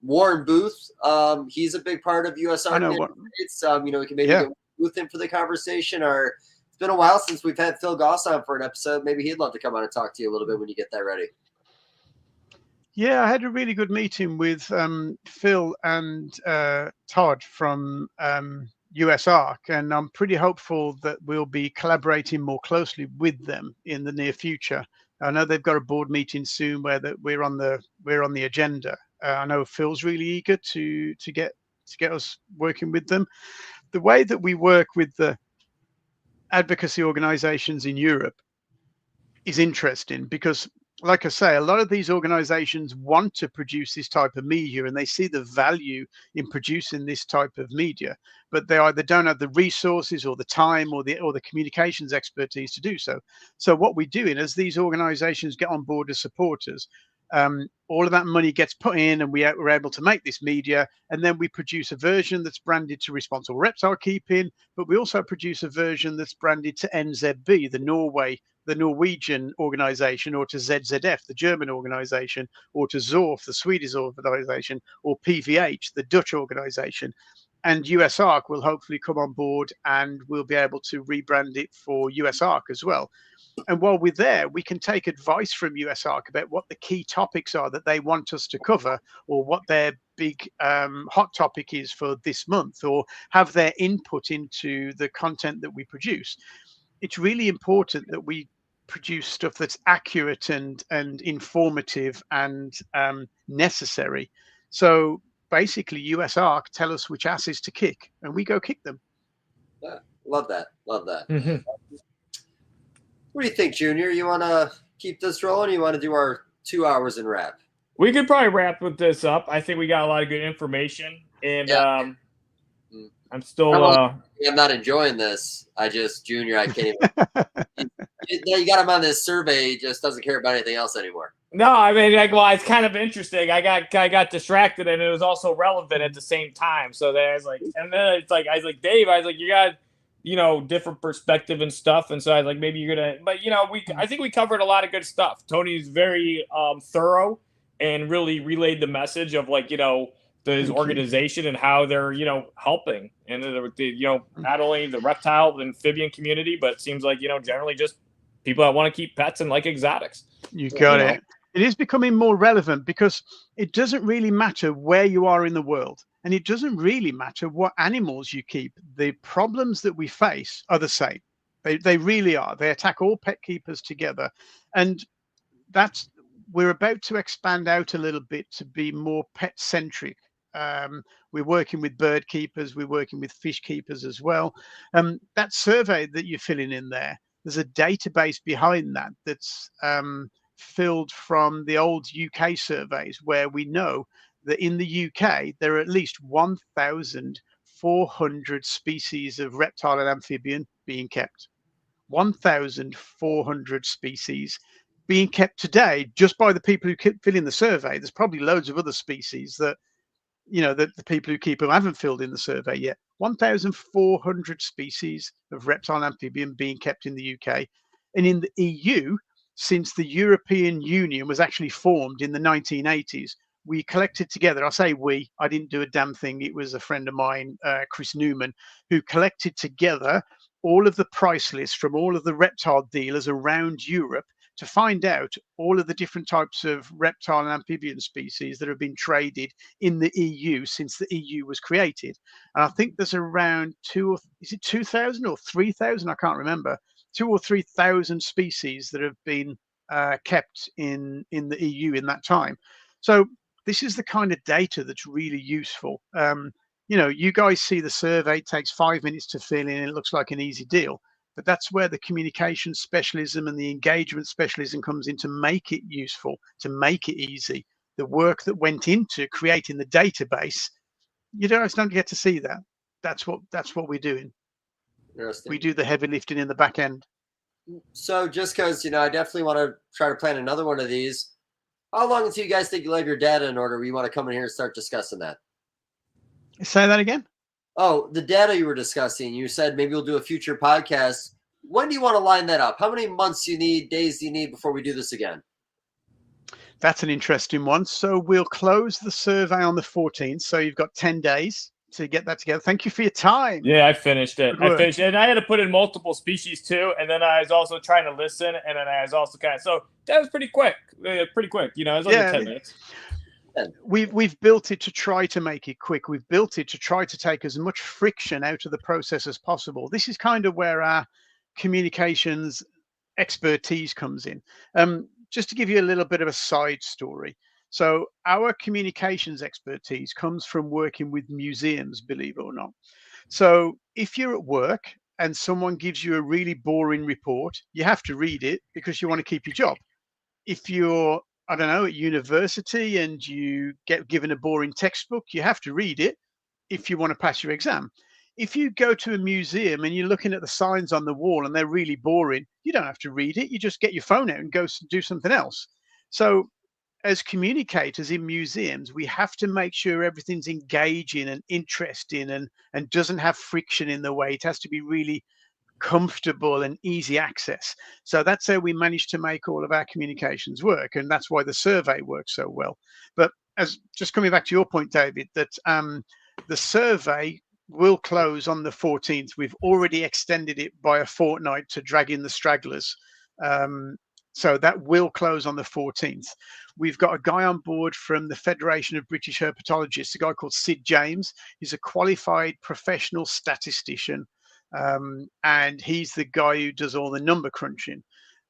S3: Warren Booth, he's a big part of USR.
S2: I know.
S3: We can maybe get Booth in for the conversation. Or it's been a while since we've had Phil Goss on for an episode. Maybe he'd love to come on and talk to you a little bit when you get that ready.
S2: Yeah, I had a really good meeting with Phil and Todd from USARK, and I'm pretty hopeful that we'll be collaborating more closely with them in the near future. I know they've got a board meeting soon where we're on the agenda. I know Phil's really eager to get us working with them. The way that we work with the advocacy organizations in Europe is interesting because, like I say, a lot of these organizations want to produce this type of media, and they see the value in producing this type of media, but they either don't have the resources or the time or the communications expertise to do so. So what we're doing as these organizations get on board as supporters, all of that money gets put in, and we're able to make this media, and then we produce a version that's branded to Responsible Reptile Keeping, but we also produce a version that's branded to NZB, the Norwegian organization, or to ZZF, the German organization, or to Zorf, the Swedish organization, or PVH, the Dutch organization. And USARK will hopefully come on board, and we'll be able to rebrand it for USARK as well. And while we're there, we can take advice from USARK about what the key topics are that they want us to cover, or what their big hot topic is for this month, or have their input into the content that we produce. It's really important that we produce stuff that's accurate and informative and necessary. So basically, USARK tell us which asses to kick, and we go kick them.
S3: Yeah, love that.
S1: Mm-hmm.
S3: What do you think, Junior? You want to keep this rolling? Or you want to do our 2 hours and wrap?
S1: We could probably wrap with this up. I think we got a lot of good information, and
S3: Yeah.
S1: I'm still.
S3: I'm not enjoying this. Junior, I can't even. You got him on this survey. He just doesn't care about anything else anymore.
S1: No, I mean, like, well, it's kind of interesting. I got distracted, and it was also relevant at the same time. So then I was like, and then it's like, I was like, Dave, I was like, you got, different perspective and stuff. And so I was like, maybe you're gonna, but I think we covered a lot of good stuff. Tony's very thorough and really relayed the message of like, his organization and how they're, helping, and not only the reptile and amphibian community, but it seems like, generally just people that want to keep pets and like exotics.
S2: You got it. It is becoming more relevant because it doesn't really matter where you are in the world, and it doesn't really matter what animals you keep. The problems that we face are the same. They really are. They attack all pet keepers together, and we're about to expand out a little bit to be more pet centric. We're working with bird keepers, we're working with fish keepers as well. That survey that you're filling in there's a database behind that's filled from the old UK surveys, where we know that in the UK there are at least 1,400 species of reptile and amphibian being kept. 1,400 species being kept today just by the people who keep filling the survey. There's probably loads of other species that the people who keep them haven't filled in the survey yet. 1,400 species of reptile and amphibian being kept in the UK. And in the EU, since the European Union was actually formed in the 1980s, we collected together, I say we, I didn't do a damn thing. It was a friend of mine, Chris Newman, who collected together all of the price lists from all of the reptile dealers around Europe to find out all of the different types of reptile and amphibian species that have been traded in the EU since the EU was created. And I think there's around 2,000 or 3,000? I can't remember. 2,000 or 3,000 species that have been kept in the EU in that time. So this is the kind of data that's really useful. You guys see the survey, takes 5 minutes to fill in, and it looks like an easy deal. But that's where the communication specialism and the engagement specialism comes in, to make it useful, to make it easy. The work that went into creating the database, you guys don't get to see that. That's what we're doing. We do the heavy lifting in the back end.
S3: So just because, I definitely want to try to plan another one of these. How long until you guys think you'll have your data in order? We want to come in here and start discussing that.
S2: Say that again?
S3: Oh, the data you were discussing, you said maybe we'll do a future podcast. When do you want to line that up? How many months do you need, days do you need before we do this again?
S2: That's an interesting one. So we'll close the survey on the 14th. So you've got 10 days to get that together. Thank you for your time.
S1: Yeah, I finished it. And I had to put in multiple species too. And then I was also trying to listen. And then I was also so that was pretty quick. It was only 10 minutes.
S2: We've built it to try to make it quick. We've built it to try to take as much friction out of the process as possible. This is kind of where our communications expertise comes in. Just to give you a little bit of a side story. So our communications expertise comes from working with museums, believe it or not. So if you're at work and someone gives you a really boring report, you have to read it because you want to keep your job. If you're at university and you get given a boring textbook, you have to read it if you want to pass your exam. If you go to a museum and you're looking at the signs on the wall and they're really boring, you don't have to read it. You just get your phone out and go do something else. So as communicators in museums, we have to make sure everything's engaging and interesting and doesn't have friction in the way. It has to be really comfortable and easy access. So that's how we managed to make all of our communications work, and that's why the survey works so well. But as just coming back to your point, David, that the survey will close on the 14th. We've already extended it by a fortnight to drag in the stragglers. So that will close on the 14th. We've got a guy on board from the Federation of British Herpetologists, a guy called Sid James. He's a qualified professional statistician. And he's the guy who does all the number crunching.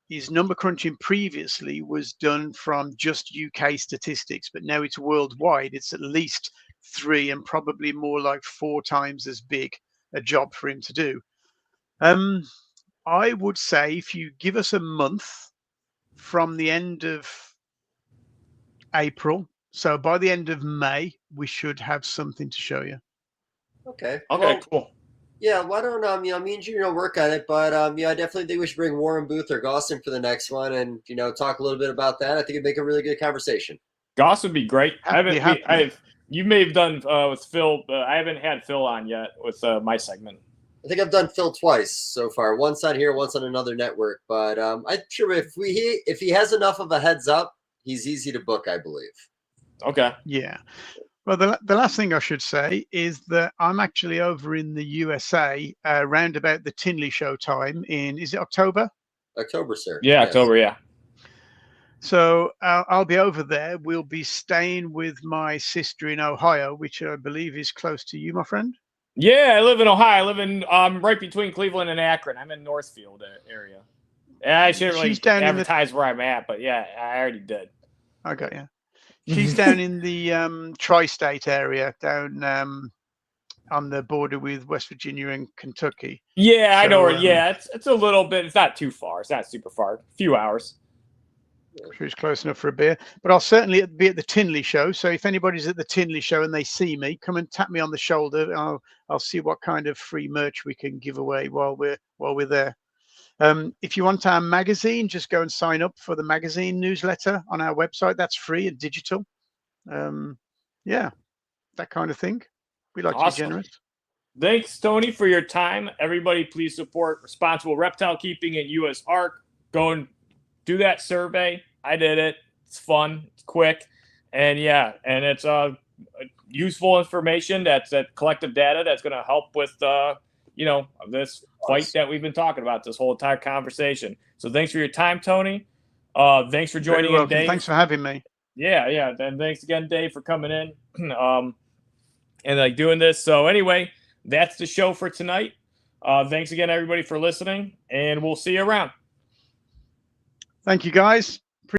S2: His number crunching previously was done from just UK statistics, but now it's worldwide. It's at least 3 and probably more like 4 times as big a job for him to do. I would say if you give us a month from the end of April, so by the end of May, we should have something to show you.
S3: Okay.
S1: Okay,
S3: Well,
S1: cool.
S3: yeah, why don't me and you work on it, but I definitely think we should bring Warren Booth or Gaussen for the next one, and talk a little bit about that. I think it'd make a really good conversation.
S1: Goss would be great.
S2: Happy.
S1: You may have done with Phil. I haven't had Phil on yet with my segment.
S3: I think I've done Phil twice so far. Once on here, once on another network. But I'm sure if he has enough of a heads up, he's easy to book, I believe.
S1: Okay.
S2: Yeah. Well, the last thing I should say is that I'm actually over in the USA around about the Tinley show time is it October?
S3: October, sir.
S1: Yeah,
S3: Yes.
S1: October, yeah.
S2: So I'll be over there. We'll be staying with my sister in Ohio, which I believe is close to you, my friend.
S1: Yeah, I live in Ohio. I live in right between Cleveland and Akron. I'm in Northfield area. Yeah, I shouldn't really advertise where I'm at, but yeah, I already did.
S2: Okay, yeah. She's down in the tri-state area, down on the border with West Virginia and Kentucky.
S1: Yeah, so, I know where. Yeah, it's a little bit. It's not too far. It's not super far. A few hours.
S2: I'm sure it's close enough for a beer. But I'll certainly be at the Tinley show. So if anybody's at the Tinley show and they see me, come and tap me on the shoulder. I'll see what kind of free merch we can give away while we're there. If you want our magazine, just go and sign up for the magazine newsletter on our website. That's free and digital. Yeah, that kind of thing. We like to be generous.
S1: Thanks, Tony, for your time. Everybody, please support responsible reptile keeping at US ARC. Go and do that survey. I did it. It's fun. It's quick. And yeah, and it's useful information. That's that collective data that's going to help with, this fight that we've been talking about this whole entire conversation. So thanks for your time, Tony. Thanks for joining in, Dave.
S2: Thanks for having me.
S1: Yeah. And thanks again, Dave, for coming in and doing this. So anyway, that's the show for tonight. Thanks again, everybody, for listening, and we'll see you around.
S2: Thank you, guys.